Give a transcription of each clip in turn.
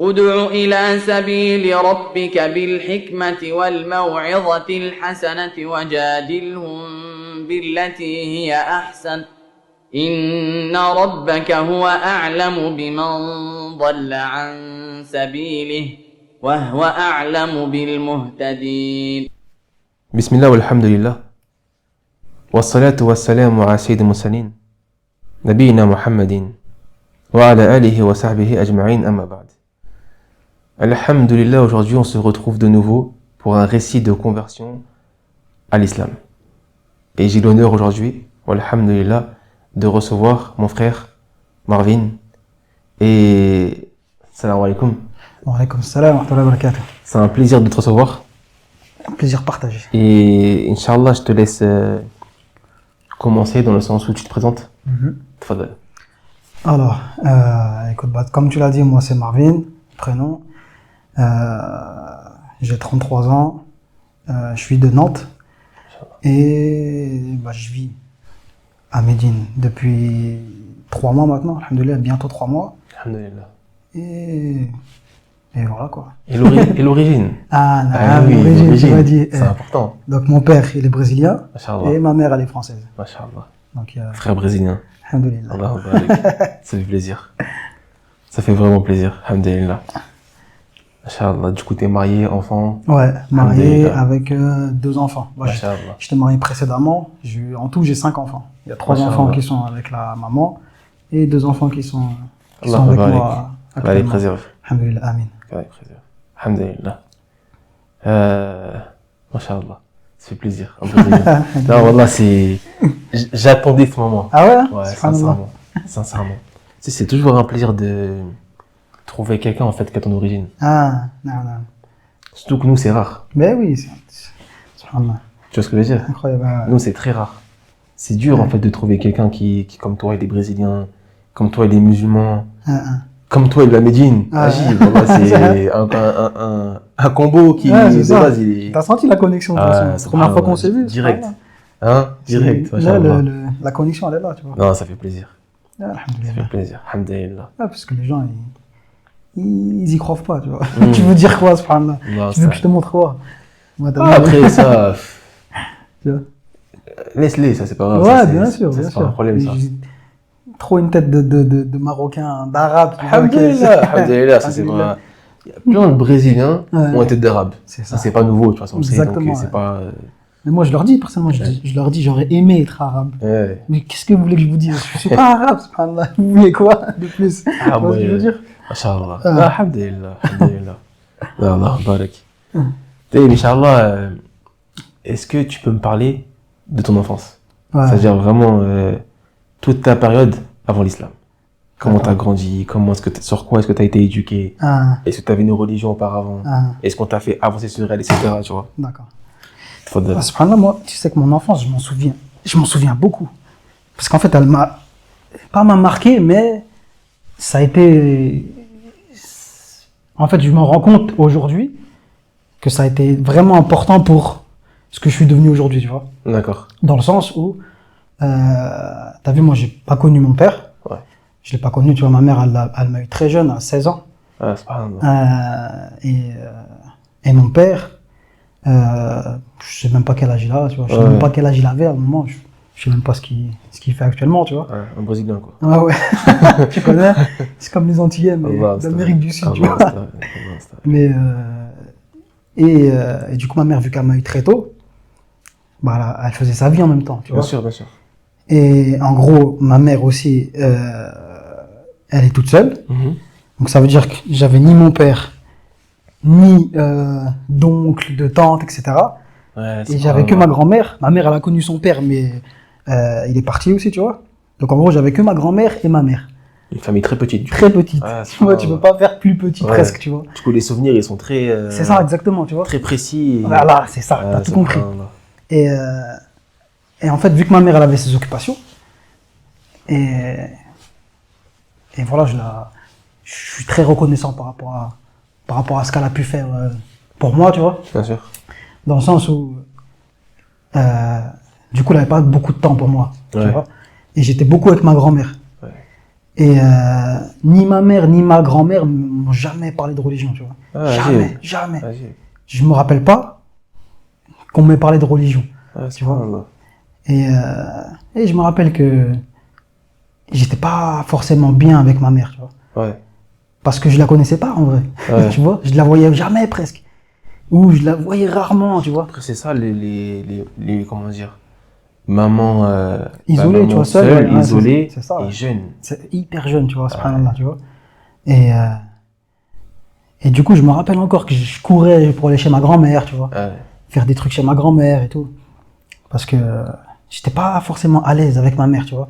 ادع إلى سبيل ربك بالحكمة والموعظة الحسنة وجادلهم بالتي هي أحسن إن ربك هو أعلم بمن ضل عن سبيله وهو أعلم بالمهتدين. بسم الله والحمد لله والصلاة والسلام على سيد المرسلين نبينا محمد وعلى آله وصحبه أجمعين أما بعد. Alhamdulillah, aujourd'hui on se retrouve de nouveau pour un récit de conversion à l'islam. Et j'ai l'honneur aujourd'hui, alhamdulillah, de recevoir mon frère Marvin. Et salam alaikum. Wa alaykum salam wa rahmatullahi wa barakatuh. C'est un plaisir de te recevoir. Un plaisir partagé. Et Inch'Allah, je te laisse commencer dans le sens où tu te présentes. Tfadal. Alors, écoute, comme tu l'as dit, moi c'est Marvin, prénom. J'ai 33 ans. Je suis de Nantes. Et je vis à Médine depuis 3 mois maintenant. Alhamdoulilah, bientôt 3 mois. Alhamdulillah. Et voilà quoi. Et l'origine? L'origine, tu m'as dit. C'est important. Donc mon père, il est brésilien. Masha'Allah. Et ma mère, elle est française. Masha'Allah. Donc, frère brésilien. Alhamdoulilah. Allah ça fait plaisir. Ça fait vraiment plaisir. Alhamdulillah. Masha'Allah. Du coup, t'es marié, enfant? Ouais, marié avec 2 enfants. Masha'Allah. J'étais marié précédemment. En tout, j'ai 5 enfants. Il y a 3 enfants qui sont avec la maman et 2 enfants qui sont avec moi. Allah les préserve. Alhamdulillah, amin. Allah les préserve. Alhamdulillah. Masha'Allah. Ça fait plaisir. Non, wallah, j'attendais ce moment. Ah ouais? Ouais, sincèrement. Sincèrement. Tu sais, c'est toujours un plaisir de trouver quelqu'un, en fait, qui a ton origine. Ah, non. Surtout que nous, c'est rare. Mais oui, subhanallah. Tu vois ce que je veux dire? Incroyable. Nous, c'est très rare. C'est dur, en fait, de trouver quelqu'un qui, comme toi, il est brésilien, comme toi, il est musulman, comme toi, il est de la Médine. C'est un combo qui, de base, il est... T'as senti la connexion, de toute façon. C'est la première fois qu'on s'est vu. Direct. Hein? Direct. Là, la connexion, elle est là, tu vois. Non, ça fait plaisir. Alhamdulillah. Ça fait plaisir. Alhamdulillah. Parce que les gens, ils y croient pas, tu vois. Tu veux dire quoi, subhanallah? Tu veux que je te montre quoi? Après, ça... Tu vois. Laisse-les, ça, c'est pas grave. Ouais, bien sûr. C'est pas un problème, ça. J'ai trop une tête de Marocain, d'Arabe. Alhamdulillah, ça c'est vrai. Il y a plein de Brésiliens qui ont une tête d'Arabe. C'est ça. C'est pas nouveau, de toute façon. Exactement. Donc, c'est pas... Mais moi, je leur dis, personnellement, je leur dis, j'aurais aimé être arabe. Ouais. Mais qu'est-ce que vous voulez que je vous dise? Je suis pas arabe, subhanallah. Vous voulez quoi de plus? Ah, tu vois ce que je veux dire? Masha'Allah. Alhamdulillah. Alhamdulillah. Allah, barak. Inch'Allah, est-ce que tu peux me parler de ton enfance? C'est-à-dire vraiment toute ta période avant l'islam. Comment t'as grandi? Sur quoi est-ce que t'as été éduqué? Est-ce que t'avais une religion auparavant? Est-ce qu'on t'a fait avancer sur elle, etc. Tu vois? D'accord. Subhanallah, moi, tu sais que mon enfance, je m'en souviens beaucoup. Parce qu'en fait, elle m'a marqué, mais ça a été... En fait, je me rends compte aujourd'hui que ça a été vraiment important pour ce que je suis devenu aujourd'hui, tu vois. D'accord. Dans le sens où, t'as vu, moi, j'ai pas connu mon père. Ouais. Je l'ai pas connu, tu vois, ma mère, elle m'a eu très jeune, à 16 ans. Ah, c'est pas grave. Et mon père, je sais même pas quel âge il a, tu vois. Je sais même pas quel âge il avait à un moment. Je sais même pas ce qu'il fait actuellement, tu vois. Ouais, un Brésilien, quoi. Ouais. Tu connais? C'est comme les Antillais, mais d'Amérique du Sud, tu vois. Mais, et du coup, ma mère, vu qu'elle m'a eu très tôt, elle faisait sa vie en même temps, tu vois. Bien sûr. Et en gros, ma mère aussi, elle est toute seule. Donc ça veut dire que j'avais ni mon père, ni d'oncle, de tante, etc. Ouais, et j'avais que ma grand-mère. Ma mère, elle a connu son père, mais il est parti aussi, tu vois. Donc en gros, j'avais que ma grand-mère et ma mère. Une famille très petite. Très petite. Tu vois, tu peux pas faire plus petit presque, tu vois. Du coup, les souvenirs, ils sont très... c'est ça, exactement, tu vois. Très précis. Voilà, c'est ça, t'as tout compris. Et en fait, vu que ma mère, elle avait ses occupations, et voilà, je suis très reconnaissant par rapport à ce qu'elle a pu faire pour moi, tu vois. Bien sûr. Dans le sens où, du coup, elle n'avait pas beaucoup de temps pour moi, tu vois. Et j'étais beaucoup avec ma grand-mère. Et ni ma mère ni ma grand-mère m'ont jamais parlé de religion, tu vois. Jamais. Je me rappelle pas qu'on m'ait parlé de religion, tu vois. Et je me rappelle que j'étais pas forcément bien avec ma mère, tu vois. Ouais. Parce que je la connaissais pas en vrai, tu vois. Je la voyais jamais presque, ou je la voyais rarement, tu vois. Après c'est ça les comment dire, maman isolée, tu vois, seule, ouais, isolée c'est ça, et jeune. C'est hyper jeune, tu vois, subhanallah, tu vois. Et du coup, je me rappelle encore que je courais pour aller chez ma grand-mère, tu vois, faire des trucs chez ma grand-mère et tout, parce que j'étais pas forcément à l'aise avec ma mère, tu vois.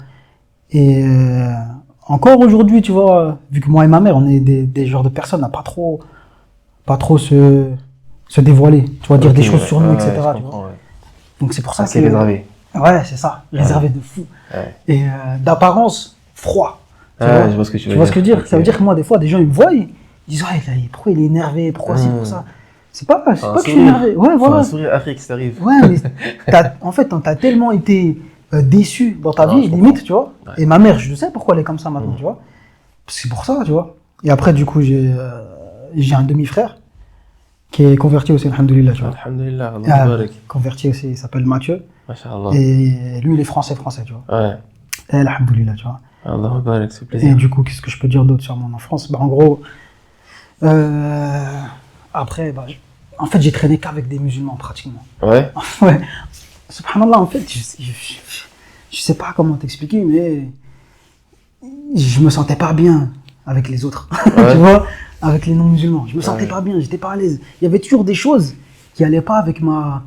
Et encore aujourd'hui, tu vois, vu que moi et ma mère, on est des genres de personnes à pas trop se dévoiler, tu vois, dire des choses sur nous, etc. Tu vois. Donc c'est pour ça que... C'est réservé. Ouais, c'est ça, réservé de fou. Et d'apparence, froid. Je vois ce que tu veux dire. Tu vois ce que je veux dire? Ça veut dire que moi, des fois, des gens, ils me voient, ils disent, ouais, pourquoi il est énervé, pourquoi c'est pour ça? C'est pas que je suis énervé. Ouais, voilà. Un sourire Afrique, ça arrive. Ouais, mais en fait, t'as tellement été déçu dans ta vie, limite, tu vois. Et ma mère, je sais pourquoi elle est comme ça maintenant, tu vois. C'est pour ça, tu vois. Et après, du coup, j'ai un demi-frère qui est converti aussi, alhamdoulilah, tu vois. Alhamdoulilah, Allah converti aussi, il s'appelle Mathieu. Masha'Allah. Et lui, il est français, tu vois. Ouais. Et alhamdoulilah, tu vois. Allah barak, c'est plaisir. Et du coup, qu'est-ce que je peux dire d'autre sur mon enfance? Bah, en gros, après, bah, en fait, j'ai traîné qu'avec des musulmans, pratiquement. Ouais. Ouais. Subhanallah, en fait, je sais pas comment t'expliquer, mais je me sentais pas bien avec les autres, tu vois, avec les non-musulmans. Je me sentais pas bien, j'étais pas à l'aise. Il y avait toujours des choses qui allaient pas avec ma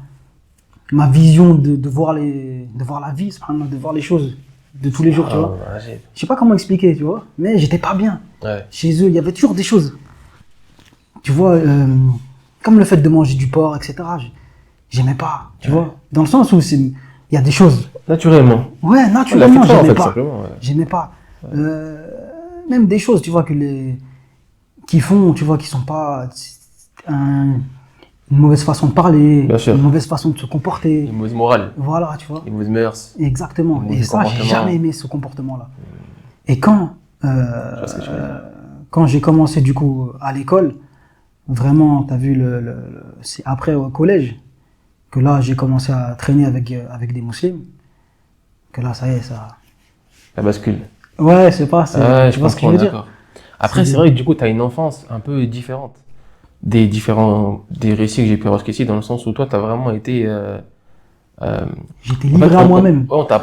vision de voir la vie, subhanallah, de voir les choses de tous les jours, tu vois. Je sais pas comment expliquer, tu vois, mais j'étais pas bien. Chez eux, il y avait toujours des choses, tu vois, comme le fait de manger du porc, etc. J'aimais pas, tu vois, dans le sens où il y a des choses. Naturellement. Ouais, naturellement, j'aimais pas. Simplement, j'aimais pas. Même des choses, tu vois, qui font, tu vois, qui sont pas une mauvaise façon de parler, une mauvaise façon de se comporter. Une mauvaise morale. Voilà, tu vois. Une mauvaise mœurs. Exactement. Et ça, j'ai jamais aimé ce comportement-là. Et quand j'ai commencé, du coup, à l'école, vraiment, t'as vu, c'est après au collège, que là, j'ai commencé à traîner avec des musulmans, que là, ça y est, ça... Ça bascule. Ouais, c'est pas, tu vois ce que je veux dire. Après, c'est vrai que du coup, tu as une enfance un peu différente des récits que j'ai pu avoir jusqu'ici, dans le sens où toi, tu as vraiment été... J'étais livré à moi-même. On t'a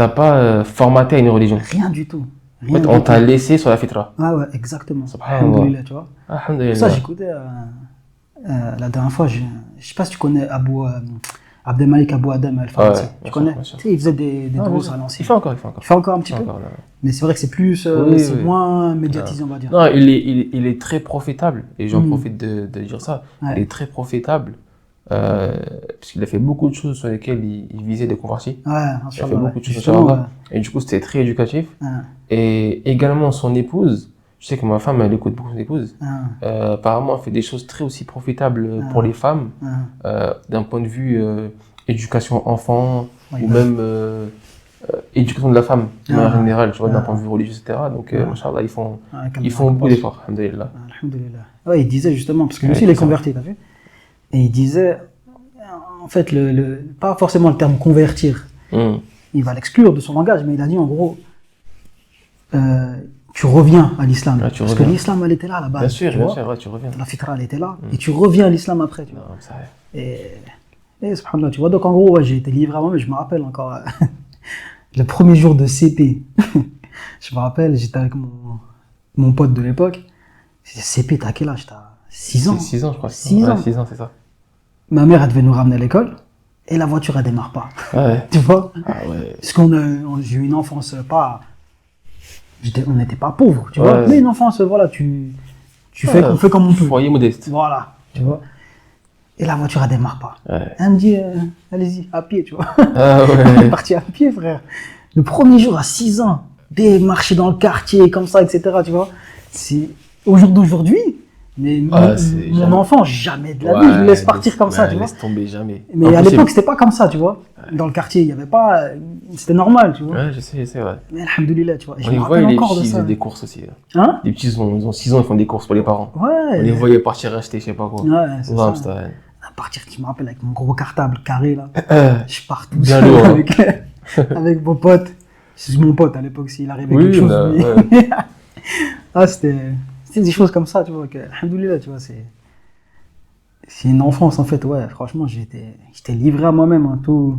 pas formaté à une religion. Rien du tout. En fait, on t'a laissé sur la fitra. Ah ouais, exactement. Alhamdoulilah, tu vois. Alhamdoulilah. Ça, j'écoutais la dernière fois, je sais pas si tu connais Abdelmalik Abou Adam Al-Farsi. Tu connais? Tu sais, il faisait des drôles à l'ancienne. Il fait encore. Il fait encore un petit peu. Mais c'est vrai que c'est plus, c'est moins médiatisé, on va dire. Non, il est très profitable, et j'en profite de dire ça. Il est très profitable, parce qu'il a fait beaucoup de choses sur lesquelles il visait des convertis. Il a fait beaucoup de choses, et du coup, c'était très éducatif. Et également, son épouse, je sais que ma femme, elle écoute beaucoup son épouse. Apparemment, elle fait des choses très aussi profitables pour les femmes, d'un point de vue éducation enfant, ou même éducation de la femme, de manière générale, tu vois, d'un point de vue religieux, etc. Donc, machallah, ils font beaucoup d'efforts, alhamdoulilah. Alhamdoulilah. Ouais, il disait justement, parce que lui aussi, il est converti, t'as vu? Et il disait, en fait, pas forcément le terme convertir, il va l'exclure de son langage, mais il a dit en gros, tu reviens à l'islam. Parce que l'islam, elle était là à la base. Bien sûr, tu reviens. La fitra, elle était là, et tu reviens à l'islam après. Tu vois. Non, ça et subhanallah, tu vois, donc en gros, j'ai été livré à moi, mais je me rappelle encore, le premier jour de CP, je me rappelle, j'étais avec mon pote de l'époque. CP, t'as quel âge? T'as 6 ans? 6 ans, je crois. 6 ans. 6 ans, c'est ça. Ma mère, elle devait nous ramener à l'école, et la voiture, elle démarre pas. Tu vois? Parce j'ai eu une enfance pas... On n'était pas pauvres, tu vois, mais une enfance, voilà, on fait comme on peut. Foyer modeste. Voilà, tu vois. Et la voiture, elle démarre pas. Elle me dit, allez-y, à pied, tu vois. On est parti à pied, frère. Le premier jour, à 6 ans, marcher dans le quartier, comme ça, etc., tu vois. Au jour d'aujourd'hui, Mais mon enfant, jamais de la vie, je le laisse partir comme ça, tu vois. Laisse tomber, jamais. Mais à l'époque, c'était pas comme ça, tu vois. Dans le quartier, il y avait pas. C'était normal, tu vois. Ouais, je sais, c'est vrai. Mais alhamdoulilah, tu vois. On les voit, les petits, ils font des courses aussi. Hein? Les petits, ils ont 6 ans, ils font des courses pour les parents. Ouais. On les voyait partir acheter, je sais pas quoi. Ouais, c'est ça. À partir, je me rappelle, avec mon gros cartable carré, là. Je pars tout seul avec vos potes. C'est mon pote à l'époque, s'il arrivait quelque chose. Ouais. Ah, c'était des choses comme ça, tu vois. Alhamdoulilah, tu vois, c'est une enfance, en fait, ouais. Franchement, j'étais livré à moi-même, hein, tout.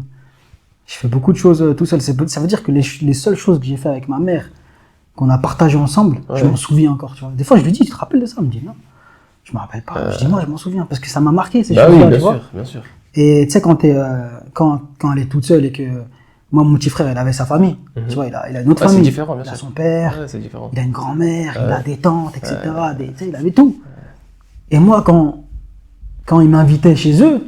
Je fais beaucoup de choses tout seul. Ça veut dire que les seules choses que j'ai fait avec ma mère, qu'on a partagées ensemble, je m'en souviens encore, tu vois. Des fois, je lui dis, tu te rappelles de ça? Elle me dit, non, je me rappelle pas. Je dis, moi, je m'en souviens, parce que ça m'a marqué, ces choses-là, tu vois. Bien sûr. Et tu sais, quand elle est toute seule et que moi, mon petit frère, il avait sa famille, tu vois, il a une autre famille. C'est différent, bien sûr. Il a son père, il a une grand-mère, il a des tantes, etc. Tu sais, il avait tout. Et moi, quand il m'invitait chez eux,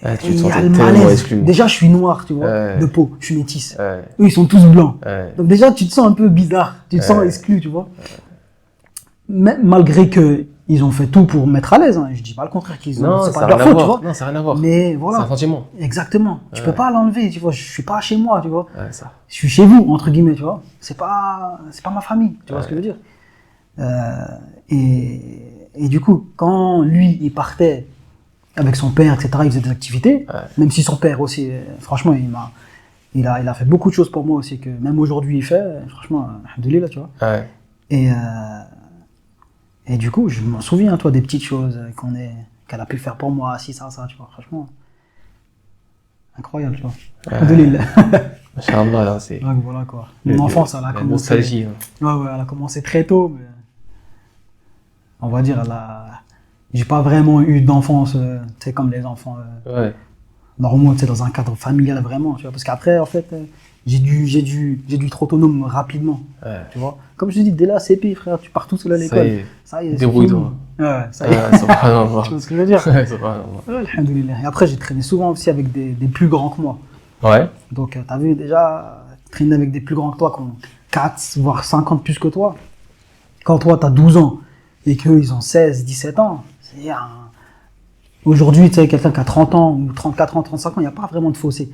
il y a le malaise. Déjà, je suis noir, tu vois, de peau, je suis métisse. Eux, ils sont tous blancs. Donc déjà, tu te sens un peu bizarre, tu te sens exclu, tu vois. Mais, malgré qu'ils ont fait tout pour me mettre à l'aise, hein. Je dis pas le contraire, c'est pas de leur faute, tu vois. Non, ça n'a rien à voir. Mais voilà. C'est un sentiment. Exactement. Tu peux pas l'enlever, tu vois. Je suis pas chez moi, tu vois. Ça. Je suis chez vous, entre guillemets, tu vois. C'est pas ma famille, tu vois ce que je veux dire. Et du coup, quand lui, il partait avec son père, etc., il faisait des activités, même si son père aussi, franchement, il a fait beaucoup de choses pour moi aussi, que même aujourd'hui il fait, franchement, alhamdoulilah, tu vois. Et du coup, je m'en souviens, toi, des petites choses qu'elle a pu faire pour moi, ça, tu vois, franchement, incroyable, tu vois. Alhamdoulilah. Inch'Allah, là, c'est... Donc voilà, quoi. Mon enfance, elle a commencé... nostalgie. Ouais, elle a commencé très tôt, mais... On va dire, j'ai pas vraiment eu d'enfance, tu sais, comme les enfants normaux, tu sais, dans un cadre familial, vraiment, tu vois. Parce qu'après, en fait, j'ai dû être autonome rapidement, tu vois. Comme je te dis, dès la CP, frère, tu pars tout seul à l'école. Ça y est, débrouille-toi. Ouais, ça y est. Tu vois ce que je veux dire? Alhamdoulilah. Et après, j'ai traîné souvent aussi avec des plus grands que moi. Ouais. Donc, t'as vu, déjà, traîner avec des plus grands que toi, qui ont 4, voire 5 ans de plus que toi. Quand toi, t'as 12 ans, et qu'eux, ils ont 16, 17 ans, c'est aujourd'hui, tu sais, quelqu'un qui a 30 ans, ou 34 ans, 35 ans, il n'y a pas vraiment de fossé.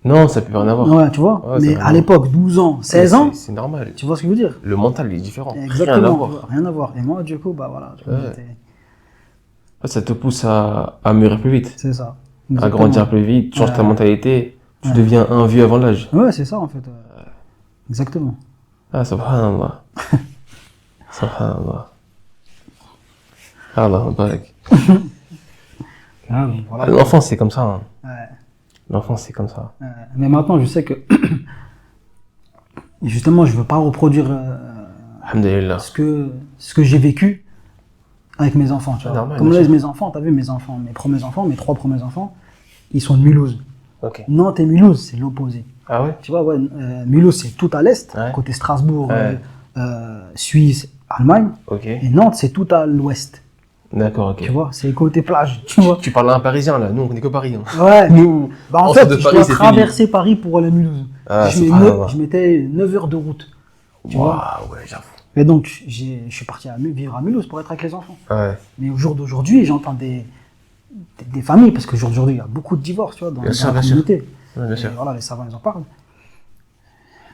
Non, ça peut rien avoir. Ouais, tu vois. Mais à l'époque, 12 ans, 16 ans. C'est normal. Tu vois ce que je veux dire? Le mental est différent. Exactement. Rien à voir. Et moi, du coup, bah voilà. Ça te pousse à mûrir plus vite. C'est ça. Exactement. À grandir plus vite, tu changes ta mentalité, tu deviens un vieux avant l'âge. Ouais, c'est ça, en fait. Exactement. Ah, subhanallah. Subhanallah. Allah barak. Voilà. L'enfance, c'est comme ça. Hein. Ouais. L'enfance, c'est comme ça. Mais maintenant, je sais que justement, je veux pas reproduire ce que j'ai vécu avec mes enfants. Tu vois. Normal, comme là, mes enfants, t'as vu, mes premiers enfants, mes 3 premiers enfants, ils sont de Mulhouse. Okay. Nantes et Mulhouse, c'est l'opposé. Ah ouais? Tu vois, Mulhouse, c'est tout à l'est, côté Strasbourg, Suisse, Allemagne. Okay. Et Nantes, c'est tout à l'ouest. D'accord, ok. Tu vois, c'est côté plage. Tu vois. Tu parles à un Parisien, là. Nous, on connaît que Paris. Hein. Ouais. Nous, en fait, je dois traverser Paris pour aller à Mulhouse. Je mettais 9 heures de route. Tu vois. Ouais, j'avoue. Et donc, je suis parti vivre à Mulhouse pour être avec les enfants. Ouais. Mais au jour d'aujourd'hui, j'entends des familles, parce qu'aujourd'hui, il y a beaucoup de divorces, tu vois, dans la communauté. Ouais, bien sûr. Et voilà, les savants, ils en parlent.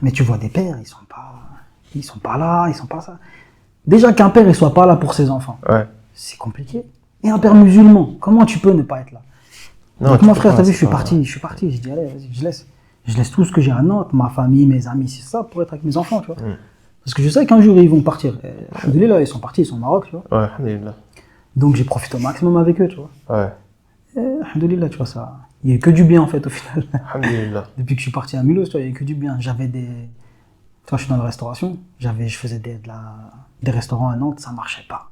Mais tu vois des pères, ils sont pas là, ils sont pas ça. Déjà qu'un père, il soit pas là pour ses enfants. Ouais. C'est compliqué. Et un père musulman, comment tu peux ne pas être là? Non, donc mon frère, t'as vu, je suis parti. Je dis, allez, vas-y, je laisse tout ce que j'ai à Nantes, ma famille, mes amis, c'est ça, pour être avec mes enfants, tu vois. Parce que je sais qu'un jour, ils vont partir. Alhamdoulilah, ils sont partis, ils sont au Maroc, tu vois. Ouais, alhamdoulilah. Donc j'ai profité au maximum avec eux, tu vois. Ouais. Alhamdoulilah, tu vois, ça. Il n'y a eu que du bien, en fait, au final. Alhamdoulilah. Depuis que je suis parti à Mulhouse, tu vois, il n'y a eu que du bien. J'avais tu vois, je suis dans la restauration. Je faisais des restaurants à Nantes, ça marchait pas.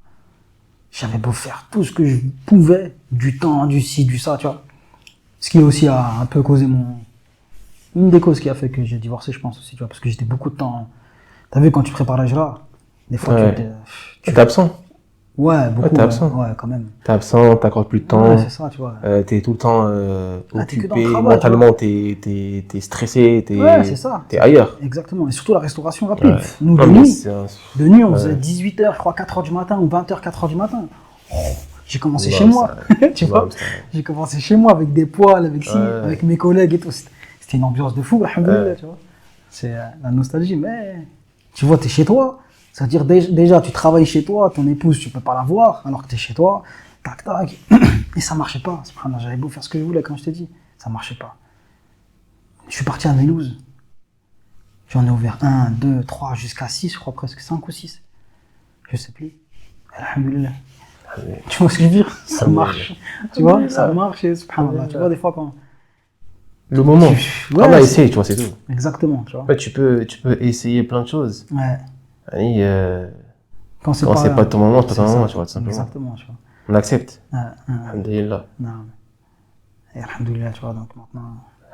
J'avais beau faire tout ce que je pouvais, du temps, du ci, du ça, tu vois. Ce qui aussi a un peu causé une des causes qui a fait que j'ai divorcé, je pense aussi, tu vois, parce que j'étais beaucoup de temps. T'as vu, quand tu prépares la jura, des fois, tu es absent. Ouais, beaucoup. t'es absent. Ouais, quand même. T'es absent, t'accordes plus de temps. Ouais, c'est ça, tu vois. T'es tout le temps T'es que dans occupé, le travail, mentalement, t'es stressé, Ouais, c'est ça. t'es ailleurs. Exactement. Et surtout la restauration rapide. Ouais. Nous, Non, de mais nuit, c'est un- on faisait 18h, je crois 4h du matin ou 20h, 4h du matin. Oh, j'ai commencé Non, chez moi. Tu vois, ça- j'ai commencé chez moi avec des poêles, avec Ouais. avec mes collègues et tout. C'était une ambiance de fou, alhamdoulilah, Ouais. tu vois. C'est la nostalgie, mais tu vois, t'es chez toi. C'est-à-dire, déjà, tu travailles chez toi, ton épouse, tu peux pas la voir, alors que t'es chez toi, tac, tac. Et ça marchait pas. Subhanallah, j'avais beau faire ce que je voulais, comme je t'ai dit, ça marchait pas. Je suis parti à Mulhouse. J'en ai ouvert 1, 2, 3, jusqu'à 6, je crois presque 5 ou 6. Je sais plus. Alhamdoulilah. Tu vois ce que je veux dire? Ça marche. Tu vois, ça marche et subhanallah. Tu vois, des fois quand. Le moment. Ouais, On a c'est- essayé, tu vois, c'est tout. Exactement, tu vois. En fait, tu peux essayer plein de choses. Ouais. Et, Quand quand c'est pas ton moment, c'est pas ton ça. moment, tu vois, tout simplement. Exactement, tu vois. On accepte. Ouais, ouais. Alhamdulillah. Non. Et alhamdoulilah, tu vois, donc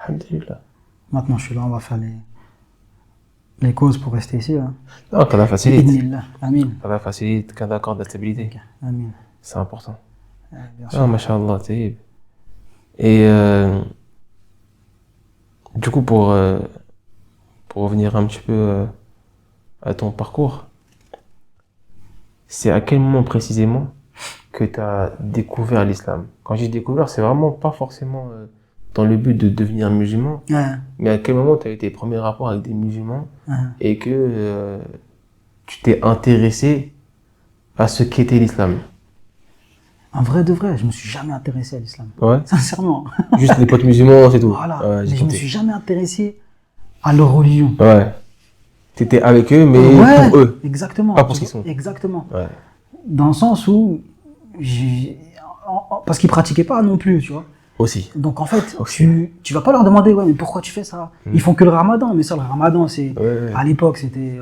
Alhamdulillah. maintenant je suis là, on va faire les causes pour rester ici. Hein. Non, qu'Allah facilite. Bidnillah. Amin. Qu'Allah facilite, qu'Allah accorde la stabilité. Amin. C'est important. Bien sûr. Ah, mashallah, terrible. Et du coup, pour revenir un petit peu à ton parcours, c'est à quel moment précisément que tu as découvert l'islam? Quand j'ai découvert, c'est vraiment pas forcément dans le but de devenir musulman, Ouais, mais à quel moment tu as eu tes premiers rapports avec des musulmans ouais. et que tu t'es intéressé à ce qu'était l'islam? En vrai de vrai, je me suis jamais intéressé à l'islam. Ouais. Sincèrement. Juste des potes musulmans, c'est tout. Voilà. Ouais, Mais j'ai je me compris. suis jamais intéressé à leur religion. Ouais. T'étais avec eux, mais Ouais, pour eux. exactement. Pas pour ce qu'ils sont. Exactement. Ouais. Dans le sens où, parce qu'ils pratiquaient pas non plus, tu vois. Aussi. Donc en fait, Aussi. tu vas pas leur demander, ouais, mais pourquoi tu fais ça? Ils font que le ramadan, mais ça, le ramadan, c'est, Ouais. à l'époque, c'était,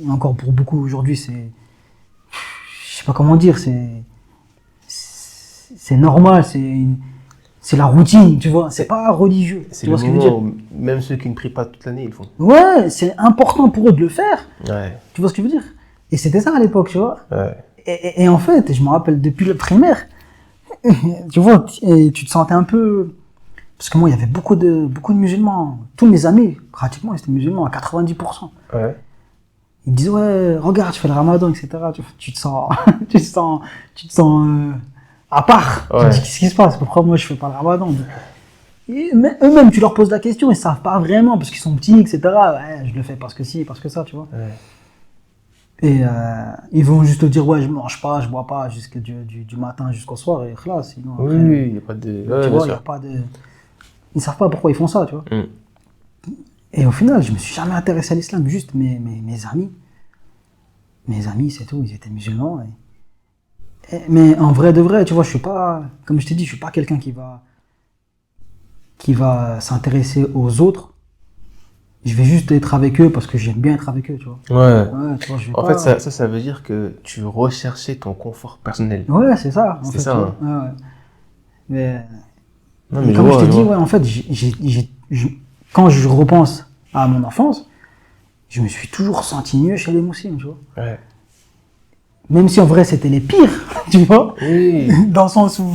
et encore pour beaucoup aujourd'hui, c'est, je sais pas comment dire, c'est normal, c'est la routine, tu vois. C'est pas religieux. C'est Tu le vois ce que je veux dire? moment où même ceux qui ne prient pas toute l'année, ils le font. Ouais, c'est important pour eux de le faire. Ouais. Tu vois ce que je veux dire? Et c'était ça à l'époque, tu vois. Ouais. Et en fait, je me rappelle depuis le primaire, tu vois, et tu te sentais un peu, parce que moi, il y avait beaucoup de musulmans. Tous mes amis, pratiquement, ils étaient musulmans à 90%. Ouais. Ils me disaient, ouais, regarde, tu fais le ramadan, etc. Tu te sens, tu te sens à part. Ouais. Tu te dis, qu'est-ce qui se passe? Pourquoi moi, je fais pas le ramadan? Mais eux-mêmes, tu leur poses la question, ils savent pas vraiment, parce qu'ils sont petits, etc. Ouais, je le fais parce que si, parce que ça, tu vois. Ouais. Et ils vont juste te dire, ouais, je mange pas, je bois pas, du matin jusqu'au soir, et là, sinon. Oui, après, oui, il n'y a pas de. tu Ouais, bien vois, il y a sûr. pas de. Ils savent pas pourquoi ils font ça, tu vois. Mm. Et au final, je me suis jamais intéressé à l'islam, juste mes amis. Mes amis, c'est tout, ils étaient musulmans. Mais en vrai de vrai, tu vois, je suis pas, comme je t'ai dit, je suis pas quelqu'un qui va s'intéresser aux autres. Je vais juste être avec eux parce que j'aime bien être avec eux, tu vois. Ouais. Ouais, tu vois, je vais En pas... fait, ça veut dire que tu recherchais ton confort personnel. Ouais, c'est ça. C'est fait, ça, tu vois. Ouais, ouais. Mais, Non, et mais comme je vois, t'ai dit, vois. ouais, en fait, quand je repense à mon enfance, je me suis toujours senti mieux chez les musulmans, tu vois. Ouais. Même si en vrai c'était les pires, tu vois. Oui. Dans le sens où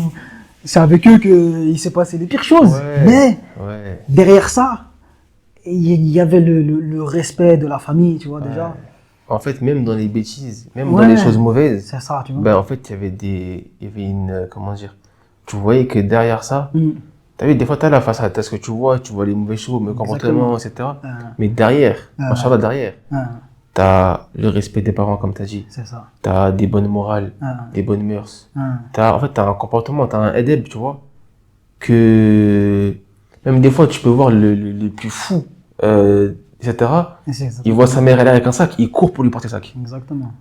c'est avec eux qu'il s'est passé les pires choses. Ouais. Mais Ouais. derrière ça, il y avait le respect de la famille, tu vois, déjà. Ouais. En fait, même dans les bêtises, même Ouais. dans les choses mauvaises, C'est ça, tu vois. ben, en fait, il y avait une, comment dire, tu voyais que derrière ça, Mm. t'as vu, des fois, t'as la façade, t'as ce que tu vois les mauvais choses, le comportement, etc. Mais derrière, machallah, derrière, t'as le respect des parents, comme t'as dit. C'est ça. T'as des bonnes morales, des bonnes mœurs. En fait, t'as un comportement, t'as un edeb, tu vois, que même des fois, tu peux voir le plus fou, etc. Il voit sa mère, elle est avec un sac, il court pour lui porter le sac. Exactement.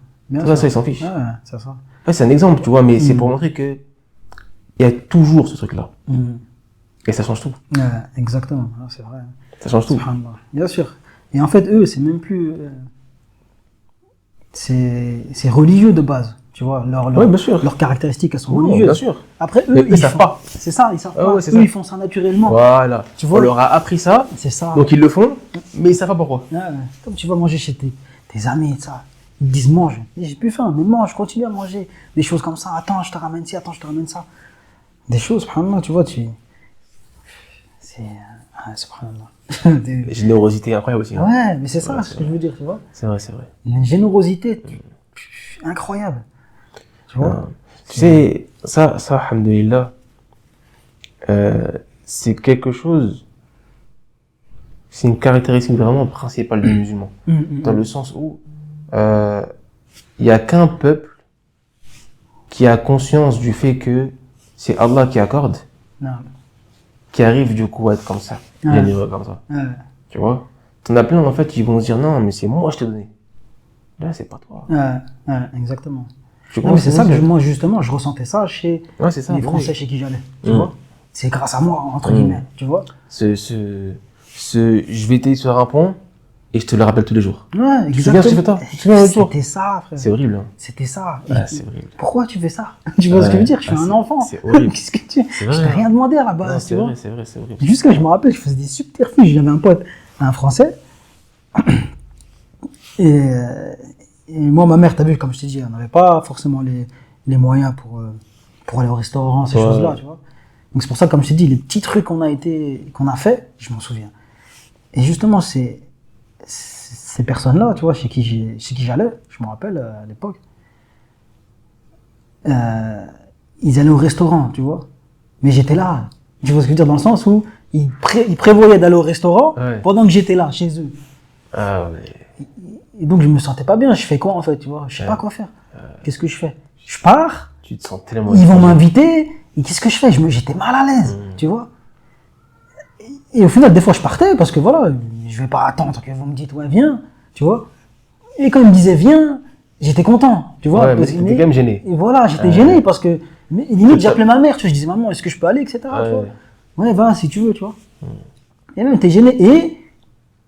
Ça, il s'en fiche. Ouais, c'est ça. Ouais, c'est un exemple, tu vois, mais c'est pour montrer que il y a toujours ce truc-là. Et ça change tout. Ouais, exactement, c'est vrai. Ça change tout. Subhanallah. Bien sûr. Et en fait, eux, c'est même plus... c'est religieux de base, tu vois. Ouais, bien sûr. Leurs caractéristiques, elles sont Oui, religieuses. bien sûr. Après, eux, Mais ils savent pas. C'est ça, ils savent Ah pas. ouais, c'est Eux, ça. ils font ça naturellement. Voilà. Tu vois. On leur a appris ça, C'est ça. donc ils le font, mais ils savent pas pourquoi. Ouais, comme tu vas manger chez tes amis, ça. Ils me disent mange. Et j'ai plus faim, mais mange, continue à manger. Des choses comme ça. Attends, je te ramène ci, attends, je te ramène ça. Des choses, subhanallah, tu vois, c'est. Subhanallah. La générosité incroyable aussi. Hein. Ouais, mais c'est ça, Ouais, ce que je veux dire, tu vois. C'est vrai, c'est vrai. Une générosité incroyable. Tu vois. Tu sais, ça, alhamdoulilah, c'est quelque chose, c'est une caractéristique vraiment principale des musulmans. Dans le sens où il n'y a qu'un peuple qui a conscience du fait que c'est Allah qui accorde, qui arrive du coup à être comme ça, généreux comme ça. Tu vois? T'en as plein en fait qui vont se dire non, mais c'est moi je t'ai donné. Là, c'est pas toi. Exactement. Non, mais c'est ça que moi justement, je ressentais ça chez ça, les Français chez qui j'allais. Tu vois? C'est grâce à moi, entre guillemets. Tu vois? Je vais t'aider sur un pont et je te le rappelle tous les jours. Ouais, exactement. C'était ça, frère. C'est horrible. Hein. C'était ça. C'est horrible. Pourquoi tu fais ça? Tu vois ce que je veux dire? Je suis un enfant. C'est horrible. Qu'est-ce que tu... Je t'ai rien demandé à la base. C'est vrai, c'est vrai, c'est horrible. Jusqu'à je me rappelle, je faisais des subterfuges. J'avais un pote, un Français. Et moi, ma mère, t'as vu, comme je t'ai dit, on n'avait pas forcément les moyens pour aller au restaurant, ces choses-là, tu vois. Donc c'est pour ça, comme je t'ai dit, les petits trucs qu'on a fait, je m'en souviens. Et justement, ces personnes-là, tu vois, chez qui j'allais, je me rappelle à l'époque, ils allaient au restaurant, tu vois. Mais j'étais là. Tu vois ce que je veux dire, dans le sens où ils prévoyaient d'aller au restaurant pendant que j'étais là, chez eux. Ah ouais. Et donc je me sentais pas bien. Je fais quoi en fait, tu vois? Je sais pas quoi faire. Qu'est-ce que je fais? Je pars. Tu te sens tellement. Ils vont m'inviter. Et qu'est-ce que je fais? J'étais mal à l'aise, tu vois? Et au final, des fois, je partais parce que voilà, je vais pas attendre que vous me dites ouais viens, tu vois? Et quand ils me disaient viens, j'étais content, tu vois? Ouais, mais t'étais quand même gêné. Et voilà, j'étais gêné parce que limite j'appelais ma mère, tu vois? Je disais maman, est-ce que je peux aller, etc. Tu vois? Ouais, va si tu veux, tu vois? Et même t'es gêné et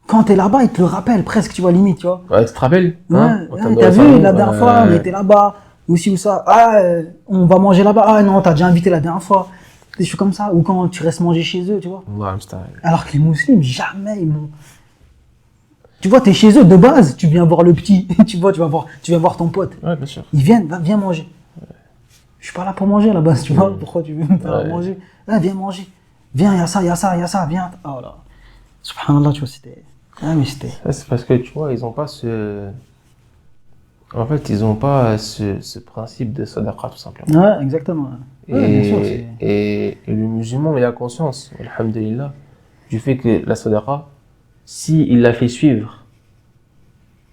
quand t'es là-bas, ils te le rappellent presque, tu vois, limite, tu vois. Ouais, tu te rappelles? Ouais, t'as vu, la dernière fois, on était là-bas, ou ci ou ça. Ah, on va manger là-bas. Ah non, t'as déjà invité la dernière fois. Des choses comme ça. Ou quand tu restes manger chez eux, tu vois. Alors que les musulmans, jamais ils m'ont... Tu vois, t'es chez eux, de base, tu viens voir le petit. Tu vois, tu viens voir ton pote. Ouais, bien sûr. Ils viennent, viens manger. Je suis pas là pour manger à la base, tu vois. Pourquoi tu veux me faire manger? Là, viens manger. Viens, il y a ça, viens. Oh là. Subhanallah, tu vois, c'était... Ah, mais c'était... C'est parce que, tu vois, ils ont pas ce... En fait, ils ont pas ce principe de sadaqa, tout simplement. Ouais, exactement. Ouais, bien sûr, et le musulman, il a conscience, alhamdulillah, du fait que la sadaqa, s'il la fait suivre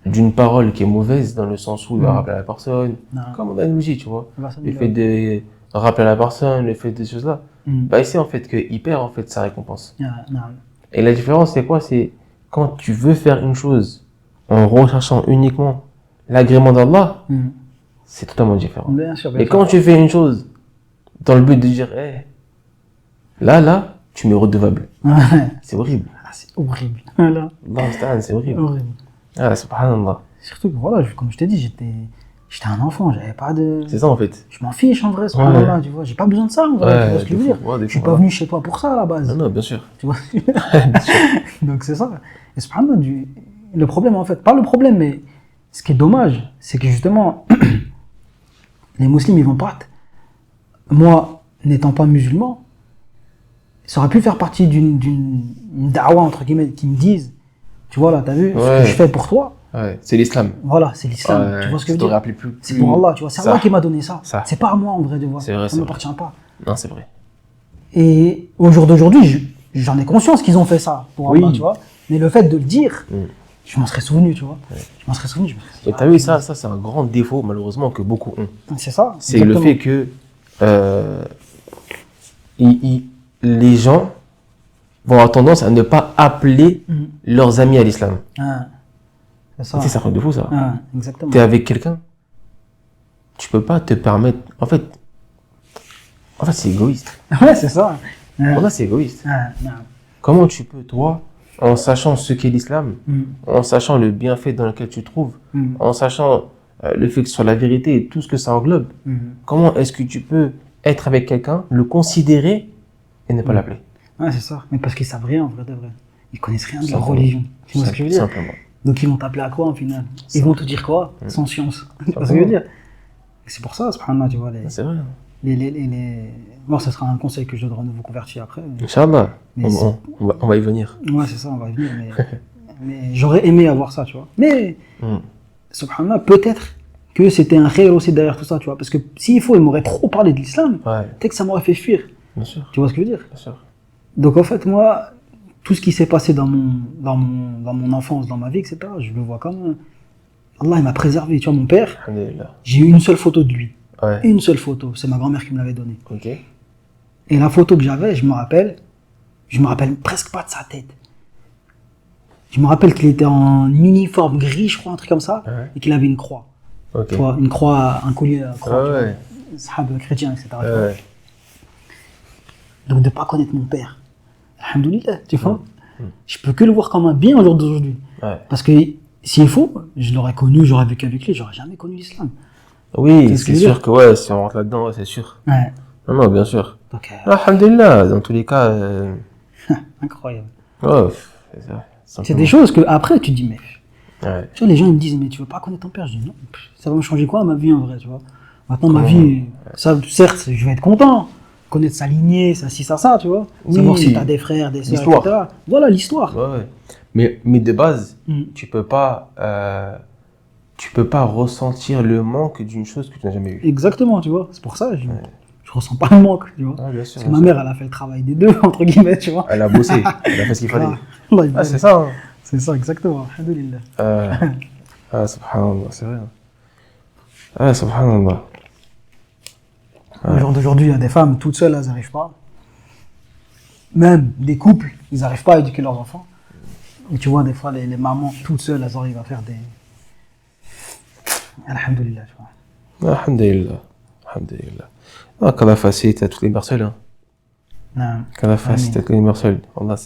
d'une parole qui est mauvaise, dans le sens où il va rappeler à la personne, comme on a une logique, tu vois, le fait de rappeler à la personne, le fait de ces choses-là, bah, il sait en fait qu'il perd en fait sa récompense. Et la différence, c'est quoi? C'est quand tu veux faire une chose en recherchant uniquement l'agrément d'Allah, c'est totalement différent. Bien sûr, et quand tu fais une chose dans le but de dire, là, tu m'es redevable. C'est horrible. C'est horrible. Voilà. Non, c'est horrible. Horrible. Ah, subhanallah. Surtout que voilà, comme je t'ai dit, j'étais un enfant, j'avais pas de... C'est ça en fait. Je m'en fiche en vrai, subhanallah, tu vois, j'ai pas besoin de ça en vrai, tu vois ce que je veux dire. Je suis pas venu chez toi pour ça à la base. Non, bien sûr. Tu vois. Donc c'est ça. Et subhanallah, le problème en fait, pas le problème, mais ce qui est dommage, c'est que justement, les musulmans, ils vont pas... Moi, n'étant pas musulman, ça aurait pu faire partie d'une da'wa, entre guillemets, qui me disent, tu vois là, t'as vu, ce que je fais pour toi. Ouais, c'est l'islam. Voilà, c'est l'islam. Tu vois ce que je veux dire? C'est pour Allah, tu vois. C'est Allah qui m'a donné ça. C'est pas à moi en vrai de voir. C'est vrai, ça ne m'appartient pas. Non, c'est vrai. Et au jour d'aujourd'hui, j'en ai conscience qu'ils ont fait ça pour Allah, tu vois. Mais le fait de le dire, je m'en serais souvenu, tu vois. Je m'en serais souvenu. Et t'as vu, ça c'est un grand défaut, malheureusement, que beaucoup ont. C'est ça. C'est le fait que les gens vont avoir tendance à ne pas appeler leurs amis à l'islam. C'est ça, de fou ça. Exactement. T'es avec quelqu'un, tu peux pas te permettre. En fait, c'est égoïste. Ouais, c'est ça. Voilà, c'est égoïste. Comment tu peux, toi, en sachant ce qu'est l'islam, en sachant le bienfait dans lequel tu te trouves, en sachant le fait que ce soit la vérité et tout ce que ça englobe, comment est-ce que tu peux être avec quelqu'un, le considérer et ne pas l'appeler? Ouais, c'est ça. Mais parce qu'ils savent rien, en vrai de vrai. Ils connaissent rien de leur religion. Tu vois ce que je veux dire? Simplement. Donc ils vont t'appeler à quoi en final? Ils vont te dire quoi? Sans science. Tu vois ce que je veux dire? Et c'est pour ça, subhanallah, tu vois. C'est vrai. Bon, ça sera un conseil que je donnerai à nouveau convertis après. Inch'Allah, on va y venir. Ouais, c'est ça, on va y venir. Mais j'aurais aimé avoir ça, tu vois. Mais, subhanallah, peut-être que c'était un khayr aussi derrière tout ça, tu vois. Parce que s'il faut, il m'aurait trop parlé de l'islam, peut-être que ça m'aurait fait fuir. Bien sûr. Tu vois ce que je veux dire? Bien sûr. Donc en fait, moi, tout ce qui s'est passé dans mon enfance, dans ma vie, etc., je le vois comme Allah, il m'a préservé. Tu vois, mon père, j'ai eu une seule photo de lui. Ouais. Une seule photo, c'est ma grand-mère qui me l'avait donnée. Ok. Et la photo que j'avais, je me rappelle presque pas de sa tête. Je me rappelle qu'il était en uniforme gris, je crois, un truc comme ça, et qu'il avait une croix. Ok. Tu vois, une croix, un collier à croix. Ouais. Sahab chrétien, etc. Ouais. Donc de ne pas connaître mon père, alhamdoulilah, tu vois, je peux que le voir comme un bien au jour d'aujourd'hui. Ouais. Parce que s'il faut, je l'aurais connu, j'aurais vécu avec lui, j'aurais jamais connu l'islam. Oui, c'est sûr que ouais, si on rentre là-dedans, ouais, c'est sûr. Ouais. Non, bien sûr. Donc, alhamdulillah, dans tous les cas. incroyable. Ouais, c'est des choses que après tu te dis, mais. Ouais. Tu vois, les gens ils me disent, mais tu veux pas connaître ton père? Je dis non, ça va me changer quoi ma vie en vrai, tu vois. Maintenant, ma vie, ça, certes, je vais être content. Connaître sa lignée, ça, tu vois. Oui. Savoir si t'as des frères, des sœurs, etc. Voilà l'histoire. Ouais. Mais de base, tu peux pas ressentir le manque d'une chose que tu n'as jamais eue. Exactement, tu vois. C'est pour ça, je ressens pas le manque, tu vois. Ah, bien sûr, parce que ma mère, elle a fait le travail des deux, entre guillemets, tu vois. Elle a bossé, elle a fait ce qu'il fallait. C'est ça. Hein. C'est ça, exactement. Alhamdulillah. Subhanallah, c'est vrai. Subhanallah. Au jour d'aujourd'hui, il y a des femmes toutes seules, elles n'arrivent pas. Même des couples, ils n'arrivent pas à éduquer leurs enfants. Et tu vois, des fois, les mamans toutes seules, elles arrivent à faire des. Alhamdulillah, tu vois. Alhamdulillah. Qu'Allah facilite à toutes les mères seules. Hein. Qu'Allah facilite à toutes les mères seules. Allah,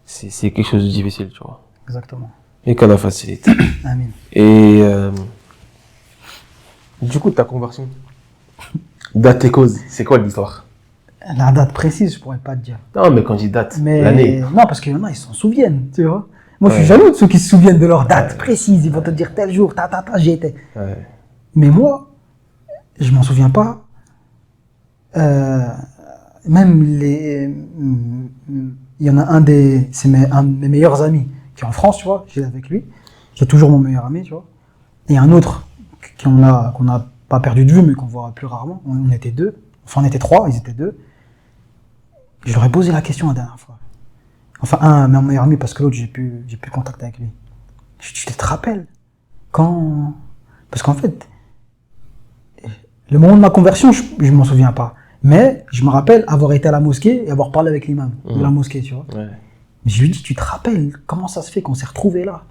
c'est quelque chose de difficile, tu vois. Exactement. Et qu'Allah facilite. Amin. Et du coup, ta conversion. Date et cause, c'est quoi l'histoire? La date précise, je pourrais pas te dire. Non, mais quand je dis date, l'année. Non, parce qu'il y en a, ils s'en souviennent, tu vois. Moi, je suis jaloux de ceux qui se souviennent de leur date précise. Ils vont te dire tel jour, j'y étais. Mais moi, je m'en souviens pas. Même il y en a un de mes meilleurs amis qui est en France, tu vois. J'étais avec lui. J'ai toujours mon meilleur ami, tu vois. Et un autre qu'on a pas perdu de vue, mais qu'on voit plus rarement. On était deux. Enfin, on était trois, ils étaient deux. Je leur ai posé la question la dernière fois. Enfin, un, mon meilleur ami, parce que l'autre, j'ai plus contact avec lui. Tu te rappelles quand... Parce qu'en fait, le moment de ma conversion, je m'en souviens pas. Mais je me rappelle avoir été à la mosquée et avoir parlé avec l'imam de la mosquée, tu vois. Ouais. Mais je lui ai dit, tu te rappelles comment ça se fait qu'on s'est retrouvés là?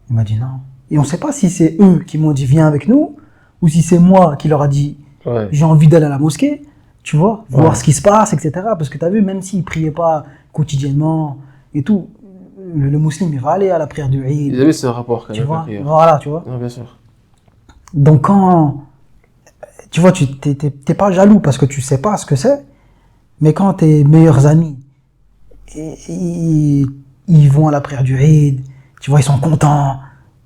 Il m'a dit non. Et on ne sait pas si c'est eux qui m'ont dit viens avec nous, ou si c'est moi qui leur a dit j'ai envie d'aller à la mosquée, tu vois, voir ce qui se passe, etc. Parce que tu as vu, même s'ils ne priaient pas quotidiennement et tout, le musulman, il va aller à la prière du Eid. Ils avaient ce rapport quand même. Tu vois, voilà, tu vois. Non, bien sûr. Donc quand, tu vois, tu t'es pas jaloux parce que tu sais pas ce que c'est, mais quand tes meilleurs amis, ils vont à la prière du Eid, tu vois, ils sont contents.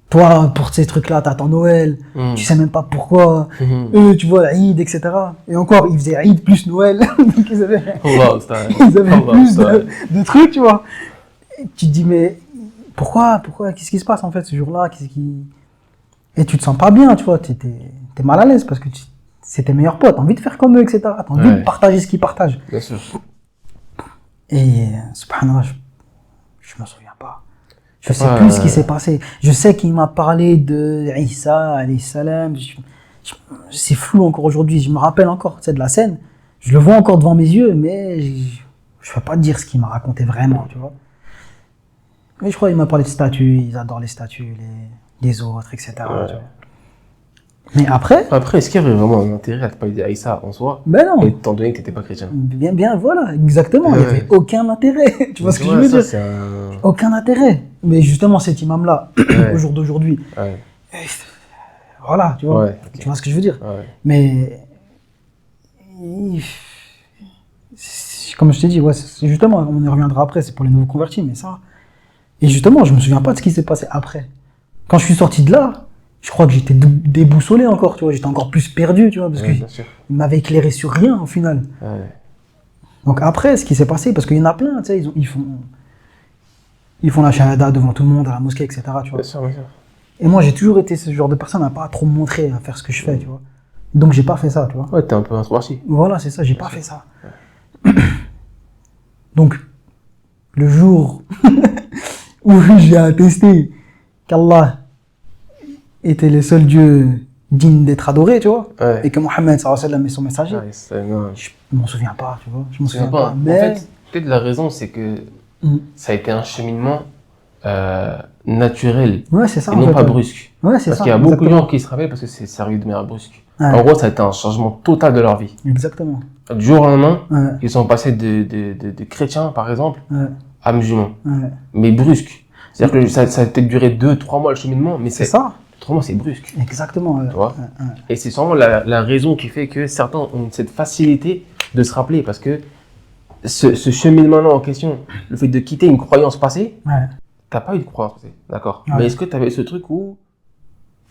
Toi, pour ces trucs-là, t'attends Noël, tu sais même pas pourquoi. Eux, tu vois, Eid, etc. Et encore, ils faisaient Eid plus Noël. Donc ils avaient plus de trucs, tu vois. Et tu te dis, mais pourquoi, qu'est-ce qui se passe en fait ce jour-là? Et tu te sens pas bien, tu vois, t'es mal à l'aise parce que c'est tes meilleurs potes, t'as envie de faire comme eux, etc. T'as envie de partager ce qu'ils partagent. Bien sûr. Et, subhanallah, je m'en souviens pas. Je sais plus ce qui s'est passé. Je sais qu'il m'a parlé de Isa, alayhi salam. C'est flou encore aujourd'hui. Je me rappelle encore, tu sais, de la scène. Je le vois encore devant mes yeux, mais je peux pas te dire ce qu'il m'a raconté vraiment, tu vois. Mais je crois qu'il m'a parlé de statues. Ils adorent les statues, les autres, etc. Tu vois. Mais après, est-ce qu'il y avait vraiment un intérêt à te parler d'Aïssa en soi? Ben non. Étant donné que t'étais pas chrétien. Bien, voilà, exactement. Il n'y avait aucun intérêt. Tu vois ce que je veux dire? Aucun intérêt. Mais justement, cet imam-là, au jour d'aujourd'hui, voilà, tu vois. Tu vois ce que je veux dire? Mais, comme je t'ai dit, c'est justement, on y reviendra après, c'est pour les nouveaux convertis, mais ça. Et justement, je me souviens pas de ce qui s'est passé après. Quand je suis sorti de là, je crois que j'étais déboussolé encore, tu vois. J'étais encore plus perdu, tu vois, parce qu'il m'avait éclairé sur rien, au final. Ouais. Donc après, ce qui s'est passé, parce qu'il y en a plein, tu sais, ils font la shahada devant tout le monde, à la mosquée, etc., tu vois. Bien sûr, bien sûr. Et moi, j'ai toujours été ce genre de personne à pas trop me montrer, à faire ce que je fais, tu vois. Donc, j'ai pas fait ça, tu vois. Ouais, t'es un peu introverti. Voilà, c'est ça, j'ai pas fait ça. Donc, le jour où j'ai attesté qu'Allah était le seul Dieu digne d'être adoré, tu vois, Ouais. et que Mohammed sallallahu alayhi wa sallam est son messager, Non. je m'en souviens pas, tu vois. Je m'en souviens pas. pas. Mais... En fait, peut-être la raison, c'est que ça a été un cheminement naturel Ouais, c'est ça. et non pas brusque. Ouais, c'est parce ça. qu'il y a beaucoup de gens qui se rappellent parce que c'est arrivé de manière brusque. Ouais. En gros, ça a été un changement total de leur vie. Exactement. Du jour au lendemain, Ouais. ils sont passés de chrétiens, par exemple, Ouais. à musulmans. Ouais. Mais brusque. C'est-à-dire que ça a peut-être duré 2-3 mois le cheminement, mais C'est ça. 3 mois, c'est brusque. Exactement. Ouais. Tu vois. Ouais. Et c'est sûrement la raison qui fait que certains ont cette facilité de se rappeler parce que ce cheminement-là en question, le fait de quitter une croyance passée, Ouais. t'as pas eu de croyance passée, d'accord. Ouais. Mais est-ce que tu avais ce truc où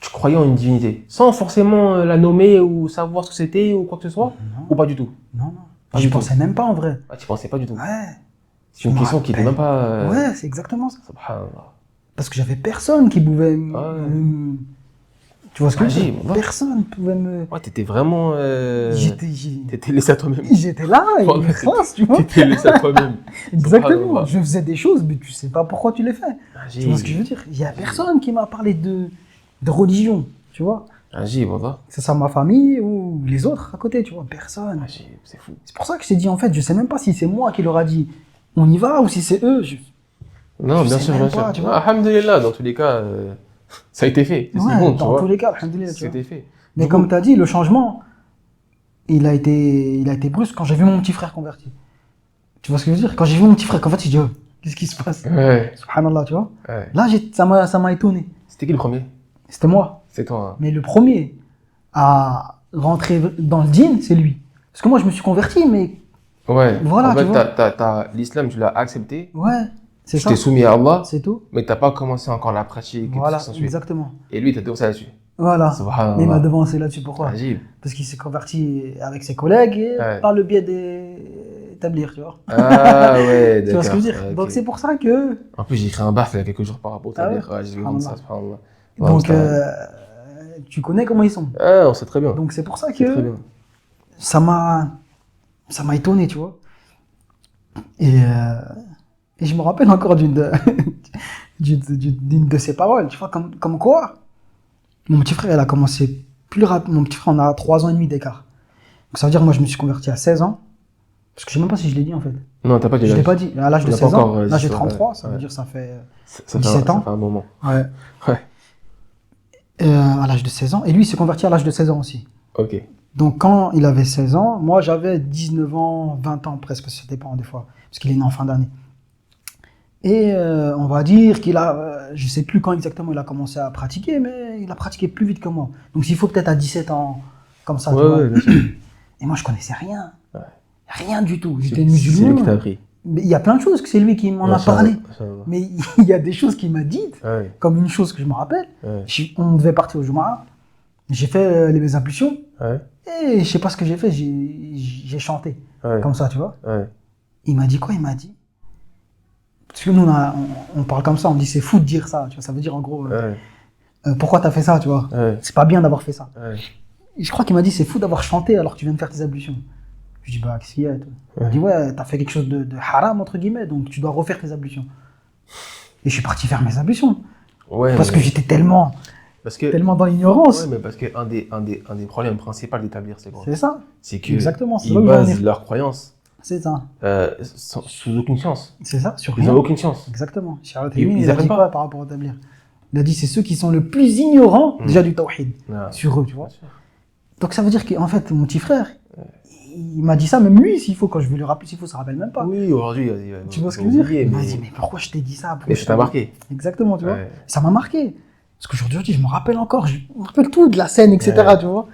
tu croyais en une divinité sans forcément la nommer ou savoir ce que c'était ou quoi que ce soit, Non. ou pas du tout? Non. Pas J'y du tout. pensais même pas en vrai. Ah, tu pensais pas du tout. Ouais. C'est une Je me question qui était même pas. Ouais, c'est exactement ça. Subhanallah. Parce que j'avais personne qui pouvait tu vois ce que je veux dire? Ouais. Personne pouvait me... Ouais, t'étais vraiment. T'étais laissé à toi-même. J'étais là, et Voilà, en face, tu vois. T'étais laissé à toi-même. Exactement. Subhanallah. Je faisais des choses, mais tu sais pas pourquoi tu les fais. Tu vois ce que je veux dire? Il y a personne qui m'a parlé de religion, tu vois. Agib, voilà. C'est ça ma famille ou les autres à côté, tu vois. Personne. Agib, c'est fou. C'est pour ça que je t'ai dit, en fait, je sais même pas si c'est moi qui leur a dit on y va ou si c'est eux. Non, Je bien sais sûr, même bien pas, sûr. tu vois. Alhamdulillah, dans tous les cas, ça a été fait. C'est Ouais, bon, tu dans vois. tous les cas, alhamdoulilah, tu vois. C'était fait. Mais Du comme coup- tu as dit, le changement, il a été brusque quand j'ai vu mon petit frère converti. Tu vois ce que je veux dire? Quand j'ai vu mon petit frère converti, je dis, oh, qu'est-ce qui se passe? Ouais. Subhanallah, tu vois. Ouais. Là, ça m'a étonné. C'était qui le premier? C'était moi. C'est toi. Hein. Mais le premier à rentrer dans le djinn, c'est lui. Parce que moi, je me suis converti, mais Ouais. Voilà, en tu fait, vois. l'islam, tu l'as accepté. ouais, c'est Tu ça. t'es soumis à Allah, C'est tout. mais t'as pas commencé encore la pratique. Et Voilà, tout ça s'ensuit. exactement. Et lui, il t'a devancé là-dessus. Voilà. Subhanallah. Mais il m'a devancé là-dessus. Pourquoi? Agib. Parce qu'il s'est converti avec ses collègues et Ouais. par le biais des tablirs, tu vois. Ah ouais, d'accord. Tu vois ce que je veux dire? Ok. Donc c'est pour ça que... En plus, j'ai écrit un baff il y a quelques jours par rapport au Ah ouais? tablir. Ouais, j'ai vu ça, subhanallah. Donc tu connais comment ils sont. Ah, on sait très bien. Donc c'est pour ça C'est très que bien. ça m'a étonné, tu vois. Et je me rappelle encore d'une de ses paroles, tu vois, comme quoi mon petit frère, il a commencé plus rapidement. Mon petit frère, on a 3 ans et demi d'écart. Donc ça veut dire que moi, je me suis converti à 16 ans. Parce que je sais même pas si je l'ai dit en fait. Non, t'as pas dit Je l'âge. l'ai pas dit. À l'âge On de n'a pas 16 ans, encore, là j'ai dit ça, 33, ça ouais. veut dire ça fait Ça 17 ans. Ça fait un moment. Ouais. Ouais. À l'âge de 16 ans. Et lui, il s'est converti à l'âge de 16 ans aussi. Ok. Donc quand il avait 16 ans, moi j'avais 19 ans, 20 ans presque, ça dépend des fois, parce qu'il est né en fin d'année. Et on va dire qu'il a, je sais plus quand exactement il a commencé à pratiquer, mais il a pratiqué plus vite que moi. Donc s'il faut peut-être à 17 ans, comme ça, tu vois. Ouais, bien sûr. Et moi je connaissais rien. Ouais. Rien du tout. J'étais C'est lui qui musulman. t'a appris. Mais il y a plein de choses que c'est lui qui m'en a parlé. Mais il y a des choses qu'il m'a dites, Ouais. comme une chose que je me rappelle. Ouais. On devait partir au Jumu'ah. J'ai fait mes impulsions. Ouais. Et je sais pas ce que j'ai fait, j'ai chanté. Ouais. Comme ça, tu vois. Ouais. Il m'a dit quoi? Il m'a dit. Parce que nous, on parle comme ça, on dit c'est fou de dire ça. Tu vois, ça veut dire en gros, Ouais. pourquoi t'as fait ça, tu vois. Ouais. C'est pas bien d'avoir fait ça. Ouais. Et je crois qu'il m'a dit c'est fou d'avoir chanté alors que tu viens de faire tes ablutions. Je dis bah, qu'est-ce qu'il y a et tout. Il m'a dit ouais, t'as fait quelque chose de haram, entre guillemets, donc tu dois refaire tes ablutions. Et je suis parti faire mes ablutions. Ouais. Parce que j'étais tellement dans l'ignorance. Ouais, mais parce que un des problèmes principaux d'établir ces groupes, C'est ça. c'est que Exactement, c'est ils là où je veux en basent venir. leurs croyances C'est ça. sous aucune science. C'est ça, sur Ils rien. n'ont aucune chance. Exactement. Charlotte Ils il a apprennent dit pas. quoi par rapport au tablir? Il a dit c'est ceux qui sont le plus ignorants déjà du tawhid Ah. sur eux, tu vois. Bien sûr. Donc ça veut dire qu'en fait mon petit frère, il m'a dit ça, même lui, s'il faut, quand je vais le rappeler, s'il faut, ça rappelle même pas. Oui, aujourd'hui, Tu vois ce que je veux dire? Il m'a mais dit mais pourquoi je t'ai dit ça? mais ça t'a marqué. Exactement, tu vois. Ouais. Ça m'a marqué. Parce qu'aujourd'hui, je me rappelle encore, je me rappelle tout de la scène, etc. Ouais. Tu vois.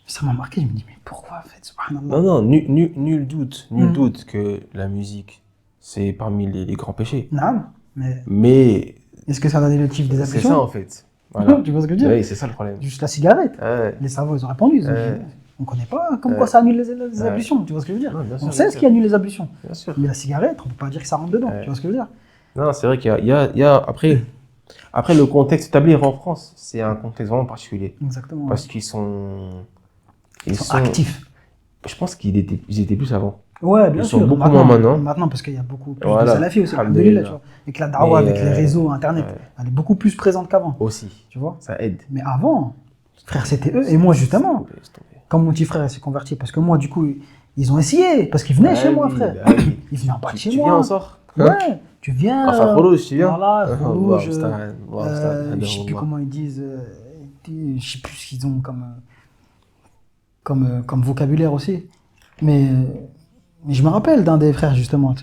Ça m'a marqué, je me dis mais pourquoi en fait, subhanallah. Non, nul doute que la musique, c'est parmi les grands péchés. Non. Mais est-ce que ça donne le type des ablutions? c'est ça en fait. Voilà. Tu vois ce que je veux dire? Oui, c'est ça le problème. Juste la cigarette. Ouais. Les savants, ils ont répondu. Ils ont dit, on ne connaît pas comme quoi ça annule les ablutions. Tu vois ce que je veux dire? Non, bien sûr, on sait ce qui annule les ablutions. Bien sûr. Mais la cigarette, on ne peut pas dire que ça rentre dedans. Tu vois ce que je veux dire? Non, c'est vrai qu'il y a après le contexte établi en France, c'est un contexte vraiment particulier. Exactement. Parce qu'ils sont actifs. Je pense qu'ils étaient plus avant. Ouais, bien Ils sûr. sont beaucoup moins maintenant. Maintenant, parce qu'il y a beaucoup plus Voilà. de salafis aussi. Alhamdoulilah, tu vois. Et que la dawa avec les réseaux, Internet, elle est beaucoup plus présente qu'avant. Aussi. Tu vois? Ça aide. Mais avant, frère, c'était eux. Et moi, justement, quand mon petit frère s'est converti, parce que moi, du coup, ils ont essayé. Parce qu'ils venaient chez moi, frère. Ils venaient en bas de chez moi. Tu viens, on sort? Ouais. Tu viens. Enfin, Rouge, tu viens? Voilà, Rouge. Je sais plus comment ils disent. Je sais plus ce qu'ils ont comme vocabulaire aussi. Mais je me rappelle d'un des frères, justement.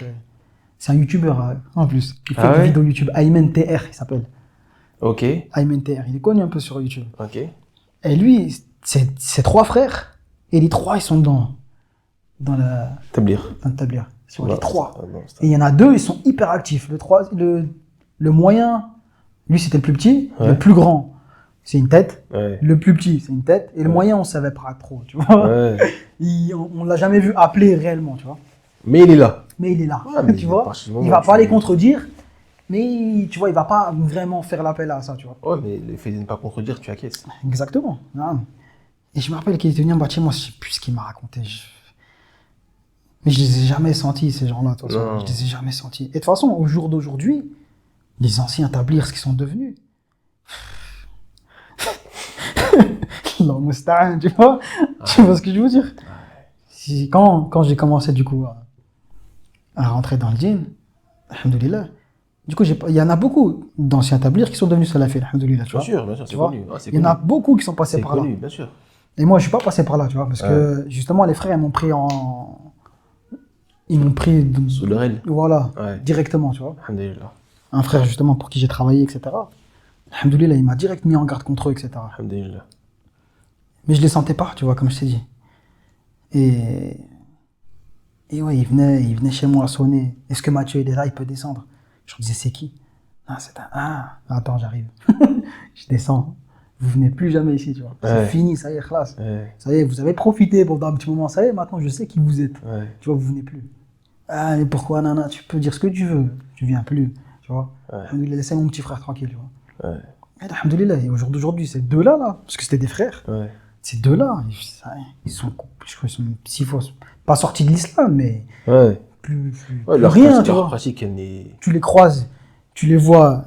C'est un youtubeur en plus. Il fait des vidéos YouTube. Ayman TR, il s'appelle. Ok. Ayman TR. Il est connu un peu sur YouTube. Ok. Et lui, c'est 3 frères. Et les 3, ils sont dans la. Tablir. Dans le tablir. Sur les 3. Non, et il y en a 2, ils sont hyper actifs. Le moyen, lui, c'était le plus petit. Ouais. Le plus grand, c'est une tête. Ouais. Le plus petit, c'est une tête. Et le moyen, on savait pas trop, tu vois. Ouais. On l'a jamais vu appeler réellement, tu vois. Mais il est là. Mais il est là, tu vois. Il va pas les contredire, mais tu vois, il va pas vraiment faire l'appel à ça, tu vois. Ouais, mais le fait de ne pas contredire, tu acquiesces. Exactement. Et je me rappelle qu'il était venu en bas de chez moi, je sais plus ce qu'il m'a raconté. Mais je les ai jamais sentis, ces gens-là, de toute façon. Je les ai jamais sentis. Et de toute façon, au jour d'aujourd'hui, les anciens tablirs, ce qu'ils sont devenus. L'Austin, tu vois? Tu vois ce que je veux dire? Quand j'ai commencé, du coup, à rentrer dans le djinn, alhamdoulilah, du coup, il y en a beaucoup d'anciens tablirs qui sont devenus salafis, alhamdoulilah, tu vois? Bien sûr, c'est connu. Il y en a beaucoup qui sont passés par là. C'est connu, bien sûr. Et moi, je suis pas passé par là, tu vois, parce que, justement, les frères, ils m'ont pris sous leur aile. Voilà, directement, tu vois. Alhamdoulilah. Un frère, justement, pour qui j'ai travaillé, etc. Alhamdoulilah, il m'a direct mis en garde contre eux, etc. Alhamdoulilah. Mais je les sentais pas, tu vois, comme je t'ai dit. Et ouais, il venait chez moi sonner. Est-ce que Mathieu, il est là, il peut descendre? Je lui disais, c'est qui? Attends, j'arrive. Je descends. Vous venez plus jamais ici, tu vois. C'est fini, ça y est, classe. Ça y est, vous avez profité pendant un petit moment, ça y est, maintenant je sais qui vous êtes. Tu vois, vous venez plus. Mais pourquoi, nana? Tu peux dire ce que tu veux, tu viens plus, tu vois. Alhamdoulilah, laissez mon petit frère tranquille, tu vois. Et alhamdoulilah, et au jour d'aujourd'hui, ces deux-là, parce que c'était des frères, ces deux-là, ils sont 6 fois, pas sortis de l'islam, mais plus rien, tu vois. Pratique, tu les croises, tu les vois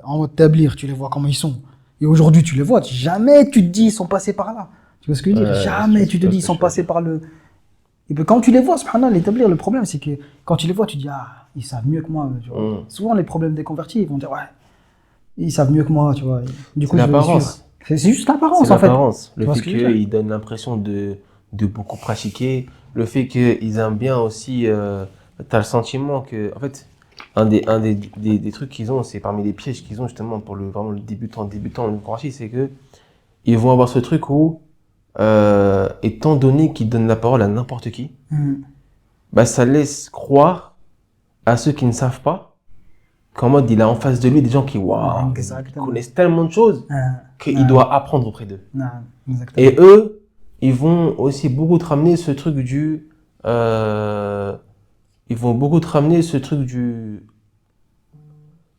en mode tablir, tu les vois comment ils sont. Et aujourd'hui, tu les vois, jamais tu te dis ils sont passés par là. Tu vois ce que je veux dire? Jamais tu te dis ils sont passés par le. Et puis quand tu les vois, subhanallah, l'établir, le problème c'est que quand tu les vois, tu dis ils savent mieux que moi. Tu vois. Souvent les problèmes des convertis, ils vont dire ils savent mieux que moi, tu vois. Du coup, l'apparence. C'est juste l'apparence en fait. Le fait qu'ils donnent l'impression de beaucoup pratiquer, le fait qu'ils aiment bien aussi, t'as le sentiment que, en fait, un des trucs qu'ils ont, c'est parmi les pièges qu'ils ont justement pour vraiment le débutant de converti, c'est que ils vont avoir ce truc où, étant donné qu'ils donnent la parole à n'importe qui, ça laisse croire à ceux qui ne savent pas qu'en mode il a en face de lui des gens qui connaissent tellement de choses qu'il doit apprendre auprès d'eux. Et eux, ils vont aussi beaucoup te ramener ce truc du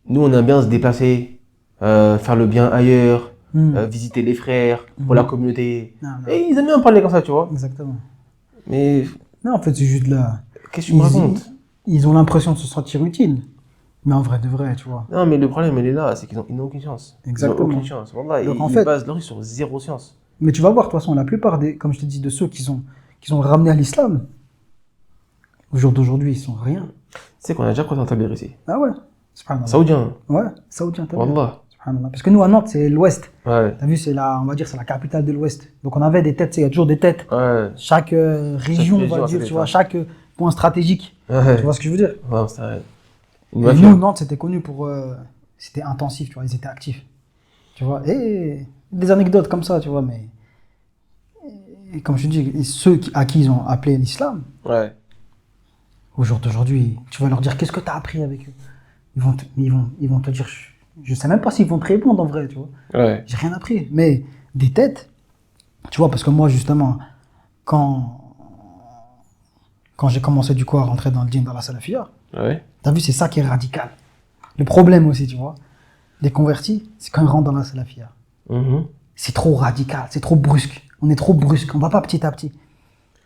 nous on aime bien se déplacer, faire le bien ailleurs, visiter les frères pour la communauté. Et ils aiment bien parler comme ça, tu vois. Exactement. Mais non, en fait, c'est juste là. Qu'est-ce que tu me racontes? Ils ont l'impression de se sentir utiles. Mais en vrai de vrai, tu vois. Non, mais le problème, il est là, c'est qu'ils n'ont aucune chance. Exactement. Ils n'ont aucune chance. Wallah, donc, ils basent leur vie sur zéro science. Mais tu vas voir, de toute façon, la plupart des, comme je te dis, de ceux qui sont ramenés à l'islam, au jour d'aujourd'hui, ils sont rien. Tu sais qu'on a déjà croisé un tablir ici. Ah ouais. Saoudien. Ouais, saoudien tablir. Wallah. Parce que nous, à Nantes, c'est l'Ouest. Ouais. T'as vu, on va dire, c'est la capitale de l'Ouest. Donc on avait des têtes, il y a toujours des têtes. Ouais. Chaque région, on va dire, tu vois, chaque point stratégique. Ouais. Tu vois ce que je veux dire? Ouais, c'est vrai. Et nous, Nantes, c'était connu pour... c'était intensif, tu vois, ils étaient actifs. Tu vois, et des anecdotes comme ça, tu vois, mais... Et comme je dis, ceux à qui ils ont appelé l'islam, ouais. au jour d'aujourd'hui, tu vas leur dire, qu'est-ce que tu as appris avec eux? ils vont te dire, je sais même pas s'ils vont te répondre en vrai, tu vois. Ouais. J'ai rien appris. Mais des têtes, tu vois, parce que moi, justement, quand j'ai commencé du coup à rentrer dans le djinn, dans la salafia, Ouais. t'as vu, c'est ça qui est radical. Le problème aussi, tu vois, des convertis, c'est quand ils rentrent dans la salafia. C'est trop radical, c'est trop brusque. On est trop brusque, on va pas petit à petit.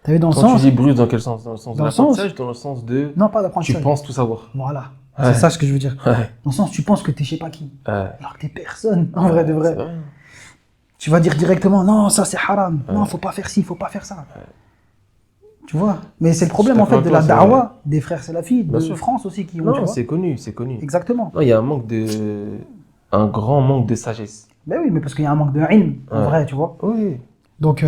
T'as vu dans le Quand sens... tu dis brusque, dans quel sens? Dans le sens de Dans le sens- l'apprentissage, dans le sens de... Non, pas Tu d'apprentissage. penses tout savoir. Voilà, Ouais. c'est ça ce que je veux dire. Ouais. Dans le sens, tu penses que t'es je sais pas qui. Ouais. Alors que t'es personne, en vrai de vrai. C'est vrai. Tu vas dire directement, non, ça c'est haram. Non, faut pas faire ci, faut pas faire ça. Tu vois. Mais c'est le problème en fait de la da'wa des frères salafis de sûr. France aussi qui ont. Non, tu vois. c'est connu, c'est connu. Exactement. Non, il y a un grand manque de sagesse. Ben oui, mais parce qu'il y a un manque de ilm, en Ouais. vrai, tu vois. Oui. Donc,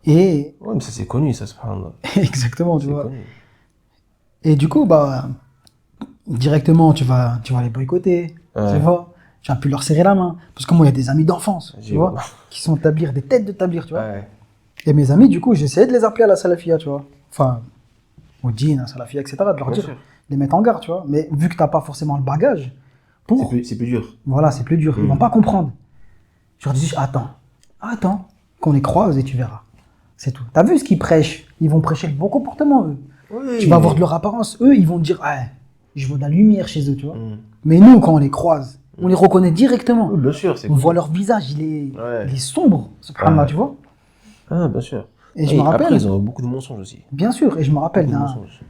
et Ouais, mais ça c'est connu, ça se prend. exactement, tu C'est vois. connu. Et du coup, bah, directement, tu vas les boycotter, Ouais. tu vois. Tu vas plus leur serrer la main. Parce que moi, il y a des amis d'enfance, tu J'ai- vois, qui sont tablir, des têtes de tablir, tu vois. Ouais. Et mes amis, du coup, j'essayais de les appeler à la salafia, tu vois. Enfin, au djinn, à la salafia, etc. De leur Bien dire, sûr. de les mettre en garde, tu vois. Mais vu que t'as pas forcément le bagage, pour. C'est plus dur. Voilà, c'est plus dur. Ils vont pas comprendre. Je leur dis, attends, qu'on les croise et tu verras. C'est tout. T'as vu ce qu'ils prêchent? Ils vont prêcher le bon comportement, eux. Oui. Tu vas voir de leur apparence. Eux, ils vont te dire, ouais, je vois de la lumière chez eux, tu vois. Mais nous, quand on les croise, on les reconnaît directement. Oui, bien sûr, c'est On voit leur visage, il Ouais. est sombre, subhanallah, tu vois. Ah, bien sûr. Et je me rappelle. Après, ils ont beaucoup de mensonges aussi. Bien sûr, et je me rappelle Beaucoup de d'un mensonges.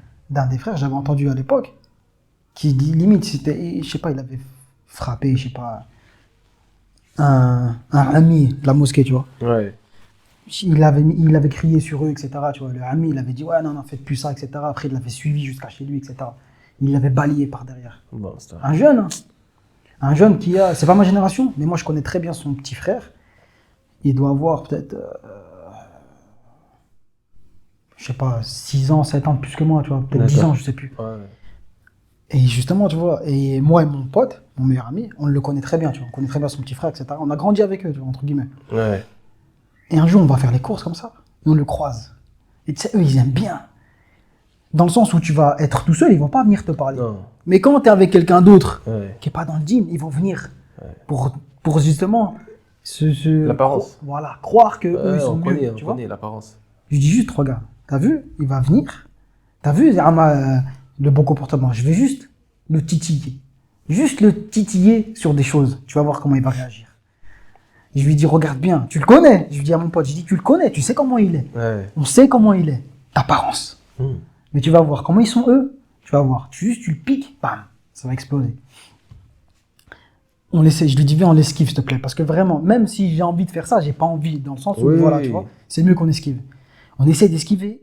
des frères, j'avais entendu à l'époque, qui dit limite, c'était, je sais pas, il avait frappé, je sais pas, un ami de la mosquée, tu vois. Ouais. Il avait crié sur eux, etc. Tu vois, le ami, il avait dit, ouais, non, faites plus ça, etc. Après, il l'avait suivi jusqu'à chez lui, etc. Il l'avait balayé par derrière. Bon, c'est Un jeune, hein. Un jeune qui a, c'est pas ma génération, mais moi, je connais très bien son petit frère. Il doit avoir peut-être, je sais pas, 6 ans, 7 ans de plus que moi, tu vois, peut-être 10 ans, je sais plus. Ouais. Et justement, tu vois, et moi et mon pote, mon meilleur ami, on le connaît très bien, tu vois, on connaît très bien son petit frère, etc. On a grandi avec eux, tu vois, entre guillemets. Ouais. Et un jour, on va faire les courses comme ça, et on le croise. Et tu sais, eux, ils aiment bien. Dans le sens où tu vas être tout seul, ils vont pas venir te parler. Non. Mais quand tu es avec quelqu'un d'autre, Ouais. qui est pas dans le djinn, ils vont venir pour justement L'apparence. Voilà, croire que eux, Ouais, ils sont on mieux, connaît, tu on vois. connaît l'apparence. Je dis juste, regarde, t'as vu, il va venir. T'as vu, le bon comportement. Je vais juste le titiller. Juste le titiller sur des choses. Tu vas voir comment il va réagir. Et je lui dis, regarde bien, tu le connais. Je lui dis à mon pote, je dis, tu le connais, tu sais comment il est. Ouais. On sait comment il est. D'apparence. Mmh. Mais tu vas voir comment ils sont eux. Tu vas voir. Tu le piques, bam, ça va exploser. Je lui dis, viens, on l'esquive, s'il te plaît. Parce que vraiment, même si j'ai envie de faire ça, j'ai pas envie. Dans le sens où, Oui. voilà, tu vois, c'est mieux qu'on esquive. On essaie d'esquiver.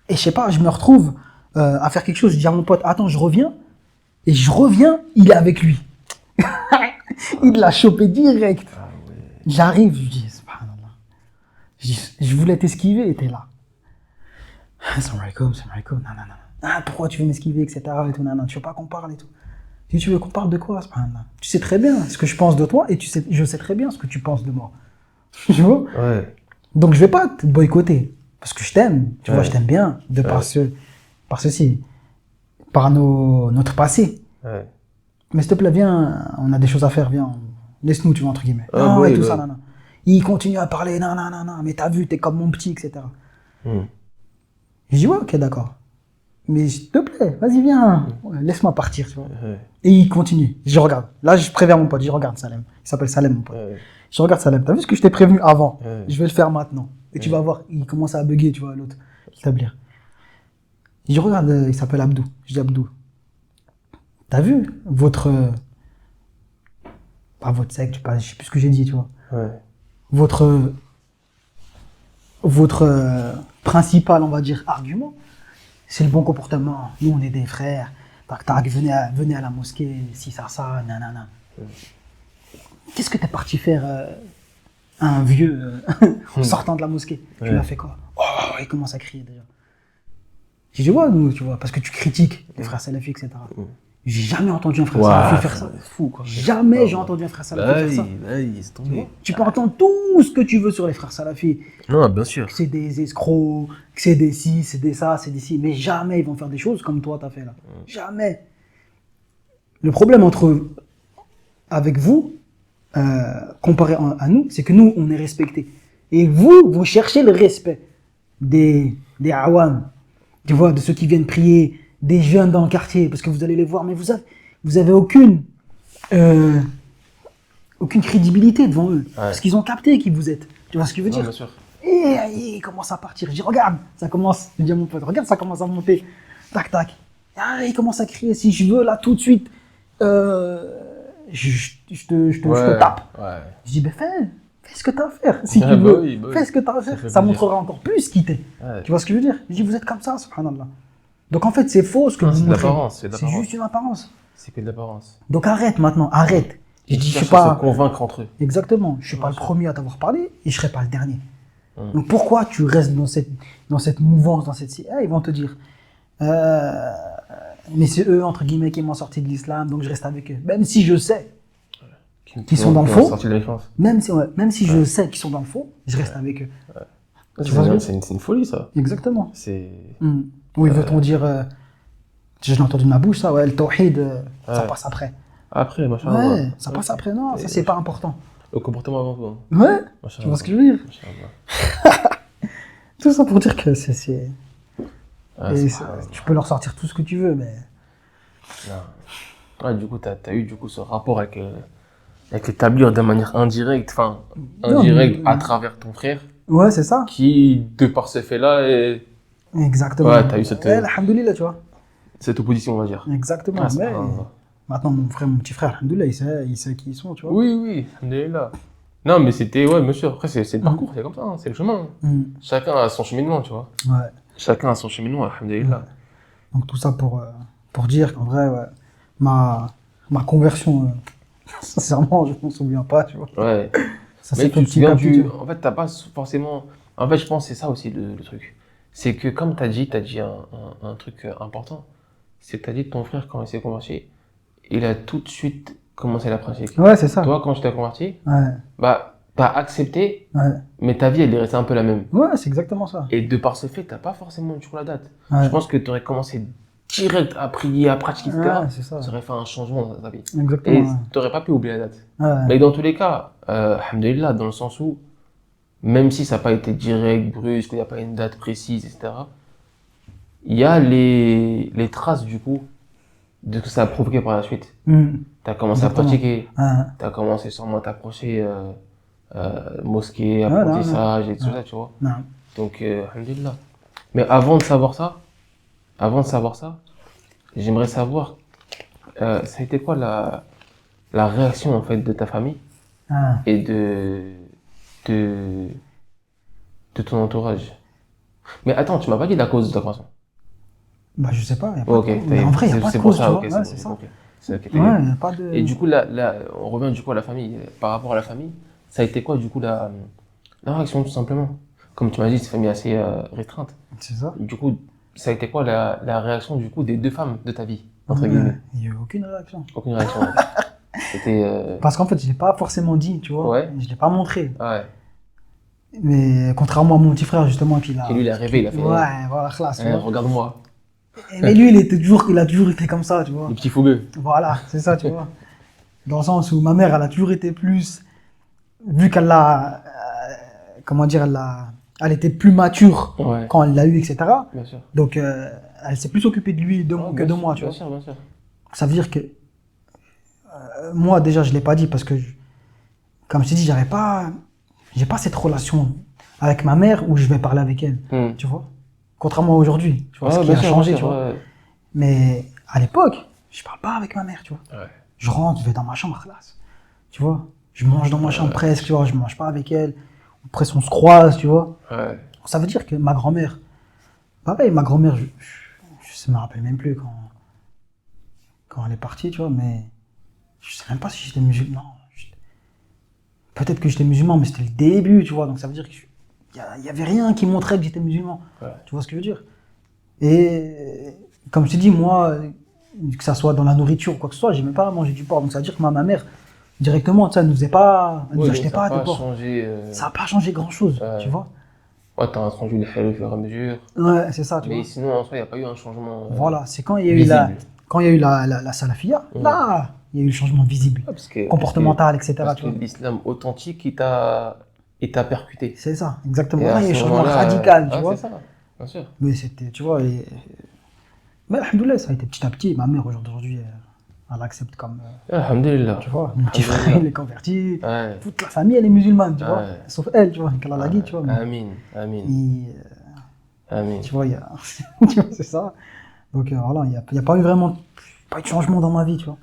Et je sais pas, je me retrouve à faire quelque chose. Je dis à mon pote, attends, je reviens. Et je reviens, il est avec lui. Il l'a chopé direct. Ah ouais. J'arrive, je dis, subhanallah. Je voulais t'esquiver et t'es là. Salam alaikum, non. Ah, pourquoi tu veux m'esquiver, etc. Et tout, non, tu veux pas qu'on parle et tout. Si tu veux qu'on parle de quoi, subhanallah. Tu sais très bien ce que je pense de toi et je sais très bien ce que tu penses de moi. Tu vois? Ouais. Donc je vais pas te boycotter. Parce que je t'aime, tu vois, Ouais. je t'aime bien. Par ceci. Par notre passé. Ouais. Mais s'il te plaît, viens, on a des choses à faire, viens, laisse-nous, tu vois, entre guillemets. Ah, non, oui, et tout bah. ça, non. Il continue à parler, non, mais t'as vu, t'es comme mon petit, etc. Mmh. Je dis, ouais, ok, d'accord. Mais s'il te plaît, vas-y, viens, ouais, laisse-moi partir, tu vois. Ouais. Et il continue. Je regarde. Là, je préviens mon pote, je regarde Salem. Il s'appelle Salem, mon pote. Ouais. Je regarde Salem. T'as vu ce que je t'ai prévenu avant? Ouais. Je vais le faire maintenant. Et tu vas voir, il commence à bugger, tu vois, l'autre. Établir. Je regarde, il s'appelle Abdou. Je dis, Abdou, t'as vu pas votre secte, je sais plus ce que j'ai dit, tu vois. Ouais. Votre principal, on va dire, argument, c'est le bon comportement. Nous, on est des frères. Tac, tac, venez à la mosquée, si ça, nanana. Qu'est-ce que t'es parti faire un vieux en sortant de la mosquée? Tu Ouais. l'as fait quoi? Oh, il commence à crier déjà. J'ai dit, ouais, nous, tu vois, parce que tu critiques les frères salafis, etc. J'ai jamais entendu un frère salafi faire ça. C'est fou, quoi. Jamais j'ai entendu un frère salafi faire ça. C'est tombé. Tu peux entendre tout ce que tu veux sur les frères salafis. Non, bien sûr. Que c'est des escrocs, que c'est des ci, c'est des ça, c'est des ci. Mais jamais ils vont faire des choses comme toi t'as fait là. Jamais. Le problème avec vous, comparé à nous, c'est que nous, on est respectés. Et vous cherchez le respect des awam, tu vois, de ceux qui viennent prier, des jeunes dans le quartier, parce que vous allez les voir, mais vous avez aucune crédibilité devant eux, parce qu'ils ont capté qui vous êtes. Tu vois ce que je veux dire? Bien sûr. Et il commence à partir. Je dis, regarde, ça commence. Je dis à mon pote, regarde, ça commence à monter. Tac, tac. Il commence à crier, si je veux, là, tout de suite, je te tape. Ouais. Je dis, ben fais ce que tu as à faire, si tu veux. Oui. Fais ce que tu as à faire. Ça montrera encore plus qui t'es. Ouais. Tu vois ce que je veux dire? Je dis, vous êtes comme ça, subhanallah. Donc en fait, c'est faux ce que vous montrez. C'est juste une apparence. C'est que de l'apparence. Donc arrête maintenant, arrête. Je suis pas. Se convaincre entre eux. Exactement. Je suis pas le premier à t'avoir parlé et je serai pas le dernier. Donc pourquoi tu restes dans cette mouvance, dans cette... ils vont te dire, mais c'est eux, entre guillemets, qui m'ont sorti de l'islam, donc je reste avec eux. Même si je sais qu'ils sont dans le faux, même si je sais qu'ils sont dans le faux, je reste avec eux. Ouais. C'est une folie, ça. Exactement. C'est... Oui, veut-on dire... je l'ai entendu de ma bouche, ça, ouais, le tawhid, ça passe après. Après, machin. Ouais, ça passe après, non, ça c'est pas important. Le comportement avant tout. Ouais, tu vois ce que je veux dire? Tout ça pour dire que c'est... tu peux leur sortir tout ce que tu veux, mais... Ouais, du coup, t'as eu ce rapport avec l'établir de manière indirecte, à travers ton frère. Ouais, c'est ça. Qui, de par ce fait-là, est... Exactement. Ouais, t'as eu cette... alhamdoulilah, tu vois. Cette opposition, on va dire. Exactement. Mais maintenant, mon petit frère, alhamdoulilah, il sait qui ils sont, tu vois. Oui, alhamdoulilah. Non, mais c'était, ouais, monsieur, après, c'est le parcours, c'est comme ça, c'est le chemin. Chacun a son cheminement, tu vois. Ouais. Chacun a son cheminement, alhamdoulilah. Donc, tout ça pour dire qu'en vrai, ouais, ma conversion, sincèrement, je m'en souviens pas, tu vois. Ouais. Ça c'est petit à petit. En fait, t'as pas forcément... En fait, je pense que c'est ça aussi le truc. C'est que, comme t'as dit un truc important. C'est que t'as dit que ton frère, quand il s'est converti, il a tout de suite commencé la pratique. Ouais, c'est ça. Toi, quand je t'ai converti, ouais. Bah, t'as accepté, ouais. Mais ta vie, elle est restée un peu la même. Ouais, c'est exactement ça. Et de par ce fait, t'as pas forcément toujours la date. Ouais. Je pense que t'aurais commencé direct à prier, à pratiquer, etc. Ouais, c'est ça. Ça aurait fait un changement dans ta vie. Exactement. Et t'aurais pas pu oublier la date. Ouais. Mais dans tous les cas, alhamdoulilah, dans le sens où, même si ça n'a pas été direct, brusque, il n'y a pas une date précise, etc., il y a les traces, du coup, de ce que ça a provoqué par la suite. T'as commencé à pratiquer, t'as commencé sûrement à t'approcher mosquée, apprentissage et tout ça, tu vois. Donc, alhamdoulilah. Mais avant de savoir ça, j'aimerais savoir, ça a été quoi la réaction, en fait, de ta famille et de ton entourage. Mais attends, tu m'as pas dit la cause de ta conversion. Bah, je sais pas. Mais en vrai, il n'y a pas de cause, tu vois. Ouais, c'est ça. Ouais, il n'y a pas de... Et du coup, on revient du coup à la famille. Par rapport à la famille, ça a été quoi, du coup, la réaction, tout simplement? Comme tu m'as dit, c'est une famille assez restreinte. C'est ça. Du coup, ça a été quoi la réaction, du coup, des deux femmes de ta vie, entre guillemets? Il n'y a eu aucune réaction. Aucune réaction. C'était... Parce qu'en fait, je ne l'ai pas forcément dit, tu vois. Ouais. Je ne l'ai pas montré. Ouais. Mais contrairement à mon petit frère, justement, qui lui, il a rêvé, il a fait... Ouais, voilà, classe. Regarde-moi. Mais lui, il a toujours été comme ça, tu vois. Le petit fougueux. Voilà, c'est ça, tu vois. Dans le sens où ma mère, elle a toujours été plus... Vu qu'elle l'a... comment dire, elle était plus mature quand elle l'a eu, etc. Bien sûr. Donc, elle s'est plus occupée de lui que de moi, tu vois. Bien sûr. Ça veut dire que... moi, déjà, je ne l'ai pas dit parce que, comme je t'ai dit, j'ai pas cette relation avec ma mère où je vais parler avec elle, tu vois. Contrairement à aujourd'hui, tu vois, ce qui a changé, tu vois. Mais à l'époque, je parle pas avec ma mère, tu vois. Ouais. Je rentre, je vais dans ma chambre, classe. Tu vois, je mange dans ma chambre presque, tu vois, je mange pas avec elle. Après, on se croise, tu vois. Ouais. Ça veut dire que ma grand-mère, pareil, ma grand-mère, je me rappelle même plus quand elle est partie, tu vois, mais je sais même pas si j'étais musulman. Peut-être que j'étais musulman, mais c'était le début, tu vois, donc ça veut dire qu'il y avait rien qui montrait que j'étais musulman. Ouais. Tu vois ce que je veux dire? Et comme je te dis, moi, que ça soit dans la nourriture ou quoi que ce soit, j'aimais pas manger du porc. Donc ça veut dire que ma mère, directement, ça, elle nous faisait pas, elle nous achetait pas de porc. Ça a pas changé grand chose, tu vois. Ouais, t'as introduit les halal au fur et à mesure. Ouais, c'est ça, tu vois. Mais sinon, en soi, il n'y a pas eu un changement. Voilà, c'est quand il y a eu quand il y a eu la salafia, là, il y a eu le changement visible, comportemental, etc. Parce que l'islam authentique, il t'a percuté. C'est ça, exactement. Là, il y a eu un changement radical, tu vois. C'est ça, bien sûr. Mais c'était, tu vois, mais alhamdoulilah, ça a été petit à petit. Ma mère, aujourd'hui, elle accepte comme. Alhamdulillah. Tu vois, mon petit frère, il est converti. Ouais. Toute la famille, elle est musulmane, tu vois. Sauf elle, tu vois, qu'elle a dit, tu vois. Amin. Amin. Tu vois, tu vois, c'est ça. Donc voilà, il n'y a pas eu vraiment pas eu de changement dans ma vie, tu vois.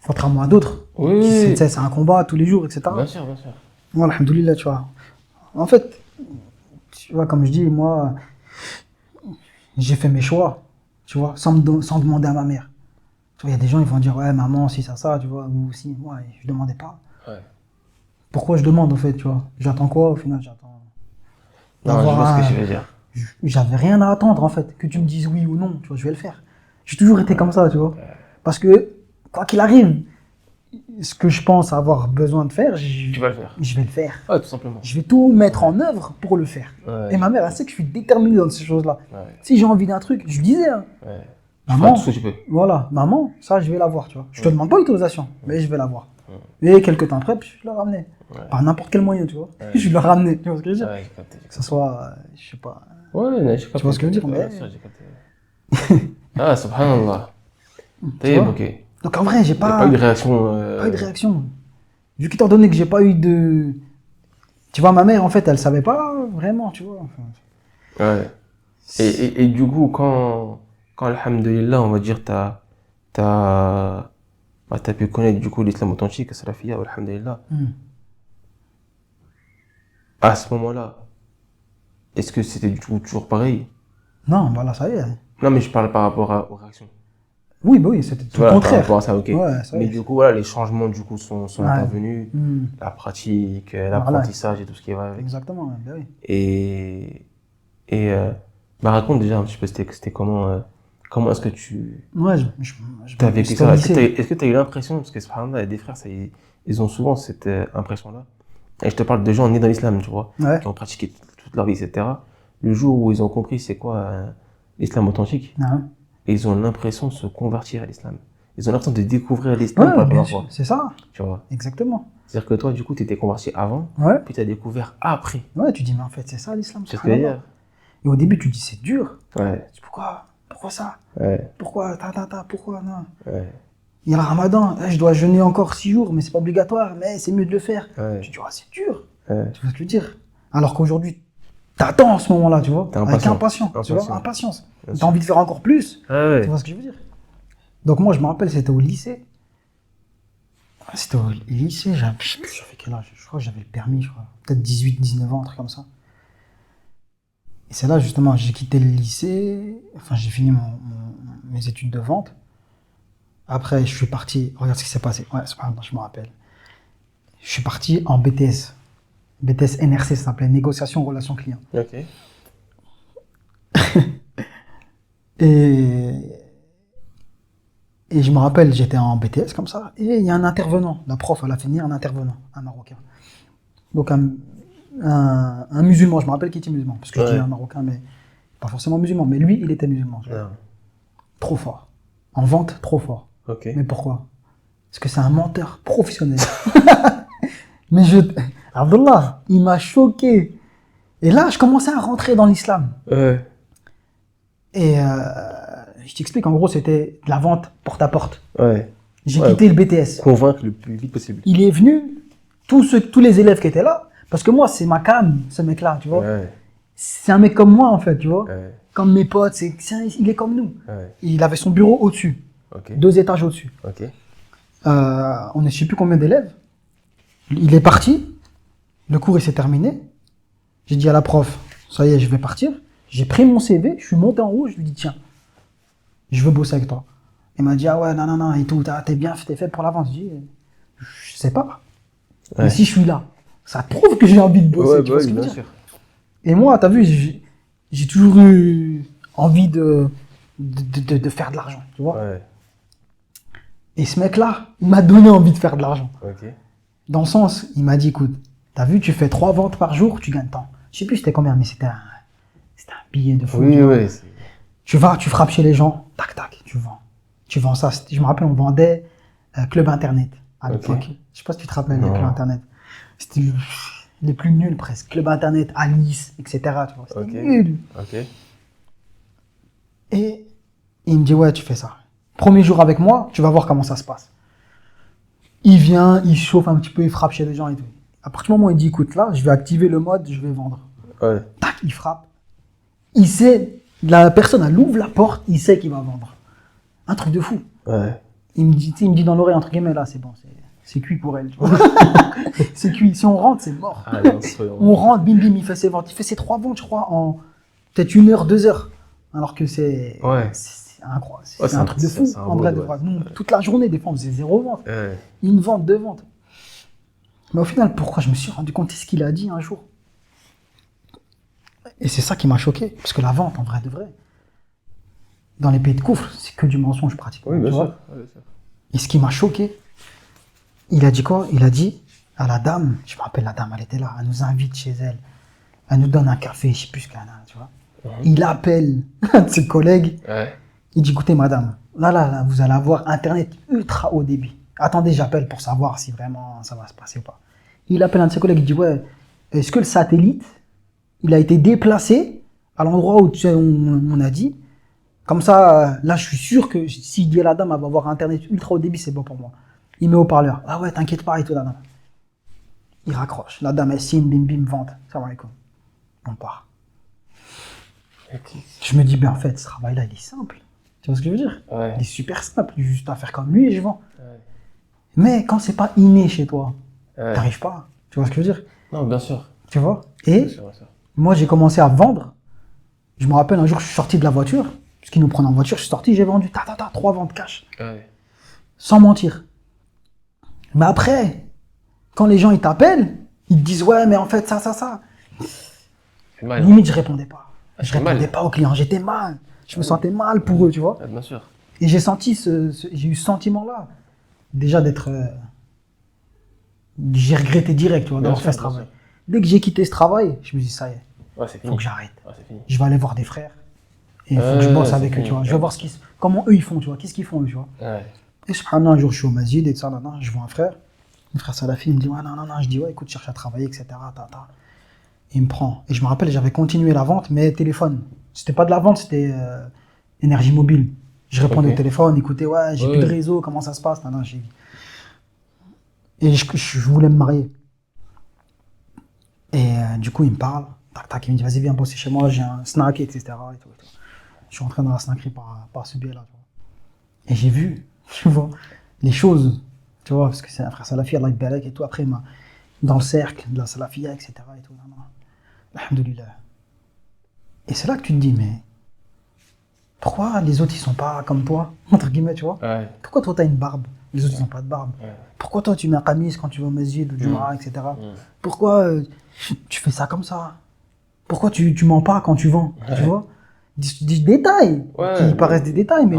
Contrairement à d'autres. Oui. C'est un combat tous les jours, etc. Bien sûr, bien sûr. Moi, alhamdoulilah, tu vois. En fait, tu vois, comme je dis, moi, j'ai fait mes choix, tu vois, sans demander à ma mère. Tu vois, il y a des gens, ils vont dire, ouais, maman, si ça, tu vois, ou si, moi, je demandais pas. Ouais. Pourquoi je demande, en fait, tu vois? J'attends quoi, au final? J'attends. Non, je vois ce que tu veux dire. J'avais rien à attendre, en fait. Que tu me dises oui ou non, tu vois, je vais le faire. J'ai toujours été comme ça, tu vois. Parce que, quoi qu'il arrive, ce que je pense avoir besoin de faire, tu vas le faire. Je vais le faire. Ouais, tout simplement. Je vais tout mettre en œuvre pour le faire. Ouais. Et ma mère, elle sait que je suis déterminé dans ces choses-là. Ouais. Si j'ai envie d'un truc, je lui disais. Hein, ouais. Maman, tout ce que tu peux. Voilà, maman, ça, je vais l'avoir, tu vois. Je te demande pas l'autorisation, mais je vais l'avoir. Et quelques temps après, je la ramenais. Par n'importe quel moyen, tu vois. Je la ramenais, tu vois ce que je veux dire. J'ai capté. Que ce soit, je sais pas. Ouais, j'ai capté. Tu vois ce que je veux dire, mais... j'ai capté. Subhanallah. T'es ok. Donc en vrai, j'ai pas... Pas eu de réaction. Pas eu de réaction. Vu qu'étant donné que j'ai pas eu de... Tu vois, ma mère, en fait, elle savait pas vraiment, tu vois. Ouais. Et du coup, quand alhamdoulilah, on va dire, t'as pu connaître du coup l'islam authentique, salafia, alhamdoulilah. À ce moment-là, est-ce que c'était du tout toujours pareil? Non, voilà, ça y est. Non, mais je parle par rapport aux réactions. Oui, bah oui, c'était tout le contraire. Par rapport à ça, ok. Ouais, mais du coup, voilà, les changements du coup sont intervenus, la pratique, l'apprentissage et tout ce qui va avec. Exactement, ben oui. Et raconte déjà un petit peu, c'était comment est-ce que tu... Ouais, t'as vécu ça? Est-ce que t'as eu l'impression, parce que subhanallah, des frères, ils ont souvent cette impression-là. Et je te parle de gens nés dans l'islam, tu vois, qui ont pratiqué toute leur vie, etc. Le jour où ils ont compris c'est quoi l'islam authentique, et ils ont l'impression de se convertir à l'islam. Ils ont l'impression de découvrir l'islam pour la première fois. C'est ça. Tu vois. Exactement. C'est-à-dire que toi, du coup, tu étais converti avant, puis tu as découvert après. Ouais, tu dis, mais en fait, c'est ça l'islam. C'est ce que je veux dire. Et au début, tu dis, c'est dur. Ouais. Pourquoi ça? Ouais. Pourquoi pourquoi non? Ouais. Il y a le ramadan, je dois jeûner encore 6 jours, mais c'est pas obligatoire, mais c'est mieux de le faire. Ouais. Tu dis, c'est dur. Ouais. Tu vois ce que je veux dire? Alors qu'aujourd'hui, t'attends en ce moment-là, tu vois, avec impatience. Tu vois, impatience. T'as envie de faire encore plus. Ouais. Tu vois ce que je veux dire? Donc moi, je me rappelle, c'était au lycée. J'avais quel âge? Je crois que j'avais le permis, peut-être 18, 19 ans, un truc comme ça. Et c'est là, justement, j'ai quitté le lycée, j'ai fini mes études de vente. Après, je suis parti, regarde ce qui s'est passé. Ouais, je me rappelle. Je suis parti en BTS. BTS NRC, ça s'appelait Négociation Relations Clients. Ok. Et je me rappelle, j'étais en BTS comme ça, et il y a un intervenant. La prof, elle a fait venir un intervenant, un Marocain. Donc un musulman, je me rappelle qu'il était musulman, parce que je dis un Marocain, mais pas forcément musulman, mais lui, il était musulman. Trop fort. En vente, trop fort. Okay. Mais pourquoi? Parce que c'est un menteur professionnel. Mais Abdullah, il m'a choqué. Et là, je commençais à rentrer dans l'islam. Ouais. Et je t'explique, en gros, c'était de la vente porte à porte. Ouais. J'ai quitté le BTS. Convaincre le plus vite possible. Il est venu, tous les élèves qui étaient là, parce que moi, c'est ma cam, ce mec-là, tu vois. Ouais. C'est un mec comme moi, en fait, tu vois. Ouais. Comme mes potes, il est comme nous. Ouais. Il avait son bureau au-dessus. Okay. 2 étages au-dessus. Okay. On ne sait plus combien d'élèves. Il est parti. Le cours, il s'est terminé. J'ai dit à la prof, ça y est, je vais partir. J'ai pris mon CV, je suis monté en haut, je lui ai dit, tiens, je veux bosser avec toi. Il m'a dit, ah ouais, non, et tout, t'es fait pour l'avance. Je dis, je sais pas. Ouais. Mais si je suis là, ça prouve que j'ai envie de bosser. Tu vois ce que je veux dire. Et moi, t'as vu, j'ai toujours eu envie de faire de l'argent, tu vois. Ouais. Et ce mec-là, il m'a donné envie de faire de l'argent. Okay. Dans le sens, il m'a dit, écoute, t'as vu, tu fais 3 ventes par jour, tu gagnes tant. Je sais plus c'était combien, mais c'était un billet de fou. Oui. Tu vas, tu frappes chez les gens, tac, tac, tu vends. Tu vends ça. Je me rappelle, on vendait Club Internet à l'époque. Je sais pas si tu te rappelles de Club Internet. C'était les plus nuls presque. Club Internet, Alice, etc. Tu vois, c'était nul. Et il me dit, ouais, tu fais ça. Premier jour avec moi, tu vas voir comment ça se passe. Il vient, il chauffe un petit peu, il frappe chez les gens et tout. À partir du moment où il dit, écoute, là, je vais activer le mode, je vais vendre. Ouais. Tac, il frappe. Il sait, la personne, elle ouvre la porte, il sait qu'il va vendre. Un truc de fou. Ouais. Il me dit dans l'oreille, entre guillemets, là, c'est bon, c'est cuit pour elle. Tu vois. C'est cuit. Si on rentre, c'est mort. Ah, non, on rentre, bim, bim, il fait ses ventes. Il fait ses 3 ventes, je crois, en peut-être 1 heure, 2 heures. Alors que c'est incroyable. C'est un truc de fou, en vrai de vrai. Nous, toute la journée, des fois, on faisait 0 vente. Une vente, 2 ventes. Mais au final, pourquoi je me suis rendu compte, c'est ce qu'il a dit un jour. Et c'est ça qui m'a choqué. Parce que la vente, en vrai de vrai, dans les pays de coufre, c'est que du mensonge pratiquement. Oui, bien sûr. Et ce qui m'a choqué, il a dit quoi? Il a dit à la dame, je me rappelle, la dame, elle était là, elle nous invite chez elle, elle nous donne un café, je sais plus ce qu'elle a, tu vois. Il appelle un de ses collègues, il dit, écoutez madame, là, vous allez avoir Internet ultra haut débit. Attendez, j'appelle pour savoir si vraiment ça va se passer ou pas. Il appelle un de ses collègues, il dit, ouais, est-ce que le satellite, il a été déplacé à l'endroit où on a dit, comme ça, là, je suis sûr que si dit à la dame, elle va avoir Internet ultra haut débit, c'est bon pour moi. Il met au parleur. Ah ouais, t'inquiète pas et tout, la dame. Il raccroche. La dame, elle signe, bim, bim, vente. Salam alaikum. On part. Je me dis, ben en fait, ce travail-là, il est simple. Tu vois ce que je veux dire? Il est super simple. Juste à faire comme lui et je vends. Mais quand c'est pas inné chez toi, t'arrives pas. Tu vois ce que je veux dire? Non, bien sûr. Tu vois? Et bien sûr. Moi, j'ai commencé à vendre. Je me rappelle, un jour, je suis sorti de la voiture. Parce qu'ils nous prenaient en voiture, je suis sorti, j'ai vendu 3 ventes cash. Sans mentir. Mais après, quand les gens ils t'appellent, ils te disent ouais, mais en fait, ça. Mal, limite, je répondais pas. Je répondais pas aux clients, j'étais mal. Je me sentais mal pour eux, tu vois. Bien sûr. Et j'ai senti j'ai eu ce sentiment-là. Déjà d'être. J'ai regretté direct, tu vois, d'avoir fait ce travail. Dès que j'ai quitté ce travail, je me suis dit ça y est. Faut que j'arrête. Je vais aller voir des frères. Et il faut que je bosse avec eux, tu vois. Je vais voir comment eux ils font, tu vois. Qu'est-ce qu'ils font, eux, tu vois. Et subhanallah, un jour, je suis au masjid et tout ça, je vois un frère salafi, il me dit, ouais, non, je dis, ouais, écoute, je cherche à travailler, etc. Et il me prend. Et je me rappelle, j'avais continué la vente, mais téléphone. C'était pas de la vente, c'était énergie mobile. Je répondais au téléphone, écoutez, ouais, j'ai plus de réseau, comment ça se passe, Et je voulais me marier. Et du coup, il me parle, tac, il me dit, vas-y, viens bosser chez moi, j'ai un snack, etc. Et tout. Je suis rentré dans la snackerie par ce biais-là. Et j'ai vu, tu vois, les choses, tu vois, parce que c'est un frère salafi, Allah barak et tout, après, dans le cercle de la salafia, etc. et tout, alhamdoulilah. Et c'est là que tu te dis, mais pourquoi les autres, ils sont pas comme toi, entre guillemets, tu vois? Pourquoi toi, t'as une barbe, les autres, ils n'ont pas de barbe? Pourquoi toi, tu mets un qamis quand tu vas au masjid, au Jumu'ah, etc. Pourquoi tu fais ça comme ça? Pourquoi tu mens pas quand tu vends, tu vois? Des détails, qui paraissent des détails, mais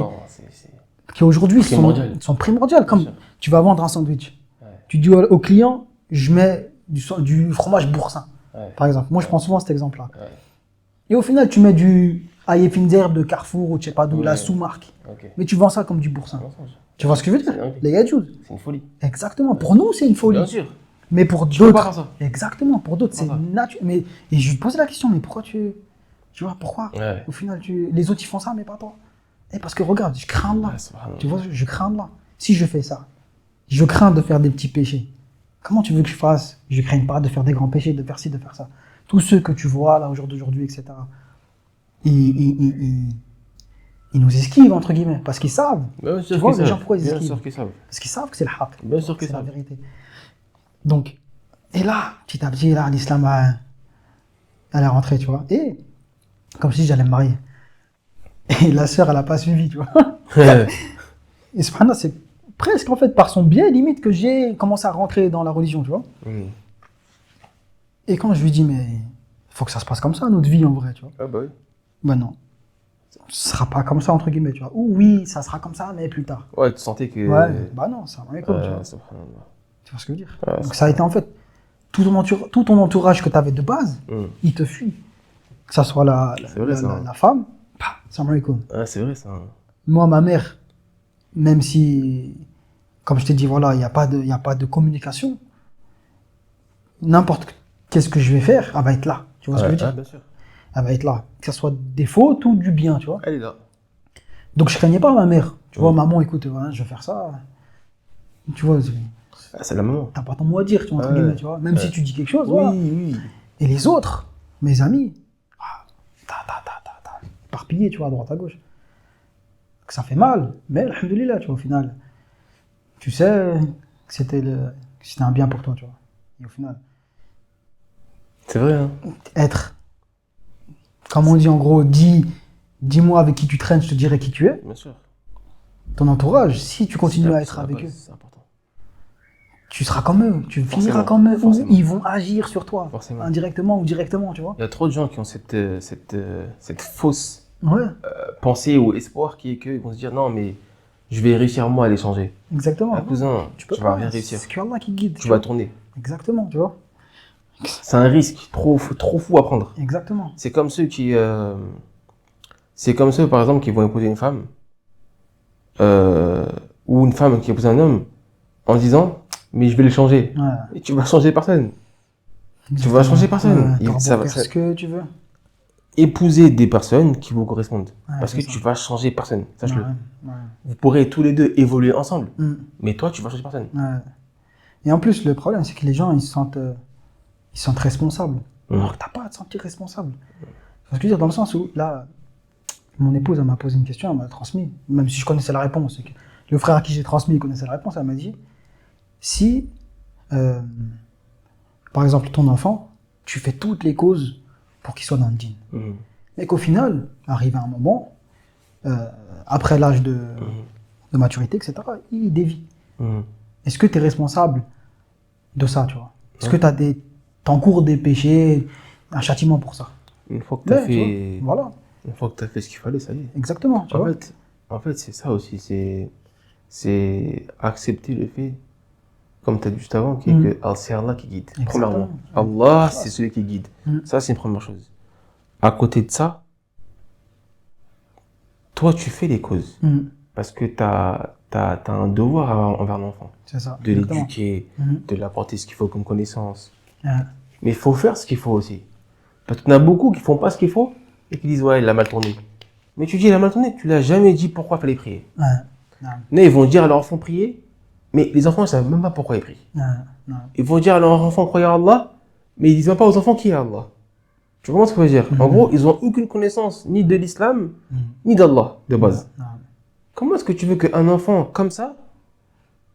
qui aujourd'hui sont primordiaux. Comme tu vas vendre un sandwich. Tu dis au client, je mets du fromage boursin, par exemple. Moi, je prends souvent cet exemple-là. Et au final, tu mets du Aïe Finzer de Carrefour ou je sais pas d'où, la sous-marque. Mais tu vends ça comme du boursin. Tu vois ce que je veux dire? Les gadgets. C'est une folie. Exactement. Pour nous, c'est une folie. Bien sûr. Mais pour d'autres. Exactement. Pour d'autres, c'est naturel. Et je lui posais la question, mais pourquoi tu vois, pourquoi au final, les autres, ils font ça, mais pas toi. Et parce que regarde, je crains de là. Tu vois, je crains de là. Si je fais ça, je crains de faire des petits péchés. Comment tu veux que je fasse? Je crains pas de faire des grands péchés, de faire ci, de faire ça. Tous ceux que tu vois là, au jour d'aujourd'hui, etc., ils nous esquivent, entre guillemets, parce qu'ils savent. Bien sûr, tu vois, les gens, pourquoi ils esquivent? Bien sûr qu'ils savent. Parce qu'ils savent que c'est le haq. Bien sûr qu'ils savent. C'est la vérité. Donc, et là, petit à petit, là, l'islam, elle est rentrée, tu vois. Et, comme je dis, j'allais me marier. Et la sœur, elle a pas suivi, tu vois. Et subhanallah, c'est presque, en fait, par son biais, limite, que j'ai commencé à rentrer dans la religion, tu vois. Et quand je lui dis, mais faut que ça se passe comme ça, notre vie, en vrai, tu vois. Ah bah oui. Ben non. Ce sera pas comme ça, entre guillemets, tu vois. Ou oui, ça sera comme ça, mais plus tard. Ouais, tu sentais que... Ouais, bah non, ça va comme, tu vois. Tu vois ce que je veux dire? Donc ça a été, en fait, tout ton entourage que tu avais de base, il te fuit. Que ça soit la femme, salam alaikum. Ah, c'est vrai, ça. Moi, ma mère, même si, comme je t'ai dit, voilà, il n'y a pas de communication, n'importe qu'est-ce que je vais faire, elle va être là. Tu vois ce que je veux dire? Bien sûr. Elle va être là. Que ce soit des fautes ou du bien, tu vois. Elle est là. Donc je craignais pas ma mère. Tu vois, maman, écoute, voilà, je vais faire ça. Tu vois, C'est la maman. t'as pas ton mot à dire, tu vois, entre guillemets, tu vois. Même si tu dis quelque chose, voilà. Oui. Et les autres, mes amis, éparpillés, tu vois, à droite, à gauche. Que ça fait mal, mais alhamdoulilah, tu vois, au final, tu sais que c'était un bien pour toi, tu vois. Et au final, C'est vrai, hein. être, comme on dit en gros, dis-moi avec qui tu traînes, je te dirai qui tu es. Bien sûr. Ton entourage, si tu continues à être avec eux, c'est important. tu seras comme eux, tu finiras Forcément, comme eux, ou forcément. ils vont agir sur toi, Forcément. indirectement ou directement, tu vois. Il y a trop de gens qui ont cette fausse Ouais, pensée ou espoir qui est qu'ils vont se dire non, mais je vais réussir moi à les changer. exactement. Ah, cousin, tu vas rien réussir. C'est qu'Allah qui guide. Tu vas tourner. Exactement, tu vois. C'est un risque trop fou à prendre. Exactement. C'est comme ceux par exemple, qui vont épouser une femme, ou une femme qui épouse un homme, en disant, mais je vais le changer. Ouais. Et tu vas changer personne. Tu vas changer personne. Ouais, Ça va- faire ce que tu veux. Épouser des personnes qui vous correspondent. Ouais, Parce que c'est ça. tu vas changer personne. Sache-le. Ouais. Vous pourrez tous les deux évoluer ensemble. Mm. Mais toi, tu vas changer personne. Ouais. Et en plus, le problème, c'est que les gens, ils se sentent responsables. Alors que t'as pas à te sentir responsable. Parce que je veux dire, dans le sens où, là, mon épouse, elle m'a posé une question, elle m'a transmis, même si je connaissais la réponse. C'est que le frère à qui j'ai transmis, il connaissait la réponse, elle m'a dit, si, par exemple, ton enfant, tu fais toutes les causes pour qu'il soit dans le djinn, mais qu'au final, arrive à un moment, après l'âge de maturité, etc., il dévie. Est-ce que tu es responsable de ça, tu vois? Est-ce que t'encours des péchés, un châtiment pour ça? Une fois que tu as Ouais, tu fait... vois, voilà, Une fois que tu as fait ce qu'il fallait, ça y est. exactement, tu vois. En fait, c'est ça aussi. C'est accepter le fait, comme tu as dit juste avant, que c'est Allah qui guide. Exactement. Premièrement, Allah, c'est celui qui guide. Ça, c'est une première chose. À côté de ça, toi, tu fais les causes. Parce que tu as un devoir envers l'enfant. C'est ça. De exactement. l'éduquer, de lui apporter ce qu'il faut comme connaissance. Ouais. Mais il faut faire ce qu'il faut aussi. Parce qu'il y en a beaucoup qui font pas ce qu'il faut et qui disent ouais, il a mal tourné. Mais tu dis il a mal tourné, tu l'as jamais dit pourquoi il fallait prier. Ouais. Mais ils vont dire à leur enfant prier, mais les enfants ne savent même pas pourquoi ils prient. Ils vont dire à leur enfant croire à Allah, mais ils disent même pas aux enfants qui est Allah. Tu comprends ce que je veux dire? En gros, ils ont aucune connaissance ni de l'islam, ni d'Allah de base. Comment est-ce que tu veux qu'un enfant comme ça,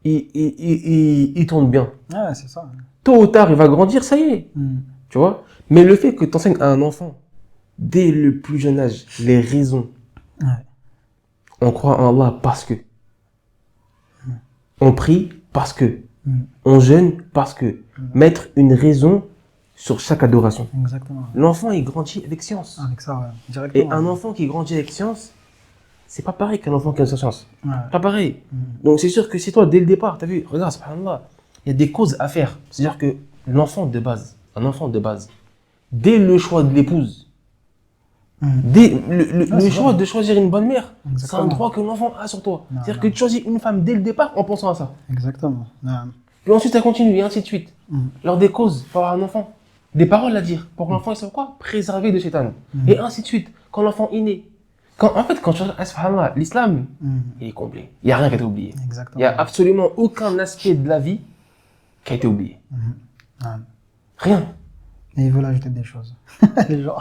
il tourne bien? Ouais, c'est ça. Tôt ou tard, il va grandir, ça y est. Tu vois? Mais le fait que tu enseignes à un enfant, dès le plus jeune âge, les raisons. On croit en Allah parce que. On prie parce que. On jeûne parce que. Mettre une raison sur chaque adoration. Exactement. L'enfant, il grandit avec science. Avec ça, ouais. Directement. Et un enfant qui grandit avec science, c'est pas pareil qu'un enfant qui a sans science. Ouais. Pas pareil. Donc c'est sûr que c'est toi, dès le départ, t'as vu, regarde, subhanallah, il y a des causes à faire. C'est-à-dire que l'enfant de base, un enfant de base, dès le choix de l'épouse, dès le choix de choisir une bonne mère, c'est un droit que l'enfant a sur toi. C'est-à-dire que tu choisis une femme dès le départ en pensant à ça. Exactement. Puis ensuite, ça continue, et ainsi de suite. Alors des causes pour avoir un enfant, des paroles à dire, pour que l'enfant, il soit quoi? Préservé de Shaitan. Et ainsi de suite. Quand l'enfant est né. En fait, quand tu regardes, subhanallah, l'islam, il est complet. Il n'y a rien qui a été oublié. Exactement. Il n'y a absolument aucun aspect de la vie qui a été oublié. Rien. Et ils veulent ajouter des choses. Les gens.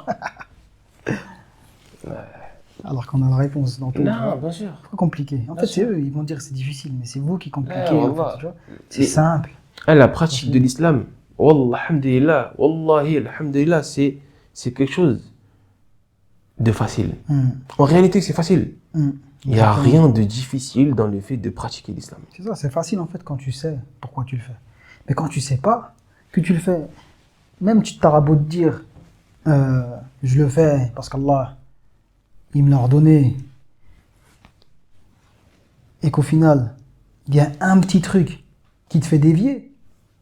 Alors qu'on a la réponse dans tout. Non, bien sûr. Pourquoi compliqué? En fait, c'est eux, ils vont dire c'est difficile, mais c'est vous qui compliquez. Ouais, en fait, tu vois. C'est simple. La pratique de l'islam, wallah, alhamdulillah, wallahi, alhamdulillah, c'est quelque chose de facile. En réalité, c'est facile. Il n'y a rien de difficile dans le fait de pratiquer l'islam. C'est ça, c'est facile en fait quand tu sais pourquoi tu le fais. Mais quand tu sais pas que tu le fais, même tu t'auras beau te dire je le fais parce qu'Allah il me l'a ordonné et qu'au final il y a un petit truc qui te fait dévier,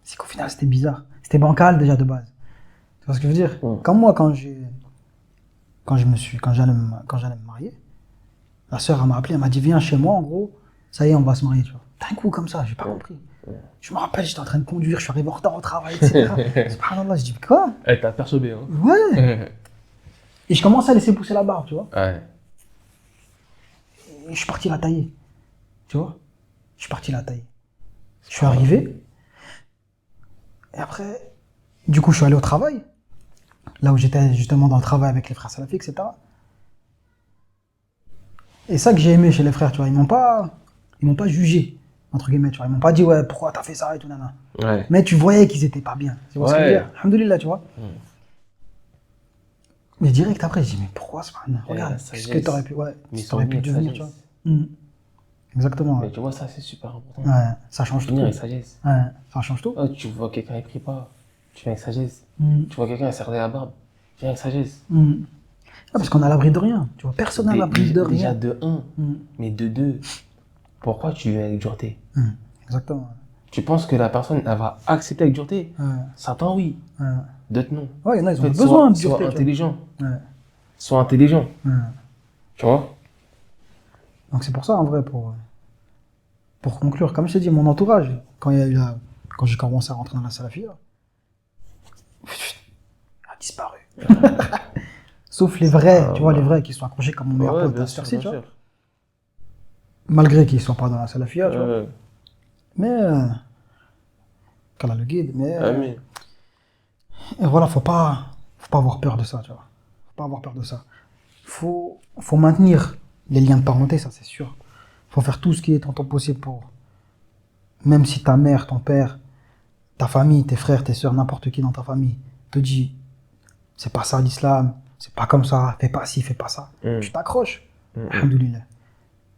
c'est qu'au final c'était bizarre, c'était bancal déjà de base. Tu vois ce que je veux dire? Comme moi quand j'allais me marier, la sœur elle m'a appelé, elle m'a dit viens chez moi en gros, ça y est, on va se marier, tu vois. D'un coup, comme ça, j'ai pas compris. Je me rappelle, j'étais en train de conduire, je suis arrivé en retard au travail, etc. Subhanallah, je dis, quoi? Elle t'a perturbé, hein. Ouais. Et je commence à laisser pousser la barbe, tu vois. Ouais. Et je suis parti la tailler. Tu vois? Je suis parti la tailler. Je suis arrivé. Et après, du coup, je suis allé au travail. Là où j'étais justement dans le travail avec les frères salafis, etc. Et ça que j'ai aimé chez les frères, tu vois, ils m'ont pas jugé, entre guillemets, tu vois. Ils m'ont pas dit, ouais, pourquoi t'as fait ça et tout, nana. Ouais. Mais tu voyais qu'ils étaient pas bien. Tu vois ce que je veux dire? Alhamdoulilah, tu vois. Mais direct après, je dis, mais pourquoi ce man? Regarde, qu'est-ce que t'aurais pu, ouais, t'aurais pu devenir, tu vois. Exactement. Mais Ouais. tu vois, ça, c'est super important. Ouais, ça change tout. Venir avec sagesse. Ouais, ça change tout. Oh, tu vois quelqu'un, il prie pas. Tu viens avec sagesse. Mm. Tu vois quelqu'un, il serre la barbe. Tu viens avec sagesse. Ah, parce qu'on a l'abri de rien. Tu vois, personne n'a l'abri de Déjà rien. de 1, mais de 2, pourquoi tu viens avec dureté? Exactement. Tu penses que la personne, elle va accepter avec dureté? Ouais. Certains, oui. Ouais. D'autres, non. Ouais, il y en a, ils ont En fait, besoin de sois dureté. intelligent. Ouais. Sois intelligent. Ouais. Tu vois? Donc c'est pour ça, en vrai, pour conclure, comme je t'ai dit, mon entourage, quand j'ai commencé à rentrer dans la salafia, a disparu. Sauf les vrais, tu vois, les vrais qui sont accrochés comme mon meilleur pote à cette heure-ci, tu vois. Malgré qu'ils ne soient pas dans la salafia, tu vois. Mais, qu'Allah le guide, mais... Amen. Et voilà, faut pas avoir peur de ça, tu vois. Faut pas avoir peur de ça. Faut maintenir les liens de parenté, ça c'est sûr. Faut faire tout ce qui est en temps possible pour... Même si ta mère, ton père, ta famille, tes frères, tes sœurs, n'importe qui dans ta famille te dit c'est pas ça l'islam, c'est pas comme ça, fais pas ci, fais pas ça. Tu t'accroches. Alhamdoulilah.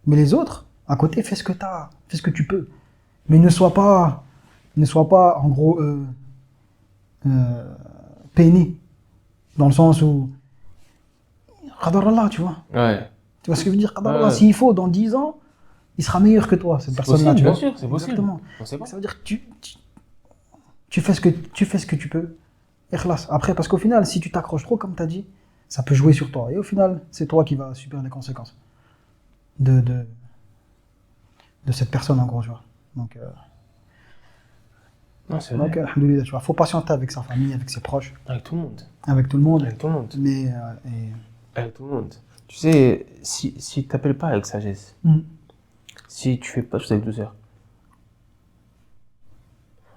Mais les autres, à côté, fais ce que t'as, fais ce que tu peux. Mais ne sois pas en gros peiné. Dans le sens où Qadarallah, tu vois. Ouais. Tu vois ce que je veux dire? Qadarallah, s'il faut, dans 10 ans, il sera meilleur que toi, cette personne-là, tu vois. Bien sûr, c'est possible. Exactement. Ça veut dire que tu fais ce que tu peux. Ikhlas. Après, parce qu'au final, si tu t'accroches trop, comme tu as dit, ça peut jouer sur toi. Et au final, c'est toi qui vas subir les conséquences de cette personne, en gros, tu vois. Donc, alhamdoulilah, tu vois, faut patienter avec sa famille, avec ses proches. Avec tout le monde. Avec tout le monde. Avec tout le monde. Mais, Avec tout le monde. Tu sais, si tu t'appelles pas avec sagesse, si tu fais pas tout ça avec douceur,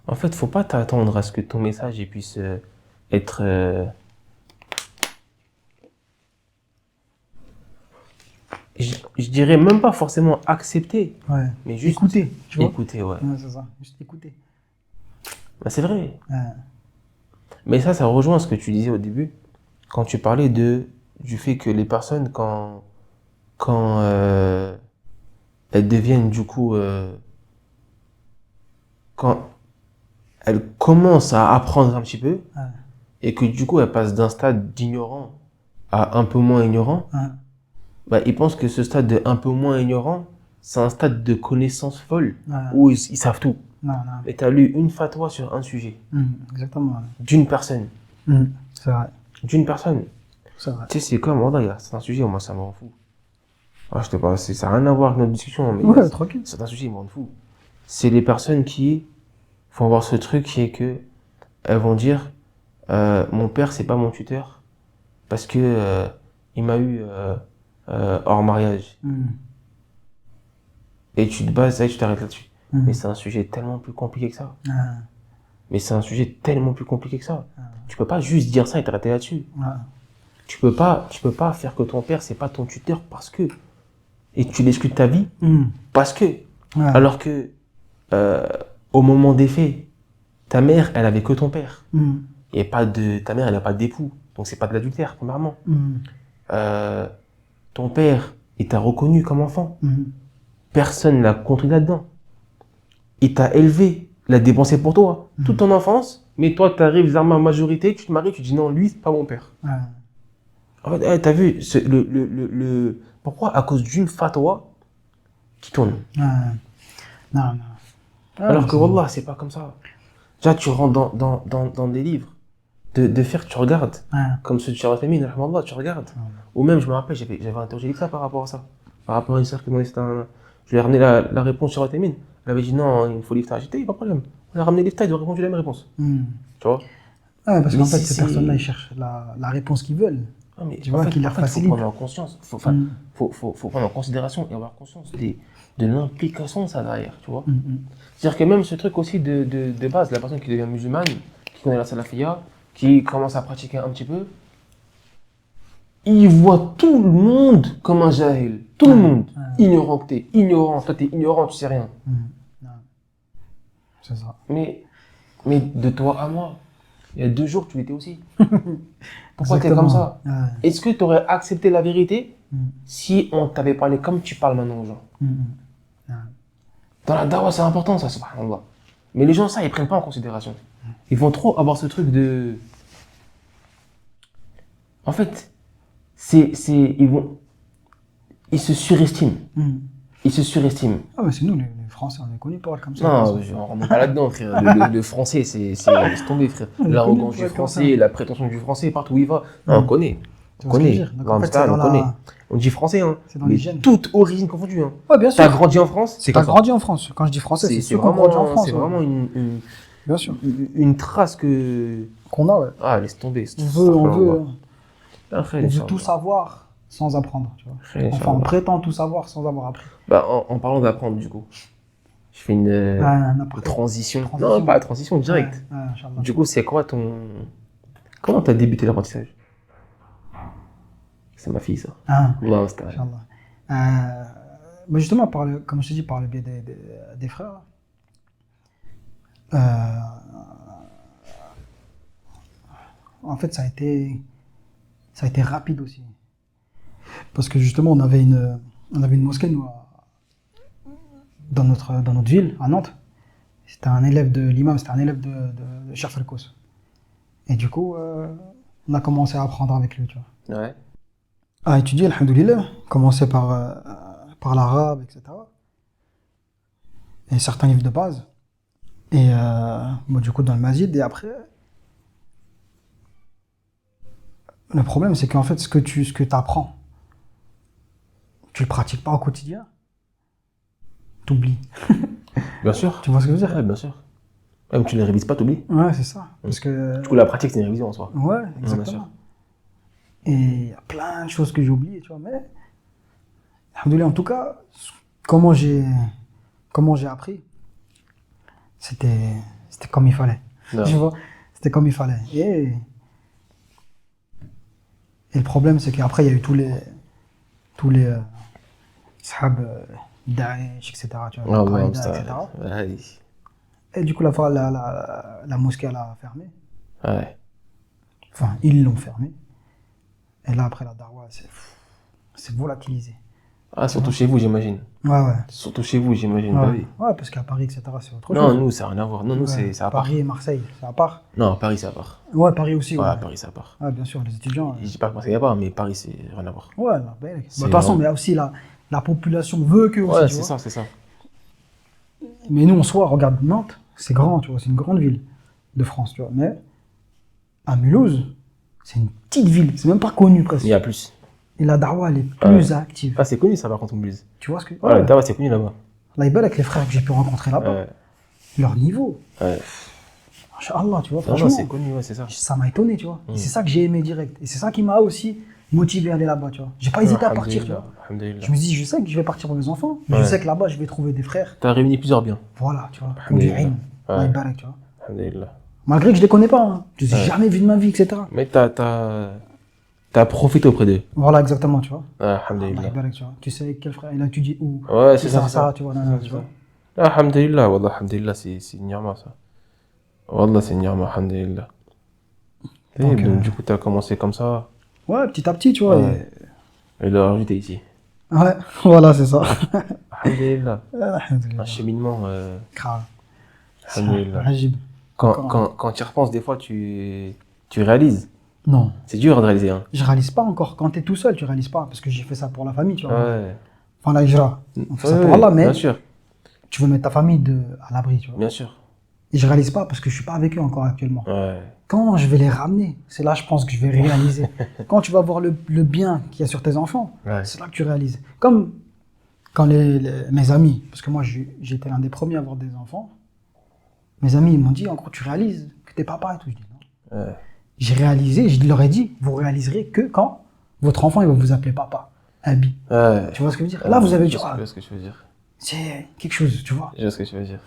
en fait, faut pas t'attendre à ce que ton message puisse être... Je dirais même pas forcément accepté, ouais. Mais juste écouter, tu vois. Écouter, ouais. Ouais, c'est ça, juste écouter. Bah, c'est vrai. Ouais. Mais ça rejoint ce que tu disais au début, quand tu parlais du fait que les personnes, quand elles deviennent du coup... quand elles commencent à apprendre un petit peu, et que du coup elles passent d'un stade d'ignorant à un peu moins ignorant, bah, ils pensent que ce stade de un peu moins ignorant, c'est un stade de connaissance folle, où ils savent tout. Non. Et tu as lu une fatwa sur un sujet. Exactement. D'une personne. C'est vrai. D'une personne. C'est vrai. Tu sais, c'est comme, regarde, c'est un sujet, moi ça me rend fou. Je te parle, ça n'a rien à voir avec notre discussion, mais ouais, tranquille. C'est un sujet, il me rend fou. C'est les personnes qui vont avoir ce truc qui est que elles vont dire mon père c'est pas mon tuteur parce que il m'a eu hors mariage. Et tu te bases là, tu t'arrêtes là-dessus. Mais c'est un sujet tellement plus compliqué que ça. Mais c'est un sujet tellement plus compliqué que ça. Tu peux pas juste dire ça et t'arrêter là-dessus. Tu peux pas faire que ton père c'est pas ton tuteur parce que et tu l'exclus de ta vie parce que alors que au moment des faits, ta mère, elle avait que ton père. Et pas ta mère, elle n'a pas d'époux. Donc c'est pas de l'adultère, premièrement. Ton père, il t'a reconnu comme enfant. Personne l'a contredit là-dedans. Il t'a élevé, il a dépensé pour toi. Toute ton enfance, mais toi, tu arrives à ma majorité, tu te maries, tu dis non, lui, c'est pas mon père. En fait, t'as vu, pourquoi à cause d'une fatwa qui tourne. Non. Alors que Wallah, c'est pas comme ça. Déjà, tu rentres dans des livres de faire, tu regardes. Comme ceux de Charles Famine, tu regardes. Ou même, je me rappelle, j'avais interrogé ça par rapport à ça. Par rapport à une sœur qui demandait Je lui ai ramené la réponse sur Otemine. Elle avait dit non, il faut l'iftar. J'ai dit, pas de problème. On a ramené l'iftar, il doit répondre la même réponse. Tu vois? Ouais, parce qu'en fait, ces personnes-là, ils cherchent la réponse qu'ils veulent. Ah, mais tu vois, qu'il leur facilite. Il faut prendre en conscience. Faut prendre en considération et avoir conscience de l'implication de ça derrière, tu vois. C'est-à-dire que même ce truc aussi de base, la personne qui devient musulmane, qui connaît la salafia, qui commence à pratiquer un petit peu, il voit tout le monde comme un jahil. Tout le monde. Ignorant que t'es, ignorant. Toi, t'es ignorant, tu sais rien. C'est ça. Mais de toi à moi, il y a 2 jours, tu l'étais aussi. Pourquoi t'es comme ça? Est-ce que tu aurais accepté la vérité si on t'avait parlé comme tu parles maintenant aux gens? Dans la dawa, c'est important, ça, subhanallah. Mais les gens, ça, ils prennent pas en considération. Ils vont trop avoir ce truc de... En fait, ils se surestiment. Ils se surestiment. Ah, mais c'est nous, les Français, on est connus pour être comme ça. Non, on remonte pas là-dedans, frère. Le français, c'est laisse tomber, frère. L'arrogance du français, la prétention du français, partout où il va. Non, on connaît. On connaît. On connaît. On dit français, hein. C'est dans les gènes. Toute origine confondue, hein. Ouais, bien sûr. T'as grandi en France, c'est comme ça. T'as grandi en France. Quand je dis français, c'est sûr qu'on grandit en France. C'est vraiment bien sûr. Une trace qu'on a, ouais. Ah, laisse tomber. On veut tout ça. savoir sans apprendre, tu vois. Enfin, on prétend tout savoir sans avoir appris. Bah, en parlant d'apprendre, du coup, je fais une transition. Non, pas la transition, directe. Du coup, c'est quoi Comment t'as débuté l'apprentissage? C'est ma fille, ça. Inch'Allah. Mais justement, comme je te dis, par le biais des frères, en fait, ça a été rapide aussi. Parce que justement, on avait une mosquée, nous, dans notre ville, à Nantes. C'était un élève de l'imam, c'était un élève de Cheikh Farkous. Et du coup, on a commencé à apprendre avec lui, tu vois. Ouais. À étudier, alhamdoulilah, commencer par l'arabe, etc. Et certains livres de base. Et du coup, dans le Mazid, et après... Le problème, c'est qu'en fait, ce que tu apprends, tu le pratiques pas au quotidien, t'oublies. Bien sûr. Tu vois ce que je veux dire? Ouais, bien sûr. Même tu ne les révises pas, t'oublies. Ouais, c'est ça. Parce que... Du coup, la pratique, c'est une révision en soi. Ouais, exactement. Et il y a plein de choses que j'ai oubliées, tu vois, mais... Alhamdoulilah, en tout cas, comment j'ai appris, c'était comme il fallait. Tu vois, c'était comme il fallait. Et le problème, c'est qu'après, il y a eu tous les sahab, Daesh, etc. Tu vois, Qaïda, etc. Ouais. Et du coup, la mosquée, elle a fermé. Ouais. Enfin, ils l'ont fermée. Et là, après, la darwa, c'est volatilisé. Ah, surtout chez vous, j'imagine. Ouais. Surtout chez vous, j'imagine. Ouais. Bah oui. Ouais, parce qu'à Paris, etc., c'est autre chose. Non, nous, ça n'a rien à voir. Non, nous, c'est à part. Paris et Marseille, c'est à part. Non, Paris, c'est à part. Ouais, Paris aussi. Ouais, Paris, c'est à part. Ouais, bien sûr, les étudiants. Je dis pas que Marseille, il n'y a pas, mais Paris, c'est rien à voir. Ouais, là, de toute façon, mais aussi la population veut que aussi. Ouais, c'est ça, c'est ça. Mais nous, en soi, regarde Nantes, c'est grand, tu vois, c'est une grande ville de France, tu vois. Mais à Mulhouse, c'est une petite ville, c'est même pas connu presque. Il y a plus. Et la darwa, elle est plus active. Ah, c'est connu ça, par contre, Mulhouse. Tu vois ce que... Ouais, la darwa, c'est connu là-bas. Là, avec les frères que j'ai pu rencontrer là-bas, leur niveau. Ouais. Inch'Allah, tu vois, franchement. C'est connu, ouais, c'est ça. Ça m'a étonné, tu vois. Et c'est ça que j'ai aimé direct. Et c'est ça qui m'a aussi motivé à aller là-bas, tu vois. J'ai pas hésité à partir, tu vois. Je me dis, je sais que je vais partir pour mes enfants, mais je sais que là-bas, je vais trouver des frères. T'as réuni plusieurs biens. Voilà, tu vois. Comme du ilm. Allah barak, tu vois. Alhamdulillah. Malgré que je les connais pas, hein. Je les ai jamais vus de ma vie, etc. Mais t'as profité auprès d'eux. Voilà, exactement, tu vois. Alhamdulillah. Allah barak, tu vois. Tu sais quel frère il a étudié où. Ouais, c'est ça. Tu vois, tu vois. Alhamdulillah, wallah, alhamdulillah, c'est une ni'ma, ça. Wallah, c'est une ni'ma, alhamdulillah. Donc, du coup, t'as commencé comme ça. Ouais, petit à petit, tu vois. Et là, rajouté ici. Ouais, voilà, c'est ça. Alhamdulillah. Un cheminement. Grave. Alhamdulillah. Quand tu y repenses, des fois, tu réalises. Non. C'est dur de réaliser. Hein. Je réalise pas encore. Quand t'es tout seul, tu réalises pas. Parce que j'ai fait ça pour la famille, tu vois. Ouais. Enfin, la hijra. On fait ça pour Allah, mais bien sûr. Tu veux mettre ta famille à l'abri, tu vois. Bien sûr. Et je réalise pas parce que je suis pas avec eux encore actuellement. Ouais. Quand je vais les ramener, c'est là, je pense, que je vais réaliser. Quand tu vas voir le bien qu'il y a sur tes enfants, c'est là que tu réalises. Comme quand mes amis, parce que moi j'étais l'un des premiers à avoir des enfants, mes amis ils m'ont dit, en gros, tu réalises que t'es papa et tout. Je dis non. Ouais. J'ai réalisé, je leur ai dit, vous réaliserez que quand votre enfant il va vous appeler papa, Abi. Ouais. Tu vois ce que je veux dire? Là, vous avez dit, Je vois ce que tu veux dire. c'est quelque chose, tu vois. Je vois ce que tu veux dire.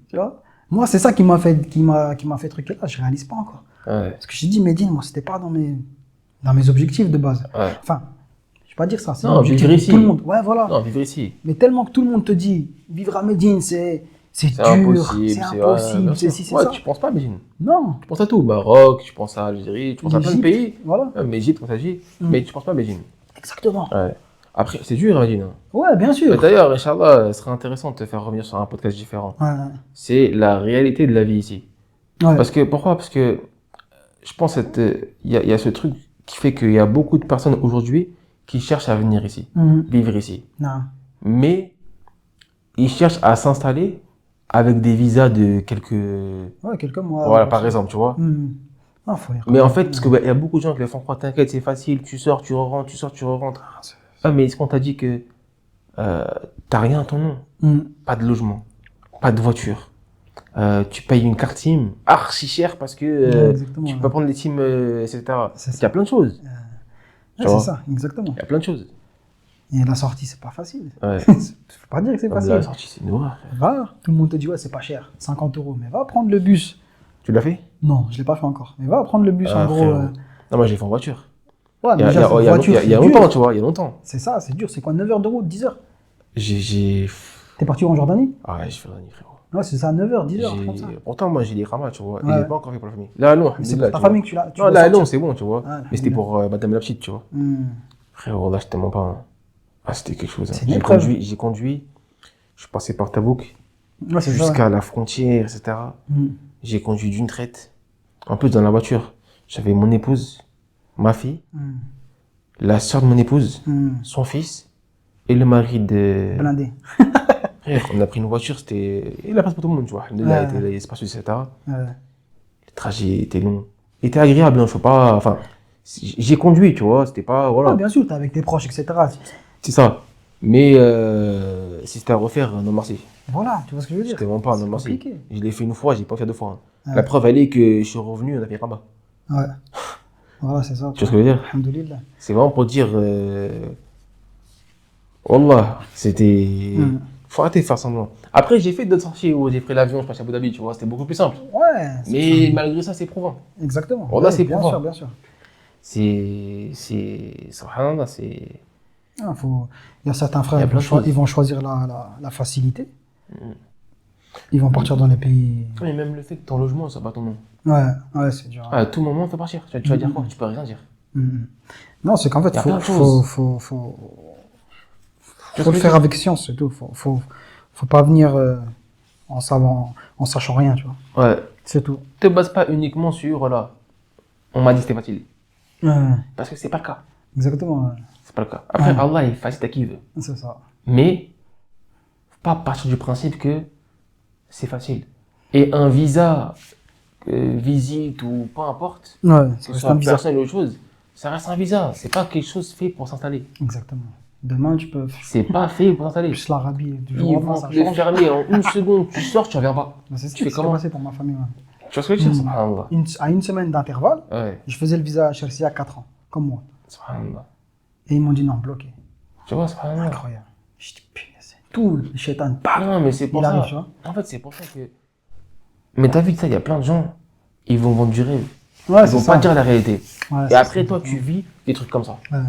Tu vois? Moi, c'est ça qui m'a fait truquer là, je réalise pas encore. Ouais. Parce que j'ai dit, Medine, moi, c'était pas dans mes objectifs de base. Ouais. Enfin, je vais pas dire ça, c'est Non, l'objectif vivre de ici. tout le monde. Ouais, voilà. Non, vivre ici. Mais tellement que tout le monde te dit, vivre à Médine, c'est dur, impossible. c'est impossible, c'est si, c'est ouais, ça. tu penses pas à Médine. Non. Tu penses à tout. Maroc, tu penses à Algérie, tu penses à plein de pays. Voilà. Égypte, quand ça dit. Mais tu penses pas à Médine. Exactement. Ouais. Après, c'est dur, Médine. Ouais, bien sûr. D'ailleurs, Inch'Allah, ce serait intéressant de te faire revenir sur un podcast différent. Ouais. C'est la réalité de la vie ici. Ouais. Pourquoi? Parce que je pense qu'il y a ce truc qui fait qu'il y a beaucoup de personnes aujourd'hui qui cherchent à venir ici, vivre ici. Non. Mais ils cherchent à s'installer avec des visas de quelques mois. voilà, par exemple, tu vois. Ah, faut Mais en fait, parce qu'il y a beaucoup de gens qui les font croire, t'inquiète, c'est facile, tu sors, tu re-rentres, tu sors, tu re-rentres. Mais est-ce qu'on t'a dit que t'as rien à ton nom? Pas de logement, pas de voiture. Tu payes une carte SIM archi chère parce que tu peux prendre des SIM, etc. Il y a plein de choses. C'est ça, exactement. Il y a plein de choses. Et la sortie, c'est pas facile. Ouais. Faut pas dire que c'est facile. La sortie, c'est une horreur. Va, tout le monde te dit, ouais, c'est pas cher, 50 €. Mais va prendre le bus. Tu l'as fait? Non, je l'ai pas fait encore. Mais va prendre le bus, en gros. Non, moi, j'ai fait en voiture. Ouais, mais il y a longtemps, tu vois, il y a longtemps. C'est ça, c'est dur. C'est quoi, 9 heures de route, 10 heures? T'es parti où, en Jordanie? Ah ouais, je fais Jordanie, frérot. Ouais, c'est ça, 9 heures, 10 heures, comme ça. Pourtant, moi, j'ai des ramas, tu vois. Ouais. Et j'ai pas encore fait pour la famille. Là, non. C'est pour ta famille que tu l'as. Non, là, non, c'est bon, tu vois. Ouais, mais c'était pour madame la petite, tu vois. Frérot, là, je te mens pas. Hein. Ah, c'était quelque chose. Hein. J'ai conduit. Je suis passé par Tabouk. Ouais, jusqu'à la frontière, etc. J'ai conduit d'une traite. En plus, dans la voiture, j'avais mon épouse, ma fille, la sœur de mon épouse, son fils et le mari de... Blindé. Frère, on a pris une voiture, c'était... Il a pas pour tout le monde, tu vois. Il était spacieux, etc. Le trajet était long. Il était agréable, hein, je sais pas... Enfin, j'ai conduit, tu vois, c'était pas... Voilà. Ah, bien sûr, t'es avec tes proches, etc. C'est ça. Mais si c'était à refaire, non merci. Voilà, tu vois ce que je veux dire. C'était vraiment pas non merci. Je l'ai fait une fois, j'ai pas fait deux fois. Hein. Ouais. La preuve, elle est que je suis revenu, on a fait Rabat. Ouais. Voilà, c'est ça. Tu vois ce que je veux dire? Alhamdoulilah. C'est vraiment pour dire... Wallah, c'était... Faut arrêter de faire semblant. Après, j'ai fait d'autres sorties où j'ai pris l'avion, je passe à Abu Dhabi, tu vois, c'était beaucoup plus simple. Ouais. Mais malgré ça, c'est éprouvant. Exactement. Wallah, ouais, c'est bien éprouvant. sûr, bien sûr. Subhanallah, c'est... Il y a certains frères, ils vont choisir la facilité. Ils vont partir dans les pays... Mais même le fait que ton logement, ça bat ton nom. Ouais, c'est dur. À tout moment, on peut partir. Tu vas dire quoi? Tu peux rien dire. Non, c'est qu'en fait, faut le faire avec science, c'est tout. Faut pas venir en sachant rien, tu vois. Ouais. C'est tout. Te base pas uniquement sur, voilà, on m'a dit que c'était facile. Parce que c'est pas le cas. Exactement. C'est pas le cas. Après, Allah est facile à qui il veut. C'est ça. Mais, faut pas partir du principe que c'est facile. Et un visa, visite ou peu importe, que ce soit personnel ou autre chose, ça reste un visa. C'est pas quelque chose fait pour s'installer. Exactement. Demain, tu peux. C'est pas fait pour s'installer. Plus l'Arabie, du Ils jour au vont lendemain, te le fermer en une seconde, tu sors, tu reviens pas. C'est ce tu fais qui s'est comment? passé pour ma famille. Ouais. Tu vois ce que je veux dire? Subhanallah. À une semaine d'intervalle, Ouais. je faisais le visa à Chelsea à 4 ans, comme moi. Subhanallah. Et ils m'ont dit non, bloqué. Tu vois, subhanallah. Incroyable. Je dis, putain, c'est tout le shaitan. Non, mais c'est pour ça. Arrive, tu vois. En fait, c'est pour ça que. Mais t'as vu que ça, il y a plein de gens, ils vont vendre du rêve. Ouais, ils vont pas dire la réalité. Ouais, et après, toi, tu vis des trucs comme ça. Ouais.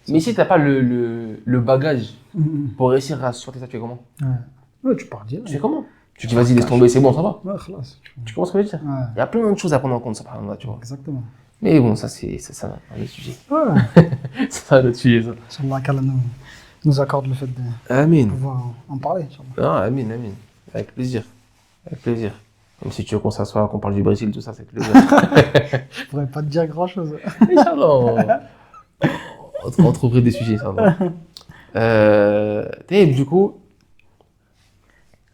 Mais si t'as pas le bagage pour réussir à sortir ça, tu fais comment? Ouais, tu pars dire. Tu fais comment? Tu dis, vas-y, laisse tomber, c'est bon, ça va. Ouais, khalas. Tu comprends ce que je veux dire? Ouais. Il y a plein de choses à prendre en compte, subhanallah, tu vois. Exactement. Mais bon, ça, c'est ça, un autre sujet. Ouais. C'est ça, un autre sujet, ça. Inch'Allah, qu'Allah nous accorde le fait de Amin. pouvoir en parler. Inch'Allah. Ah, amin. Avec plaisir. Avec plaisir. Même si tu veux qu'on s'assoie, qu'on parle du Brésil, tout ça, c'est plaisir. Je pourrais pas te dire grand chose. Inch'Allah, on trouverait des sujets, ça va. Et du coup,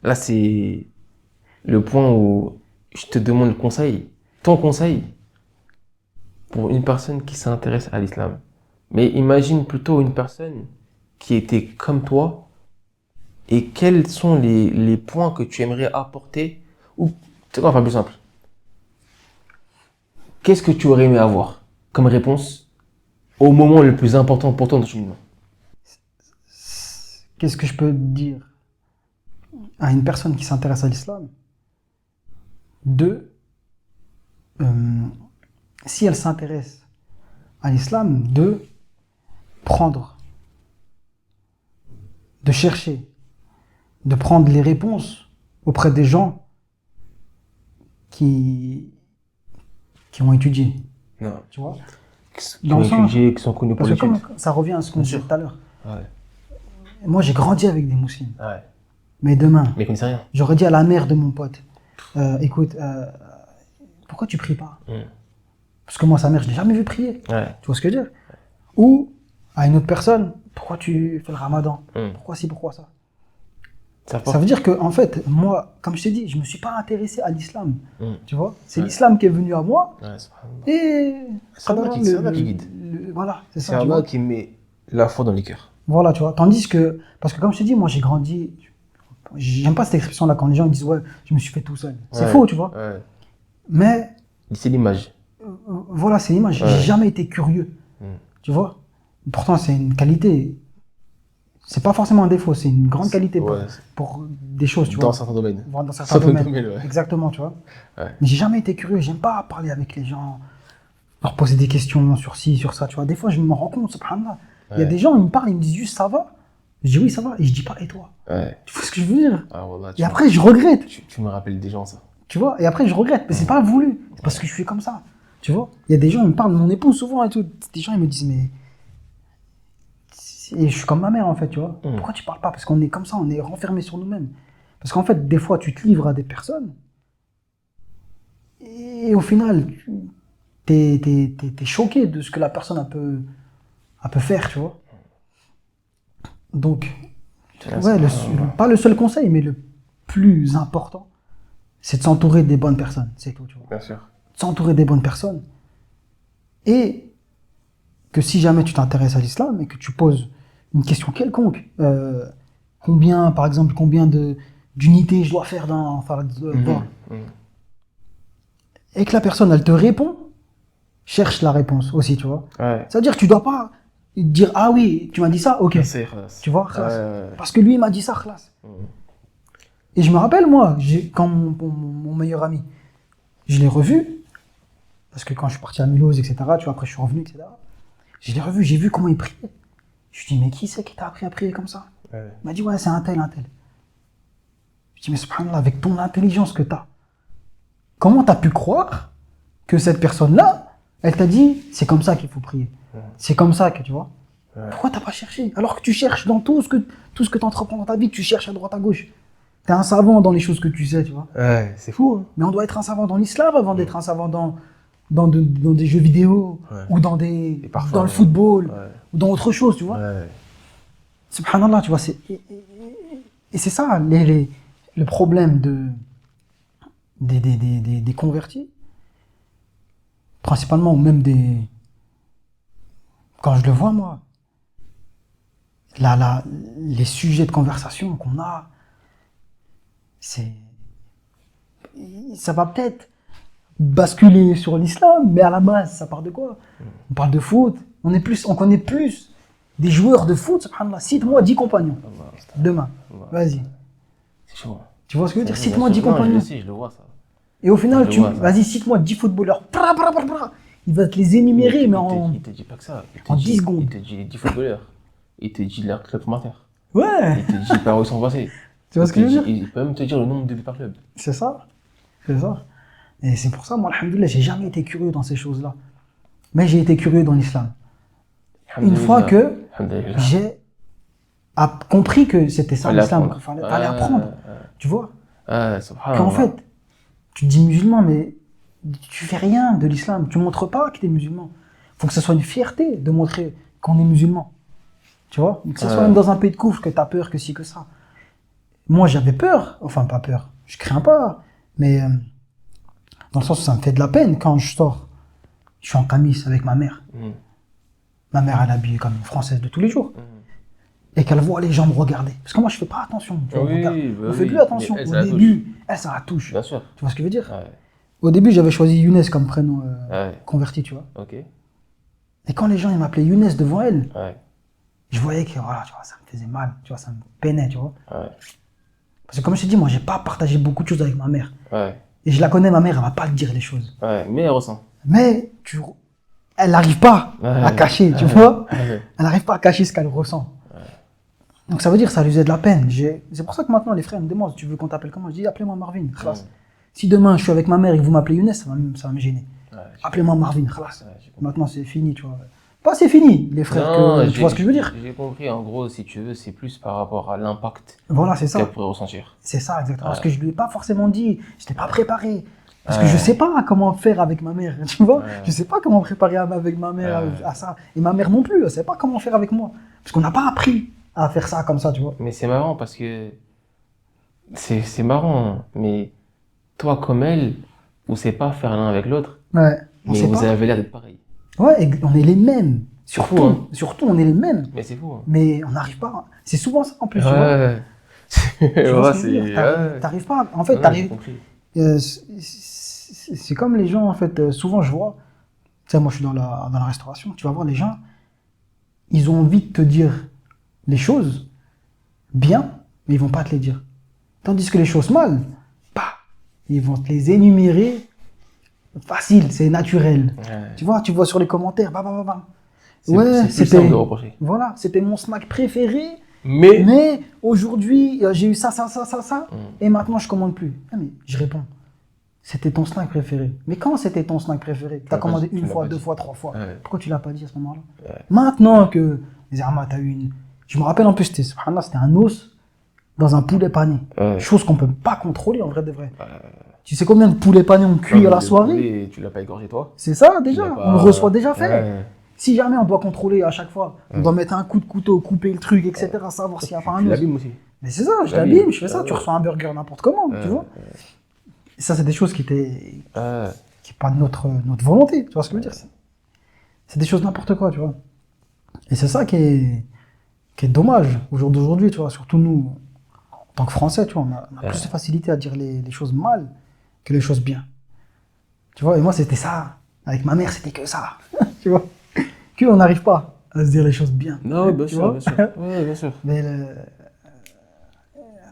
là, c'est le point où je te demande le conseil, ton conseil, pour une personne qui s'intéresse à l'islam. Mais imagine plutôt une personne qui était comme toi, Et quels sont les points que tu aimerais apporter? Ou, c'est quoi, enfin plus simple. Qu'est-ce que tu aurais aimé avoir comme réponse au moment le plus important pour toi dans ton cheminement? Qu'est-ce que je peux dire à une personne qui s'intéresse à l'islam? Si elle s'intéresse à l'islam, prendre, de chercher, de prendre les réponses auprès des gens qui ont étudié. Non. Tu vois? Qui ont étudié, qui sont connus pour l'étude. l'étude. Ça revient à ce qu'on disait tout à l'heure. Ouais. Moi, j'ai grandi avec des musulmans. Ouais. Mais demain, Mais ils connaissaient rien. j'aurais dit à la mère de mon pote, écoute, pourquoi tu pries pas? Parce que moi, sa mère, je l'ai jamais vu prier. Ouais. Tu vois ce que je veux dire? Ou à une autre personne, pourquoi tu fais le ramadan? Pourquoi ci, pourquoi ça? Ça veut dire que, en fait, moi, comme je t'ai dit, je me suis pas intéressé à l'islam. Tu vois? C'est l'islam qui est venu à moi. Ouais, Et c'est Allah qui guide. Voilà, c'est ça. C'est Allah qui met la foi dans les cœurs. Voilà, tu vois. Tandis que, parce que comme je t'ai dit, moi, j'ai grandi. J'aime pas cette expression-là quand les gens disent, ouais, je me suis fait tout seul. C'est faux, tu vois. Ouais. Mais. C'est l'image. Voilà, c'est l'image. J'ai jamais été curieux. Tu vois. Pourtant, c'est une qualité. C'est pas forcément un défaut, c'est une grande qualité pour des choses, tu vois. Dans certains domaines. Dans certains domaines. Ouais. Exactement, tu vois. Ouais. Mais j'ai jamais été curieux. J'aime pas parler avec les gens, leur poser des questions sur ci, sur ça, tu vois. Des fois, je me rends compte, subhanallah. Il y a des gens, ils me parlent, ils me disent juste ça va. Je dis oui, ça va. Et je dis pas, et toi? Ouais. Tu vois ce que je veux dire? Ah, voilà, et après, je regrette. Tu me rappelles des gens, ça. Tu vois? Et après, je regrette. Mais c'est pas voulu. C'est parce que je suis comme ça. Tu vois? Il y a des gens, ils me parlent de mon épouse souvent et tout. Des gens, ils me disent, mais. Et je suis comme ma mère, en fait, tu vois. Pourquoi tu parles pas? Parce qu'on est comme ça, on est renfermé sur nous-mêmes. Parce qu'en fait, des fois, tu te livres à des personnes. Et au final, t'es choqué de ce que la personne peut faire, tu vois. Donc, pas le seul conseil, mais le plus important, c'est de s'entourer des bonnes personnes, c'est tout, tu vois. Bien sûr. S'entourer des bonnes personnes. Et que si jamais tu t'intéresses à l'islam et que tu poses une question quelconque, par exemple, combien d'unités je dois faire dans... Et que la personne, elle te répond, cherche la réponse aussi, tu vois. Ouais. C'est-à-dire que tu dois pas dire, ah oui, tu m'as dit ça, ok. Tu vois, parce que lui, il m'a dit ça, khlas. Et je me rappelle, moi, quand mon meilleur ami, je l'ai revu, parce que quand je suis parti à Mulhouse, etc., tu vois, après je suis revenu, etc., je l'ai revu, j'ai vu comment il priait. Je lui dis, mais qui c'est qui t'a appris à prier comme ça? Il m'a dit, ouais, c'est un tel. Je dis, mais subhanallah, avec ton intelligence que t'as, comment t'as pu croire que cette personne-là, elle t'a dit, c'est comme ça qu'il faut prier. C'est comme ça que, tu vois. Pourquoi t'as pas cherché? Alors que tu cherches dans tout ce que t'entreprends dans ta vie, tu cherches à droite, à gauche. T'es un savant dans les choses que tu sais, tu vois. Ouais, c'est fou. Hein. Mais on doit être un savant dans l'islam avant d'être un savant dans des jeux vidéo, ou dans le football, ou dans autre chose, tu vois. Subhanallah, tu vois. Et c'est ça, le problème des convertis, principalement, ou même quand je le vois, moi, les sujets de conversation qu'on a, ça va peut-être basculer sur l'islam, mais à la base, ça part de quoi? On parle de foot, on connaît plus des joueurs de foot, subhanallah. Cite-moi 10 compagnons, demain, vas-y. C'est chaud. Tu vois ce que je veux dire? Cite-moi 10 compagnons. Je le vois, ça. Et au final, vas-y, cite-moi 10 footballeurs. Il va te les énumérer, mais il te dit pas que ça. En 10 secondes. Il te dit 10 footballeurs. Il te dit leur club formateur. Ouais. Il te dit par où ils sont passés. Tu vois ce que je veux dire? Il peut même te dire le nombre de buts par club. C'est ça. Et c'est pour ça, moi, alhamdoulilah, j'ai jamais été curieux dans ces choses-là. Mais j'ai été curieux dans l'islam. Une fois que j'ai compris que c'était ça l'islam, qu'il fallait apprendre. Tu vois? Qu'en fait, tu te dis musulman, mais tu fais rien de l'islam. Tu montres pas que tu es musulman. Il faut que ce soit une fierté de montrer qu'on est musulman. Tu vois? Que ce soit même dans un pays de couvre, que tu as peur, que ci, que ça. Moi, j'avais peur. Enfin, pas peur. Je crains pas. Mais dans le sens où ça me fait de la peine quand je sors. Je suis en camis avec ma mère. Ma mère, elle est habillée comme une Française de tous les jours. et qu'elle voit les gens me regarder. Parce que moi, je fais pas attention. Tu vois, on fait plus attention. Elle, Au début, elle, ça la touche. Bien sûr. Tu vois ce que je veux dire? Ouais. Au début, j'avais choisi Younes comme prénom converti, tu vois. Ok. Et quand les gens ils m'appelaient Younes devant elle, Ouais. je voyais que voilà, tu vois, ça me faisait mal, tu vois, ça me peinait, tu vois. Ouais. Parce que comme je t'ai dit, moi, j'ai pas partagé beaucoup de choses avec ma mère. Ouais. Et je la connais, ma mère, elle va pas te dire les choses. Ouais. Mais elle ressent. Mais elle n'arrive pas à cacher, tu vois. Elle n'arrive pas à cacher ce qu'elle ressent. Donc ça veut dire que ça lui faisait de la peine. C'est pour ça que maintenant les frères me demandent, tu veux qu'on t'appelle comment? Je dis, appelez-moi Marvin, khalas. Si demain je suis avec ma mère et que vous m'appelez Younes, ça va me gêner. Appelez-moi Marvin, khalas. Maintenant c'est fini, tu vois. Pas c'est fini, les frères, tu vois ce que je veux dire? J'ai compris, en gros, si tu veux, c'est plus par rapport à l'impact voilà, c'est ça. qu'elle pourrait ressentir. C'est ça, exactement. Parce que je lui ai pas forcément dit, je n'étais pas préparé. Parce que je sais pas comment faire avec ma mère, tu vois. Je sais pas comment préparer avec ma mère à ça. Et ma mère non plus, elle sait pas comment faire avec moi. Parce qu'on n'a pas appris à faire ça comme ça, tu vois. Mais c'est marrant parce que c'est marrant, mais toi comme elle, vous ne savez pas faire l'un avec l'autre, ouais, mais vous avez l'air d'être pareil. Ouais, et on est les mêmes. Surtout, fou, hein. Surtout, on est les mêmes. Mais c'est fou. Hein. Mais on n'arrive pas. C'est souvent ça en plus, tu vois. Ouais. Tu vois ce que je veux dire. T'arrives pas. En fait, t'arrives. C'est comme les gens, en fait. Souvent, je vois. Tu sais, moi, je suis dans la restauration. Tu vas voir les gens. Ils ont envie de te dire les choses bien, mais ils vont pas te les dire. Tandis que les choses mal, bah, ils vont te les énumérer. Facile, c'est naturel. Ouais. Tu vois sur les commentaires, ouais, c'était voilà, c'était mon snack préféré. Mais aujourd'hui, j'ai eu ça. Et maintenant, je commande plus. Ah, mais je réponds, c'était ton snack préféré. Mais quand c'était ton snack préféré? Tu as commandé une fois, deux fois, trois fois. Ouais. Pourquoi tu l'as pas dit à ce moment-là? Ouais. Maintenant que t'as eu une... Je me rappelle en plus, c'était un os dans un poulet pané. Ouais. Chose qu'on peut pas contrôler en vrai de vrai. Tu sais combien de poulets panés on cuit à la soirée? Tu l'as pas égorgé toi? C'est ça déjà, on le reçoit déjà fait. Ouais. Si jamais on doit contrôler à chaque fois, on doit mettre un coup de couteau, couper le truc, etc., savoir s'il n'y a pas un os. Tu l'abîmes aussi. Mais c'est ça, je l'abîme, je fais ça, tu reçois un burger n'importe comment, tu vois. Et ça, c'est des choses qui étaient... qui n'est pas de notre volonté, tu vois ce que je veux dire? C'est des choses n'importe quoi, tu vois. Et c'est ça qui est dommage au jour d'aujourd'hui, tu vois, surtout nous, en tant que Français, tu vois, on a plus de facilité à dire les choses mal que les choses bien. Tu vois, et moi, c'était ça. Avec ma mère, c'était que ça. Tu vois, qu'on n'arrive pas à se dire les choses bien. Non, bien sûr, bien sûr. Ouais, bien sûr. Mais,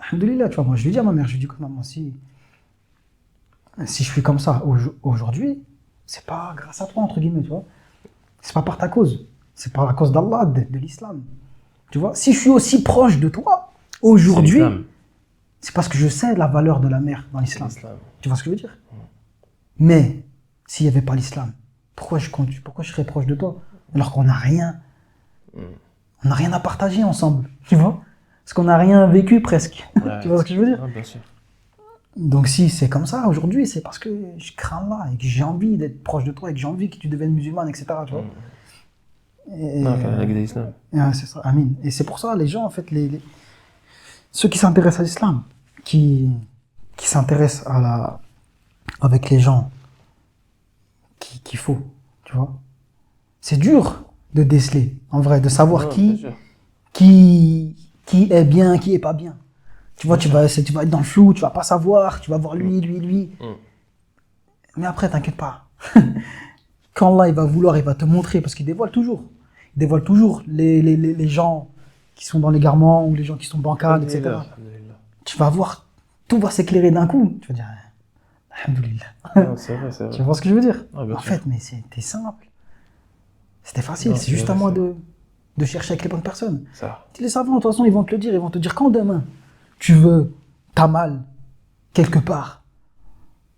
alhamdoulilah, tu vois, moi, je lui dis à ma mère, je lui dis que maman, si je suis comme ça aujourd'hui, c'est pas grâce à toi, entre guillemets, tu vois. C'est pas par ta cause. C'est par la cause d'Allah, de l'islam. Tu vois, si je suis aussi proche de toi, aujourd'hui, c'est parce que je sais la valeur de la mère dans l'islam. Tu vois ce que je veux dire? Mais s'il n'y avait pas l'islam, pourquoi je serais proche de toi alors qu'on n'a rien? On n'a rien à partager ensemble, tu vois? Parce qu'on n'a rien vécu presque. Ouais. Tu vois ce que je veux dire? Ouais, bien sûr. Donc si c'est comme ça aujourd'hui, c'est parce que je crains Allah et que j'ai envie d'être proche de toi et que j'ai envie que tu deviennes musulmane, etc. Tu vois? Non, avec l'islam. C'est ça, amin. Et c'est pour ça les gens, en fait, ceux qui s'intéressent à l'islam, qui s'intéressent avec les gens qu'il faut, tu vois. C'est dur de déceler, en vrai, de savoir qui est bien, qui est pas bien. Tu vois, tu vas être dans le flou, tu vas pas savoir, tu vas voir lui. Mais après, t'inquiète pas. Quand Allah, il va vouloir, il va te montrer, parce qu'il dévoile toujours. Il dévoile toujours les gens qui sont dans l'égarement, ou les gens qui sont bancals, etc. Tu vas voir, tout va s'éclairer d'un coup. Tu vas dire, alhamdoulilah. C'est vrai. Tu vois ce que je veux dire? En fait, mais c'était simple. C'était facile, c'est juste à moi de chercher avec les bonnes personnes. Ça. Les savants, de toute façon, ils vont te le dire, ils vont te dire quand demain t'as mal quelque part,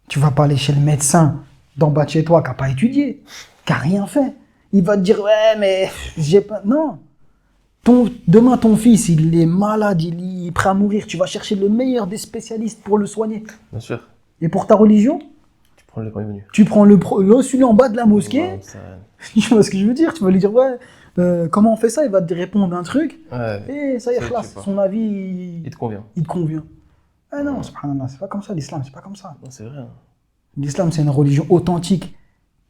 tu vas pas aller chez le médecin d'en bas de chez toi qui n'a pas étudié, qui n'a rien fait. Il va te dire, ouais, mais j'ai pas... Non. Demain, ton fils, il est malade, il est prêt à mourir. Tu vas chercher le meilleur des spécialistes pour le soigner. Bien sûr. Et pour ta religion, tu prends le premier venu. Tu prends celui en bas de la mosquée. Tu vois ce que je veux dire? Tu vas lui dire, ouais, comment on fait ça? Il va te répondre un truc. Ouais. Et ça y est, son avis, il te convient. Ah non, subhanallah, c'est pas comme ça, l'islam, c'est pas comme ça. Non, c'est vrai. L'islam, c'est une religion authentique.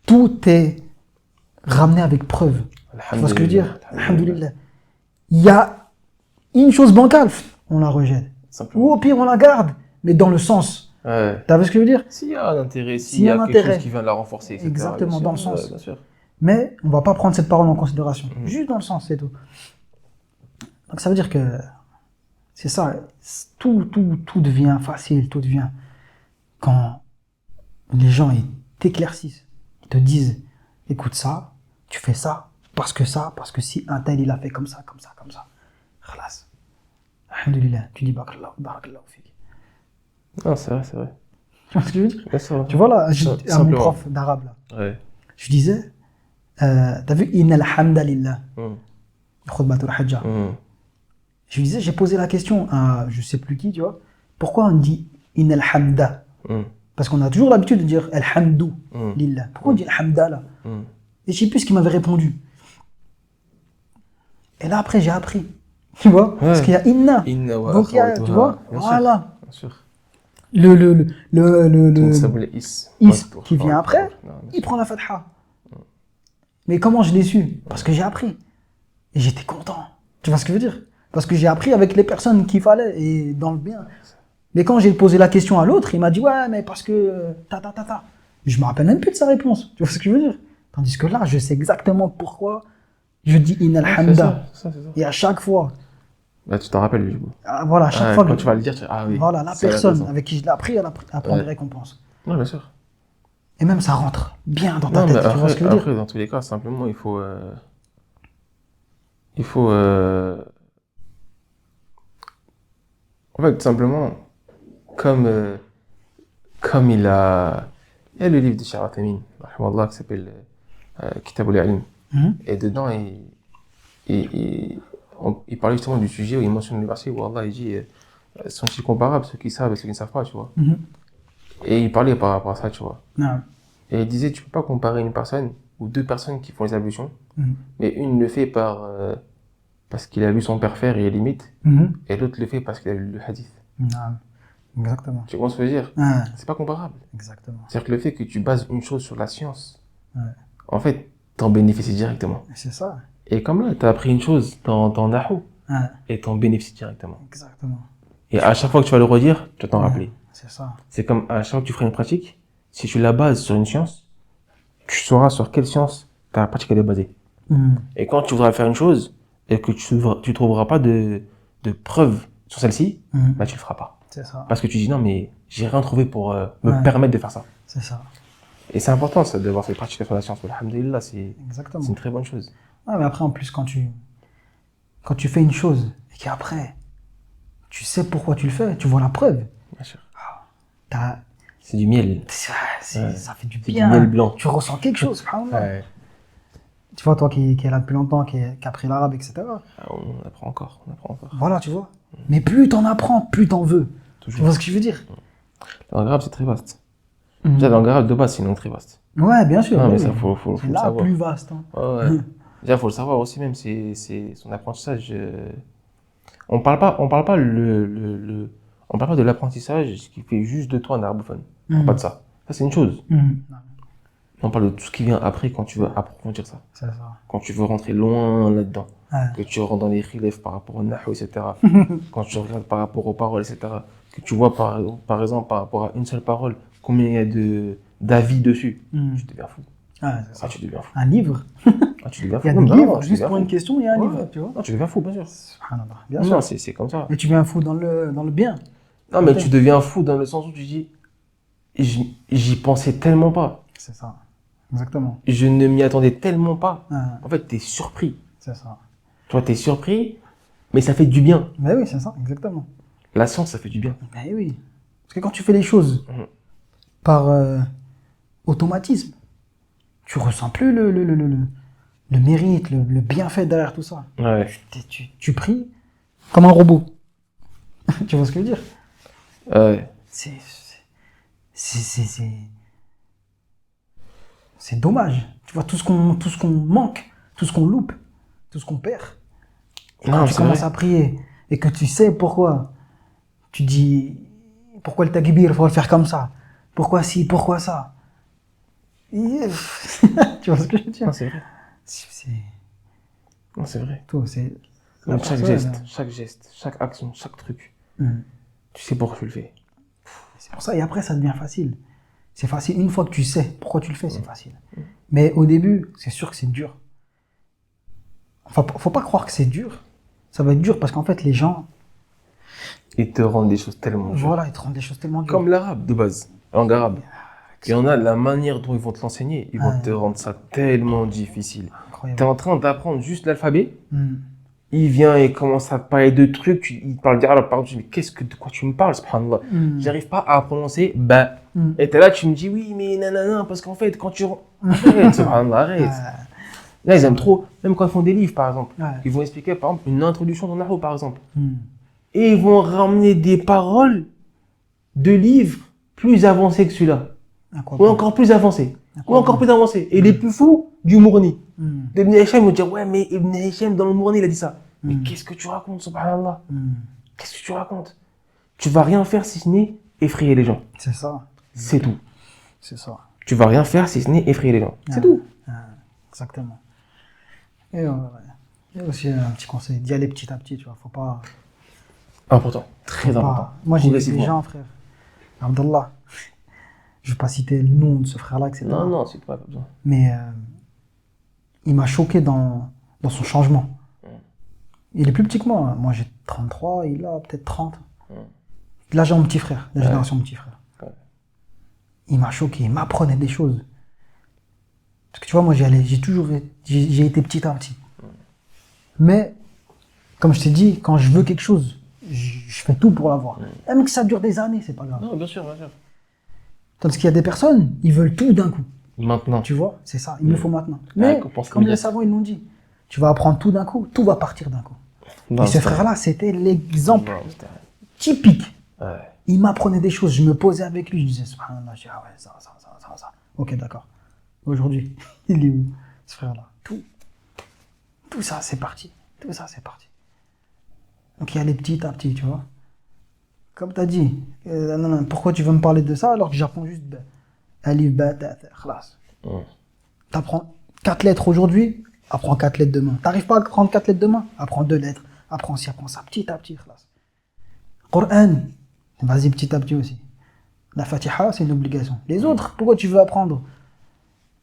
Tout est ramené avec preuve. Tu vois ce que je veux dire? Alhamdoulilah. Il y a une chose bancale, on la rejette. Ou au pire, on la garde, mais dans le sens. Ouais. T'as vu ce que je veux dire? S'il y a un intérêt, s'il y a quelque chose qui vient la renforcer, etc. Exactement, dans le sens. Bien sûr. Mais on va pas prendre cette parole en considération. Juste dans le sens, c'est tout. Donc ça veut dire que c'est ça. Tout devient facile, tout devient quand les gens ils t'éclaircissent. Ils te disent, écoute ça, tu fais ça, parce que si un tel il a fait comme ça. Khalas. Alhamdulillah, tu dis barakallahu fik. Non, c'est vrai. Tu vois ce que je veux dire? Bien sûr. Tu vois là, à mon prof d'arabe là, Ouais. je disais, t'as vu, Innal hamda lillah, khutbatul hajja. Je lui disais, j'ai posé la question à je sais plus qui, tu vois, pourquoi on dit Innal hamda? Parce qu'on a toujours l'habitude de dire Alhamdou lillah. Pourquoi on dit Alhamda là? Et je sais plus ce qu'il m'avait répondu. Et là après j'ai appris. Tu vois? Parce qu'il y a Inna. Donc il y a, tu vois? Voilà. Bien sûr. Le is qui vient après, il prend la fatha. Mais comment je l'ai su? Parce que j'ai appris. Et j'étais content. Tu vois ce que je veux dire? Parce que j'ai appris avec les personnes qu'il fallait et dans le bien. Mais quand j'ai posé la question à l'autre, il m'a dit ouais, mais parce que Je me rappelle même plus de sa réponse. Tu vois ce que je veux dire? Tandis que là, je sais exactement pourquoi je dis Innal hamda. Et à chaque fois. Bah, tu t'en rappelles du coup. Voilà, à chaque fois quand que tu vas le dire, oui. Voilà, la personne avec qui je l'ai appris, elle apprend des récompenses. Ouais, bien sûr. Et même ça rentre bien dans ta tête. Tu vois ce que je veux dire? Après, dans tous les cas, simplement, il faut. En fait, simplement, comme il y a le livre de Cheikh Al-Thameen, qui s'appelle Kitab al-Ilm. Et dedans, il parlait justement du sujet où il mentionne le verset où Allah il dit sont-ils comparables, ceux qui savent et ceux qui ne savent pas, tu vois. Et il parlait par rapport à ça, tu vois. Et il disait, tu peux pas comparer une personne ou deux personnes qui font les ablutions, mais une le fait parce qu'il a vu son père faire et il imite, et l'autre le fait parce qu'il a lu le hadith. Exactement. Tu vois ce que je veux dire? C'est pas comparable. Exactement. C'est-à-dire que le fait que tu bases une chose sur la science, en fait, t'en bénéficies directement. C'est ça. Et comme là, t'as appris une chose dans Nahou, et t'en bénéficies directement. Exactement. Et à chaque fois que tu vas le redire, tu vas t'en rappeler. C'est ça. C'est comme à chaque fois que tu feras une pratique, si tu la bases sur une science, tu sauras sur quelle science ta pratique elle est basée. Et quand tu voudras faire une chose, et que tu trouveras pas de preuves sur celle-ci, bah tu le feras pas. C'est ça. Parce que tu dis non mais j'ai rien trouvé pour me permettre de faire ça. C'est ça. Et c'est important ça, d'avoir cette pratique sur la science. Alhamdulillah, c'est une très bonne chose. Mais après en plus quand tu fais une chose et qu'après tu sais pourquoi tu le fais, tu vois la preuve. Bien sûr. C'est du miel. Ça fait du bien. Du miel blanc. Tu ressens quelque chose. Tu vois, toi qui est là depuis longtemps, qui a appris l'arabe, etc. On apprend encore. Voilà, tu vois. Mais plus t'en apprends, plus t'en veux. Toujours. Tu vois ce que je veux dire? La langue arabe, c'est très vaste. Déjà, la langue arabe de base, c'est une langue très vaste. Ouais, bien sûr. Non, mais ça, faut c'est le là savoir. Plus vaste. Hein. Ouais. Déjà, faut le savoir aussi, même, c'est son apprentissage. On parle pas de l'apprentissage, ce qui fait juste de toi un arabophone. On parle pas de ça. Ça, c'est une chose. On parle de tout ce qui vient après quand tu veux approfondir ça. C'est ça. Quand tu veux rentrer loin là-dedans. Que tu rentres dans les reliefs par rapport au nahou, etc. Quand tu regardes par rapport aux paroles, etc. Que tu vois par exemple par rapport à une seule parole, combien il y a d'avis dessus. Tu deviens fou. Tu deviens fou. Un livre. Tu deviens Il fou. y a des livres, juste pour une question, il y a un livre, tu vois. Non, tu deviens fou, bien sûr. Subhanallah. Bien sûr. Non, c'est comme ça. Mais tu deviens fou dans le bien. Non, mais tu deviens fou dans le sens où tu dis, j'y pensais tellement pas. C'est ça. Exactement. Je ne m'y attendais tellement pas. En fait, t'es surpris. C'est ça. Toi, t'es surpris, mais ça fait du bien. Mais oui, c'est ça, exactement. La science, ça fait du bien. Mais oui. Parce que quand tu fais les choses par automatisme, tu ressens plus le mérite, le bienfait derrière tout ça. Ouais. Tu pries comme un robot. Tu vois ce que je veux dire? Ouais. C'est dommage. Tu vois, tout ce qu'on manque, tout ce qu'on loupe, tout ce qu'on perd. Et quand tu commences à prier et que tu sais pourquoi, tu dis pourquoi le takbir, il faut le faire comme ça. Pourquoi ci, pourquoi ça. Tu vois ce que je veux dire? Non, c'est vrai. C'est vrai. Tout, Même chaque geste, chaque action, chaque truc. Tu sais pourquoi tu le fais. C'est pour ça, et après ça devient facile. C'est facile, une fois que tu sais pourquoi tu le fais, c'est facile. Mais au début, c'est sûr que c'est dur. Enfin, faut pas croire que c'est dur. Ça va être dur parce qu'en fait, les gens... Ils te rendent des choses tellement dures. Voilà, ils te rendent des choses tellement dures. Comme l'arabe de base, la langue arabe. Il y en a, la manière dont ils vont te l'enseigner, ils vont te rendre ça tellement difficile. Tu es en train d'apprendre juste l'alphabet, il vient et commence à te parler de trucs, il parle d'arabe, mais de quoi tu me parles, subhanallah. J'arrive pas à prononcer ba. Et t'es là, tu me dis oui, mais nanana, parce qu'en fait, quand tu... Arrête, subhanallah, arrête. Là, ils aiment trop, même quand ils font des livres, par exemple. Ils vont expliquer, par exemple, une introduction dans Nahou, par exemple. Et ils vont ramener des paroles de livres plus avancés que celui-là. Ou encore plus avancés. Et les plus fous, du Mourni. Ibn Hisham, ils vont dire, ouais, mais Ibn Hisham, dans le Mourni, il a dit ça. Mais qu'est-ce que tu racontes, subhanallah? Qu'est-ce que tu racontes? Tu vas rien faire si ce n'est effrayer les gens. C'est ça. C'est tout. C'est ça. Tu vas rien faire si ce n'est effrayer les gens. C'est tout. Exactement. Et il y a aussi un petit conseil, d'y aller petit à petit, tu vois, faut pas... Important, très important. Moi, j'ai des gens, frère. Abdallah, je vais pas citer le nom de ce frère-là, etc. Non, c'est pas besoin. Mais il m'a choqué dans son changement. Il est plus petit que moi. Moi, j'ai 33, il a peut-être 30. Là, j'ai mon petit frère, la génération de mon petit frère. Il m'a choqué, il m'apprenait des choses. Parce que tu vois, moi, j'ai été petit à petit. Mais, comme je t'ai dit, quand je veux quelque chose, je fais tout pour l'avoir. Même que ça dure des années, c'est pas grave. Non, bien sûr, bien sûr. Tandis qu'il y a des personnes, ils veulent tout d'un coup. Maintenant. Tu vois, c'est ça, il me faut maintenant. Mais, comme les savants, ils l'ont dit, tu vas apprendre tout d'un coup, tout va partir d'un coup. Non, et ce frère-là, c'était l'exemple typique. Il m'apprenait des choses, je me posais avec lui, je disais, subhanallah, je dis, ah ouais, ça. Ok, d'accord. Aujourd'hui, il est où, ce frère-là? Tout ça, c'est parti. Donc il y a les petits à petit, tu vois. Comme tu as dit, pourquoi tu veux me parler de ça alors que j'apprends juste alif, ba, ta, khalas. Tu apprends 4 lettres aujourd'hui, apprends 4 lettres demain. Tu n'arrives pas à apprendre 4 lettres demain, apprends 2 lettres. Apprends ça petit à petit, khalas. Coran, vas-y petit à petit aussi. La Fatiha, c'est une obligation. Les autres, pourquoi tu veux apprendre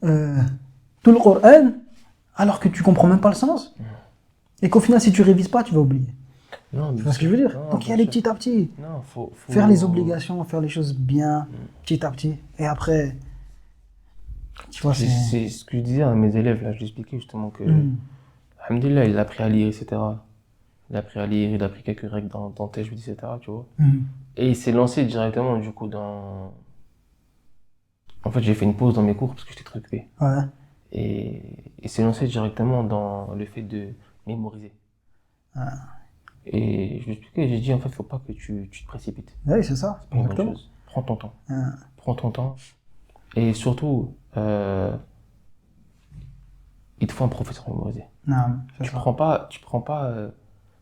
tout le Coran alors que tu comprends même pas le sens et qu'au final, si tu révises pas, tu vas oublier. Non, tu vois ce que je veux dire? Donc il y a les petit à petit. Non, faut... Faire les obligations, faire les choses bien, petit à petit. Et après, tu vois, c'est ce que je disais à mes élèves, là, je lui expliquais justement que, alhamdoulilah, il a appris à lire, etc. Il a appris à lire, il a appris quelques règles dans Tej, etc., tu vois. Et il s'est lancé directement, du coup, dans... En fait, j'ai fait une pause dans mes cours parce que j'étais très occupé. Ouais. Et il s'est lancé directement dans le fait de mémoriser. Et je lui expliquais, j'ai dit, en fait, faut pas que tu te précipites. Oui, c'est ça. C'est pas une bonne chose. Prends ton temps. Prends ton temps. Et surtout, il te faut un professeur mémorisé. Non, tu prends pas,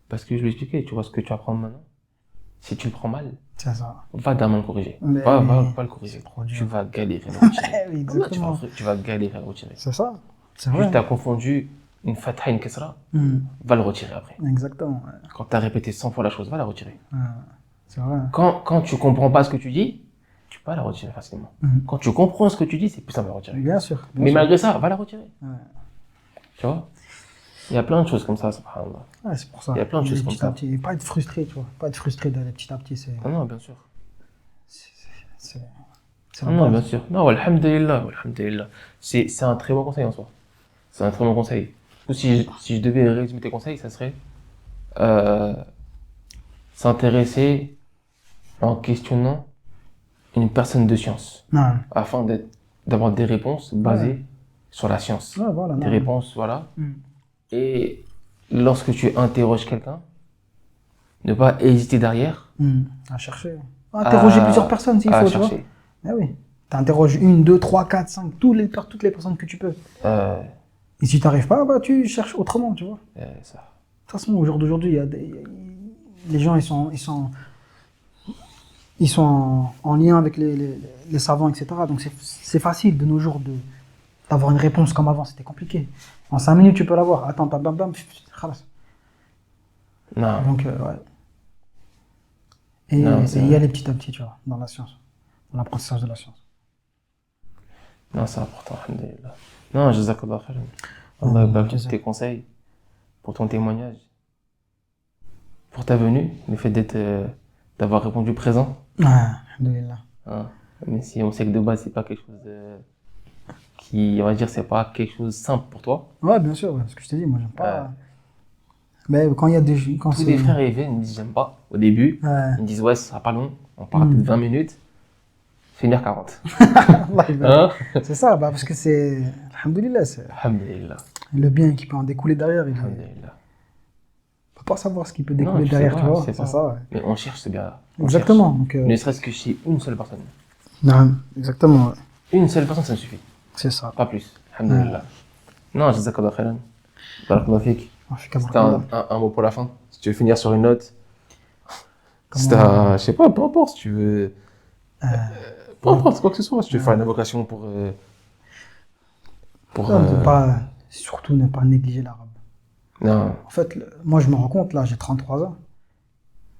parce que je lui expliquais, tu vois ce que tu vas prendre maintenant. Si tu le prends mal, c'est ça. Va d'abord le corriger. Va le corriger. Tu vas galérer à le retirer. Oui, exactement. Tu vas galérer à le retirer. C'est ça. C'est vrai. Juste, tu as confondu une fatha et une kasra, va le retirer après. Exactement. Ouais. Quand tu as répété 100 fois la chose, va la retirer. C'est vrai. Quand tu comprends pas ce que tu dis, tu peux pas la retirer facilement. Quand tu comprends ce que tu dis, c'est plus simple à la retirer. Bien sûr. Mais malgré ça, va la retirer. Tu vois? Il y a plein de choses comme ça, subhanallah. Ouais, c'est pour ça. Il y a plein de choses comme ça. Et pas être frustré, tu vois. Pas être frustré d'aller petit à petit, c'est... Non, bien sûr. Non, bien sûr. Non, alhamdulillah. C'est un très bon conseil en soi. C'est un très bon conseil. Si je devais résumer tes conseils, ça serait s'intéresser en questionnant une personne de science. Afin d'avoir des réponses basées sur la science. Voilà, des réponses, voilà. Et lorsque tu interroges quelqu'un, ne pas hésiter derrière. À chercher. Interroger plusieurs personnes s'il faut, tu vois. Ah oui. Tu interroges 1, 2, 3, 4, 5, toutes les personnes que tu peux. Et si tu n'arrives pas, bah, tu cherches autrement, tu vois. Ça. De toute façon, au jour d'aujourd'hui, les gens, ils sont en lien avec les savants, etc. Donc c'est facile de nos jours d'avoir une réponse comme avant, c'était compliqué. En 5 minutes, tu peux l'avoir. Attends, bam, khalas. Non. Donc, ouais. Et il y a les petit à petit, tu vois, dans la science, dans l'apprentissage de la science. Non, c'est important, alhamdoulilah. Non, jazakallah khair. Allah barak pour tes conseils, pour ton témoignage, pour ta venue, le fait d'avoir répondu présent. Ouais, alhamdoulilah. Hein, même si on sait que de base, c'est pas quelque chose qui, on va dire, c'est pas quelque chose de simple pour toi. Ouais, bien sûr, parce que je t'ai dit, moi, j'aime pas. Mais quand il y a des. Tous les frères, ils viennent, ils me disent, j'aime pas. Au début, ils me disent, ouais, ça sera pas long, on parle plus de 20 minutes. 1h40. Hein? C'est ça, bah, parce que c'est. Alhamdoulilah, c'est. Alhamdoulilah. Le bien qui peut en découler derrière. Alhamdoulilah. On peut pas savoir ce qui peut découler derrière, tu vois. C'est ça, ouais. Mais on cherche ce bien-là. Exactement. Donc, ne serait-ce que chez une seule personne. Non, exactement. Ouais. Une seule personne, ça me suffit. C'est ça. Pas plus. Alhamdoulilah. Non, jazakallah khairan. Barakallah fik. C'était un mot pour la fin. Si tu veux finir sur une note. Je sais pas, peu importe si tu veux. Peu importe, quoi que ce soit. Si tu veux faire une invocation pour. Surtout ne pas négliger l'arabe. Non. En fait, moi je me rends compte, là j'ai 33 ans.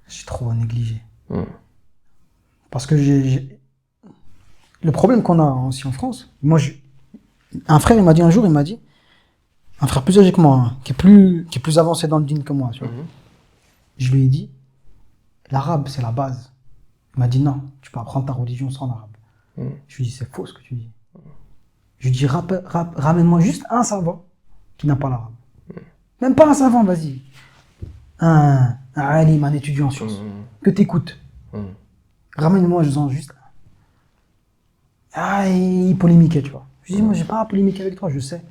J'ai trop négligé. Parce que le problème qu'on a aussi en France, un frère il m'a dit un jour, un frère plus âgé que moi, hein, qui est plus avancé dans le dîn que moi, tu vois. Je lui ai dit, l'arabe c'est la base. Il m'a dit non, tu peux apprendre ta religion sans l'arabe. Je lui ai dit c'est faux ce que tu dis. Je lui ai dit ramène-moi juste un savant qui n'a pas l'arabe. Même pas un savant, vas-y. Un alim, un étudiant en sciences, que t'écoutes. Ramène-moi juste. Il polémiquait, tu vois. Je lui ai dit, moi j'ai pas à polémiquer avec toi, je sais.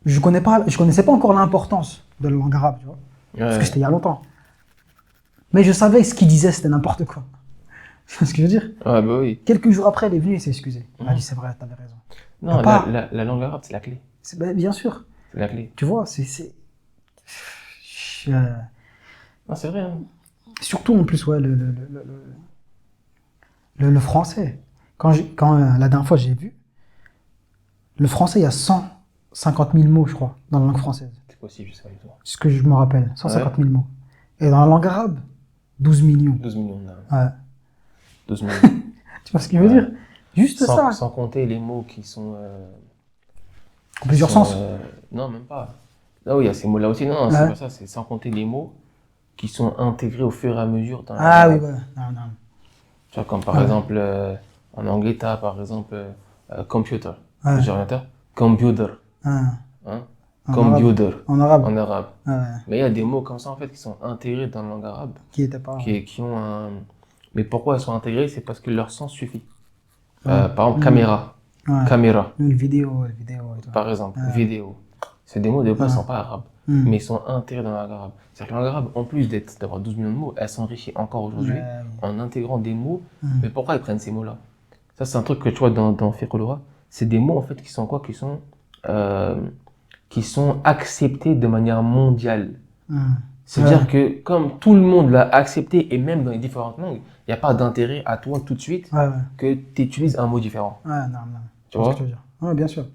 Je connaissais pas encore l'importance de la langue arabe, tu vois. Parce que c'était il y a longtemps. Mais je savais que ce qu'il disait, c'était n'importe quoi. Tu vois ce que je veux dire? Ouais, bah oui. Quelques jours après, il est venu et s'est excusé. Il m'a dit, c'est vrai, t'avais raison. Non, la langue arabe, c'est la clé. Bien sûr. C'est la clé. Tu vois, Non, c'est vrai. Hein. Surtout en plus, ouais, le français. Quand la dernière fois j'ai vu, le français, il y a 150 000 mots, je crois, dans la langue française. C'est possible, je sais pas du tout. C'est ce que je me rappelle, 150 000 mots. Et dans la langue arabe, 12 millions. 12 millions, ouais. 12 millions. Tu vois ce qu'il veut dire? Juste ça. Sans compter les mots qui sont... en plusieurs sens. Non, même pas. Là où il y a ces mots-là aussi, non, c'est pas ça, c'est sans compter les mots qui sont intégrés au fur et à mesure dans la... oui, ouais. Non. Tu vois, comme par exemple, en anglais, tu as par exemple computer, ordinateur, computer, computer, en arabe. En arabe. Mais il y a des mots comme ça en fait qui sont intégrés dans la langue arabe. Qui étaient pas. Qui ont un... Mais pourquoi ils sont intégrés? C'est parce que leur sens suffit. Par exemple, caméra. Caméra. Une vidéo et tout. Par exemple, vidéo. C'est des mots de base qui ne sont pas arabes, mais ils sont intégrés dans la langue arabe. C'est-à-dire que la langue arabe, en plus d'avoir 12 millions de mots, elle s'enrichit encore aujourd'hui en intégrant des mots. Mais pourquoi ils prennent ces mots-là? Ça, c'est un truc que tu vois dans Fiqh al-Lugha. C'est des mots en fait qui sont quoi? Qui sont acceptés de manière mondiale. C'est-à-dire que comme tout le monde l'a accepté, et même dans les différentes langues, il n'y a pas d'intérêt à toi tout de suite que tu utilises un mot différent. Non. Tu vois? Oui, bien sûr.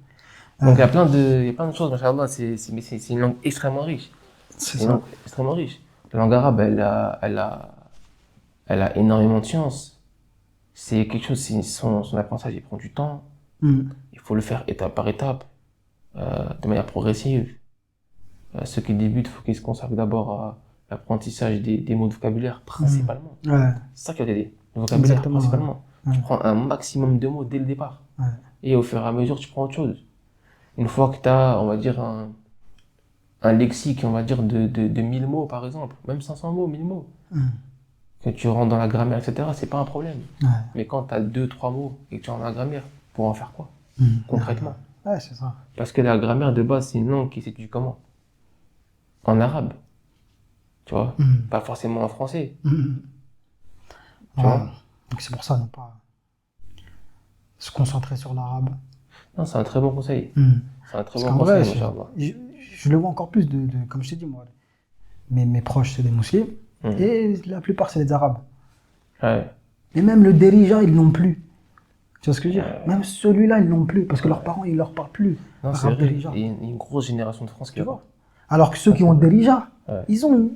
Donc il y a plein de choses, machallah, c'est une langue extrêmement riche. C'est une langue extrêmement riche. La langue arabe, elle a énormément de sciences. C'est quelque chose, son apprentissage, il prend du temps. Il faut le faire étape par étape, de manière progressive. Ceux qui débutent, il faut qu'ils se consacrent d'abord à l'apprentissage des mots de vocabulaire, principalement. C'est ça qui a t'aider. Le vocabulaire, principalement. Tu prends un maximum de mots dès le départ. Et au fur et à mesure, tu prends autre chose. Une fois que tu as, on va dire, un lexique, on va dire, de 1000 mots, par exemple, même 500 mots, 1000 mots, que tu rentres dans la grammaire, etc., c'est pas un problème. Mais quand tu as 2-3 mots et que tu rentres dans la grammaire, pour en faire quoi, concrètement? C'est ça. Parce que la grammaire, de base, c'est une langue qui s'étudie comment? En arabe. Tu vois? Pas forcément en français. Tu vois? Donc c'est pour ça, ne pas se concentrer sur l'arabe. Non, c'est un très bon conseil. C'est un très bon conseil, je le vois encore plus comme je t'ai dit, moi. Mes proches, c'est des musulmans. Et la plupart, c'est des arabes. Et même le dérija, ils l'ont plus. Tu vois ce que je veux dire? Même celui-là, ils l'ont plus. Parce que leurs parents, ils leur parlent plus. Non, c'est vrai. Il y a une grosse génération de France qui tu vois. Alors que ceux qui ont le dérija, ils ont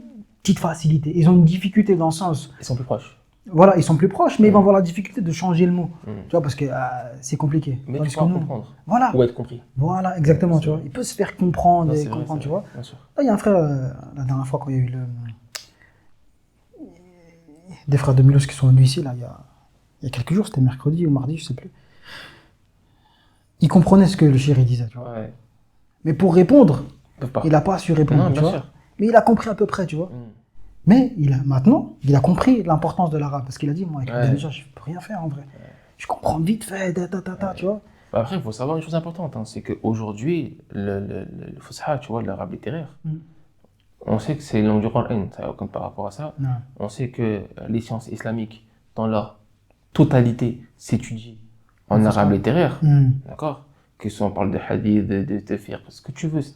petite facilité. Ils ont une difficulté dans le sens. Ils sont plus proches. Voilà, ils sont plus proches, mais ils vont avoir la difficulté de changer le mot. Tu vois, parce que c'est compliqué. Mais Tandis tu peux que nous, comprendre. voilà. Ou être compris. Voilà, exactement, tu vois. Il peut se faire comprendre Non, et c'est vrai, comprendre, c'est tu vrai, vois. bien sûr. Là, il y a un frère, la dernière fois, quand il y a eu des frères de Mulhouse qui sont venus ici, là, il y a quelques jours, c'était mercredi ou mardi, je sais plus. Ils comprenaient ce que le chéri disait, tu vois. Ouais. Mais pour répondre, Ils peuvent pas. il n'a pas su répondre, Non, tu bien vois. sûr. Mais il a compris à peu près, tu vois. Mais maintenant, il a compris l'importance de l'arabe. Parce qu'il a dit, moi, avec le déjà, je ne peux rien faire en vrai. Je comprends vite fait, tu vois. Bah après, il faut savoir une chose importante, hein, c'est qu'aujourd'hui, le Fusha, tu vois, l'arabe littéraire, on sait que c'est une langue du Coran, comme par rapport à ça. Non. On sait que les sciences islamiques, dans leur totalité, s'étudient en arabe littéraire, d'accord? Que ce soit on parle de hadith, de fiqh, ce que tu veux, etc.,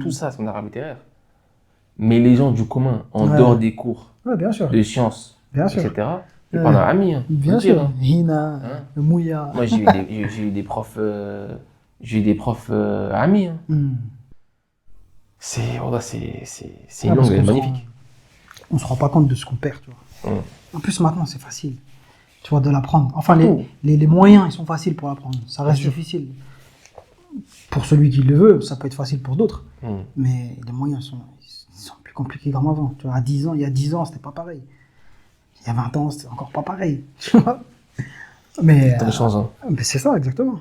tout ça, c'est en arabe littéraire. Mais les gens du commun, en dehors des cours bien sûr. de sciences, Bien sûr. etc., ils parlent arabe. Hein, bien sûr. Hina, Mouya. Moi, j'ai eu des profs, amis. Hein. C'est une langue magnifique. On se rend pas compte de ce qu'on perd, tu vois. En plus, maintenant, c'est facile, tu vois, de l'apprendre. Enfin, les moyens, ils sont faciles pour l'apprendre. Ça reste difficile. Pour celui qui le veut, ça peut être facile pour d'autres. Mais les moyens sont plus compliqués comme avant. Tu vois, il y a 10 ans, c'était pas pareil. Il y a 20 ans, c'était encore pas pareil. Tu vois. Mais c'est ça, exactement.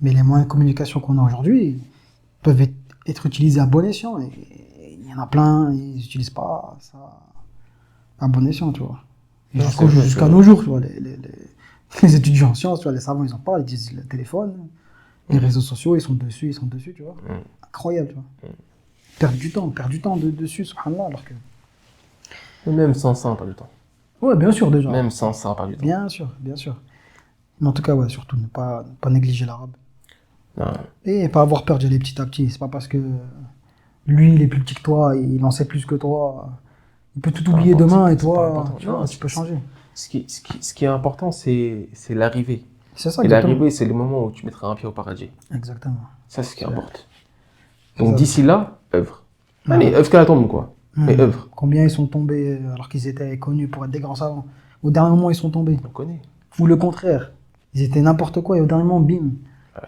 Mais les moyens de communication qu'on a aujourd'hui peuvent être utilisés à bon escient. Et il y en a plein, ils n'utilisent pas ça à bon escient, tu vois. Jusqu'à nos jours, tu vois, les étudiants en sciences, tu vois, les savants, ils en parlent, ils disent le téléphone, les réseaux sociaux, ils sont dessus, tu vois. Incroyable, tu vois. Perdre du temps dessus, subhanallah, alors que... Même sans ça, on perd du temps. Ouais, bien sûr, déjà. Même sans ça, on perd du temps. Bien sûr. Mais en tout cas, ouais, surtout, ne pas négliger l'arabe. Non. Et pas avoir peur d'y aller petit à petit. C'est pas parce que lui, il est plus petit que toi, il en sait plus que toi. Il peut tout oublier demain et toi, tu vois, tu peux changer. Ce qui est important, c'est l'arrivée. C'est ça, et l'arrivée, c'est le moment où tu mettras un pied au paradis. Exactement. Ça, c'est ce qui importe. Donc d'ici là, œuvre. Allez, œuvre qu'à la tombe, quoi. Mais œuvre. Combien ils sont tombés alors qu'ils étaient connus pour être des grands savants. Au dernier moment, ils sont tombés. On connaît. Ou le contraire. Ils étaient n'importe quoi et au dernier moment, bim.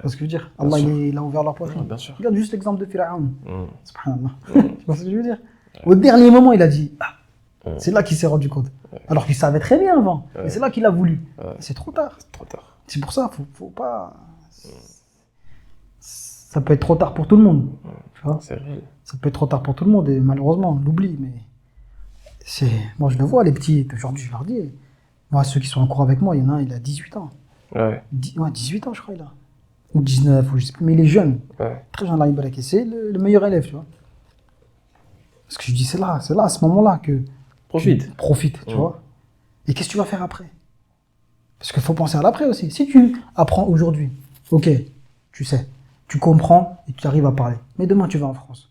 C'est ce que je veux dire. Allah, il a ouvert leur poitrine. Bien sûr. Regarde juste l'exemple de Pharaon. Subhanallah. Tu vois ce que je veux dire? Au dernier moment, il a dit, c'est là qu'il s'est rendu compte. Alors qu'il savait très bien avant. Mais c'est là qu'il a voulu. C'est trop tard. C'est pour ça, faut pas... Ça peut être trop tard pour tout le monde. Tu vois, c'est réel. Ça peut être trop tard pour tout le monde et malheureusement, on l'oublie. Mais moi, je le vois, les petits, aujourd'hui, je leur dis. Moi, ceux qui sont en cours avec moi, il y en a un, il a 18 ans. Ouais. 18 ans, je crois, il a. Ou 19, ou je sais plus, mais il est jeune. Ouais. Très jeune, là, il et c'est le meilleur élève, tu vois. Parce que je dis, c'est là, à ce moment-là que. Profite, tu vois. Et qu'est-ce que tu vas faire après? Parce qu'il faut penser à l'après aussi. Si tu apprends aujourd'hui, ok, tu sais, tu comprends et tu arrives à parler. Mais demain, tu vas en France.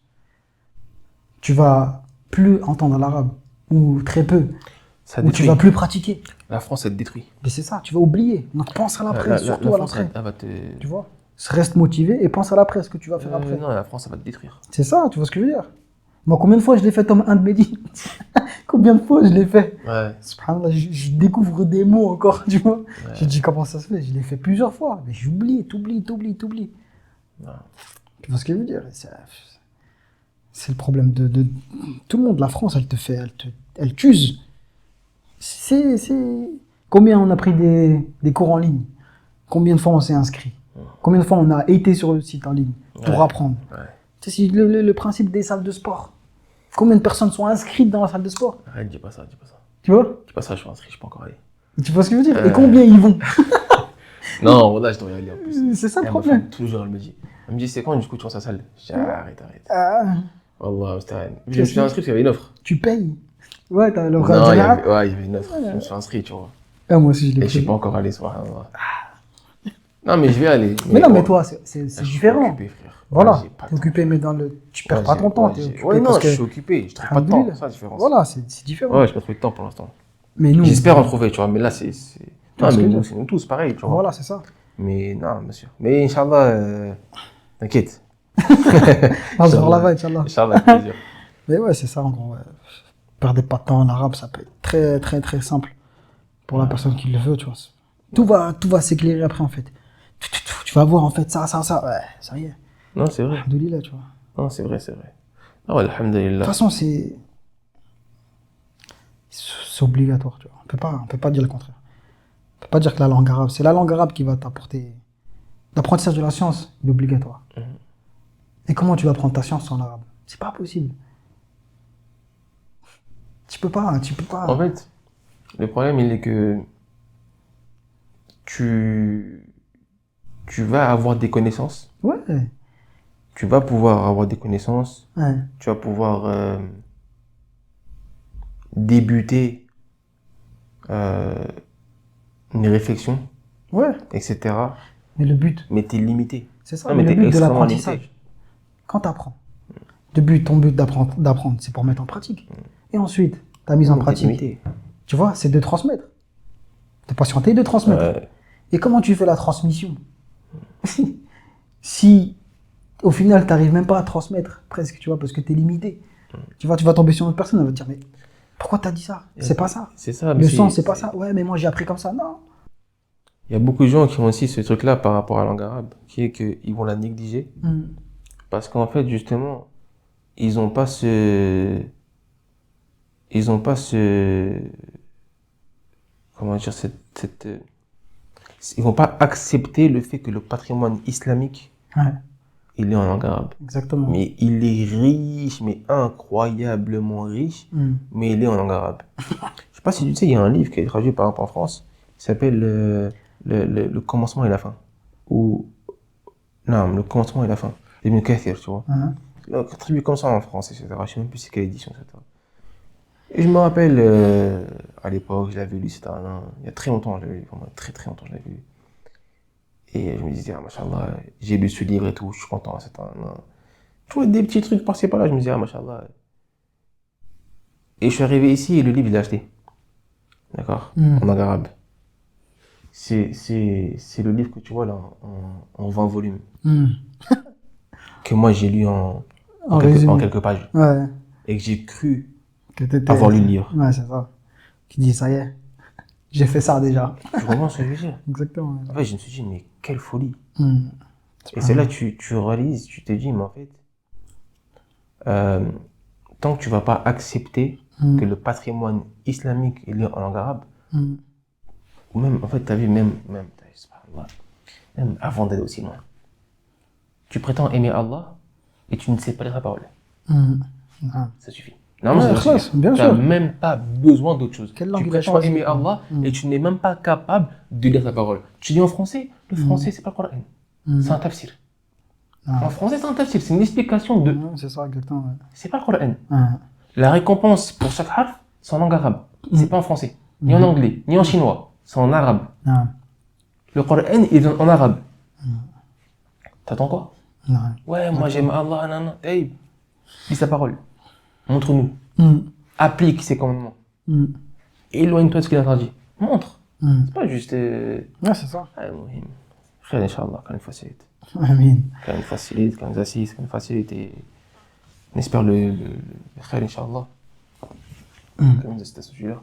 Tu vas plus entendre l'arabe, ou très peu. Ou tu vas plus pratiquer. La France, elle te détruit. Mais c'est ça, tu vas oublier. Donc pense à l'après, surtout à l'après. Tu vois, reste motivé et pense à l'après, ce que tu vas faire après. Non, la France, ça va te détruire. C'est ça, tu vois ce que je veux dire? Moi, combien de fois je l'ai fait comme un de mes dits? Combien de fois je l'ai fait? Ouais. Subhanallah, je découvre des mots encore, tu vois. Ouais. Je dis comment ça se fait? Je l'ai fait plusieurs fois, mais j'oublie, t'oublies. Ouais. Tu vois ce que je veux dire? C'est le problème de tout le monde. La France, elle t'use. Combien on a pris des cours en ligne? Combien de fois on s'est inscrit? Combien de fois on a été sur le site en ligne pour apprendre? C'est le principe des salles de sport. Combien de personnes sont inscrites dans la salle de sport? Arrête, dis pas ça. Tu vois? Dis pas ça, je suis inscrit, je suis pas encore allé. Tu vois ce que je veux dire? Et combien ils vont? Non, là, je dois y aller en plus. C'est ça le problème. Tous les jours, elle me dit, c'est quand du coup tu vas à sa salle? Je dis, arrête. Wallah, je me suis inscrit parce qu'il y avait une offre. Tu payes? Ouais, t'as le Non, il y avait une offre. Je me suis inscrit, tu vois. Moi aussi, je l'ai pris. Et je suis pas encore allé, subhanallah. Non, mais je vais aller. Mais toi, c'est différent. Je suis occupé, frère. Voilà, t'es occupé, mais tu perds pas ton temps. Je suis occupé, je trouve pas de temps, c'est ça la différence. Voilà, c'est différent. Ouais, je pas trouvé de temps pour l'instant. Mais nous. J'espère en trouver, tu vois, mais là, c'est. Non, mais nous, c'est nous tous pareil, tu vois. Voilà, c'est ça. Mais non, monsieur. Mais Inch'Allah, t'inquiète. On se revoit là-bas, Inch'Allah. Inch'Allah, plaisir. Mais ouais, c'est ça en gros. Ouais. Perdez pas de temps en arabe, ça peut être très très très simple pour la personne qui le veut, tu vois. Tout va s'éclairer après en fait. Tu vas voir en fait ça. Ouais, ça y est. Non, c'est vrai. Alhamdoulilah, tu vois. Non, c'est vrai, c'est vrai. Ah ouais, De alhamdulillah. toute façon, c'est obligatoire, tu vois. On peut pas dire le contraire. On peut pas dire que la langue arabe, c'est la langue arabe qui va t'apporter. L'apprentissage de la science, il est obligatoire. Et comment tu vas apprendre ta science en arabe? C'est pas possible. Tu peux pas. En fait, le problème, il est que tu vas avoir des connaissances. Ouais. Tu vas pouvoir avoir des connaissances. Ouais. Tu vas pouvoir débuter une réflexion, Ouais. etc. Mais le but, Mais t'es limité. c'est ça. Non, Mais mais le t'es but de extrêmement l'apprentissage, limité. quand tu apprends, ton but d'apprendre, c'est pour mettre en pratique. Et ensuite, ta mise en T'es pratique, limité. tu vois, c'est de transmettre. De patienter, de transmettre. Et comment tu fais la transmission? Si, au final, tu n'arrives même pas à transmettre, presque, tu vois, parce que tu es limité. Tu vas tomber sur une autre personne, elle va te dire, mais pourquoi tu as dit ça? C'est pas ça. C'est ça. Le sens, c'est pas ça. Ouais, mais moi, j'ai appris comme ça. Non. Il y a beaucoup de gens qui ont aussi ce truc-là par rapport à la langue arabe, qui est qu'ils vont la négliger. Parce qu'en fait, justement, ils n'ont pas comment dire, ils vont pas accepter le fait que le patrimoine islamique, Ouais, il est en langue arabe. exactement. Mais il est riche, mais incroyablement riche, mais il est en langue arabe. Je sais pas si tu sais, il y a un livre qui est traduit par exemple en France, qui s'appelle le commencement et la fin. Ou, non, le commencement et la fin. Ibn Kathir, tu vois. Traduit comme ça en France, etc. Je sais même plus c'est quelle édition, etc. Et je me rappelle, à l'époque, je l'avais lu, il y a très longtemps, je l'avais lu, vraiment très très longtemps, je l'avais lu. Et je me disais, ah, machallah, j'ai lu ce livre et tout, je suis content, tu vois, des petits trucs par-ci par-là, je me disais, ah, machallah. Et je suis arrivé ici et le livre, il l'a acheté. D'accord? En langue arabe. C'est le livre que tu vois là, en 20 volumes. Que moi j'ai lu en quelques pages. Ouais. Et que j'ai cru avoir lu le livre. Ouais, c'est ça. Qui dit, ça y est, j'ai fait ça déjà. Tu comprends ce que je veux dire? Exactement. En fait, je me suis dit, mais quelle folie. Et c'est là que tu réalises, tu te dis, mais en fait, tant que tu vas pas accepter que le patrimoine islamique il est en langue arabe, ou même, en fait, tu as vu, même avant d'aller aussi loin, tu prétends aimer Allah et tu ne sais pas lire sa parole. Ça suffit. Non, Ouais, ça suffit. Tu n'as même pas besoin d'autre chose. Quelle langue Tu il a prétends choisi? aimer Allah et tu n'es même pas capable de lire sa parole. Tu dis en français, le français c'est pas le Coran. C'est un tafsir. En français c'est un tafsir, c'est une explication de... C'est ça, exactement. Ouais. C'est pas le Coran. La récompense pour chaque harf, c'est en langue arabe. C'est pas en français, ni en anglais, ni en chinois. C'est en arabe. Le Coran, il est en arabe. T'attends quoi? Ouais, moi j'aime Allah, nanana. Hey, dis sa parole. Montre-nous. Applique ses commandements. Éloigne-toi de ce qu'il a interdit. Montre. C'est pas juste... Ouais, c'est ça. Frère, Inch'Allah, quand il facilite. Amin. Quand il facilite, quand il assiste, quand il facilite. Et on espère le frère, Inch'Allah. Comme c'était ce sujet-là.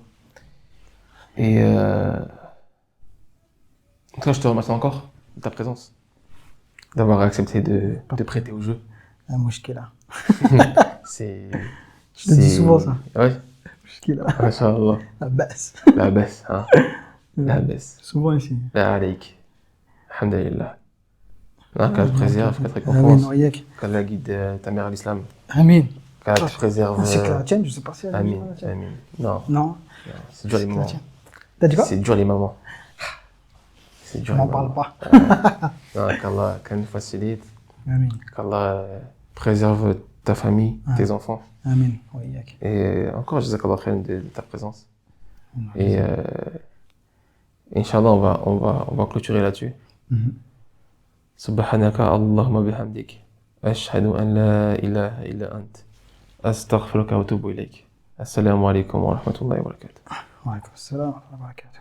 Et en tout cas, je te remercie encore de ta présence, d'avoir accepté de prêter au jeu. Un mouchkila. C'est... Je te dis souvent ça. Ouais. Mouchkila. Inch'Allah. La baisse. La baisse, hein. La baisse. Souvent ici. La alaik. Alhamdulillah. Qu'Allah te préserve, qu'Allah te Amin, récompense, oyak. qu'Allah guide ta mère à l'islam, Amin. qu'Allah te préserve. C'est que la tienne, je sais pas si elle Amin, est la tienne. amin. Non, Non. c'est dur les mamans. T'as dit quoi? C'est dur les mamans. C'est dur On les n'en parle mamans. pas. Non, qu'Allah nous facilite, Amin. qu'Allah préserve ta famille, tes enfants. Amin. Oyak. Et encore, jazakallah khairan de ta présence. Et Inch'Allah, on va clôturer là-dessus. سبحانك اللهم بحمدك أشهد أن لا إله إلا أنت أستغفرك وأتوب إليك السلام عليكم ورحمة الله وبركاته وعليكم السلام ورحمة الله وبركاته.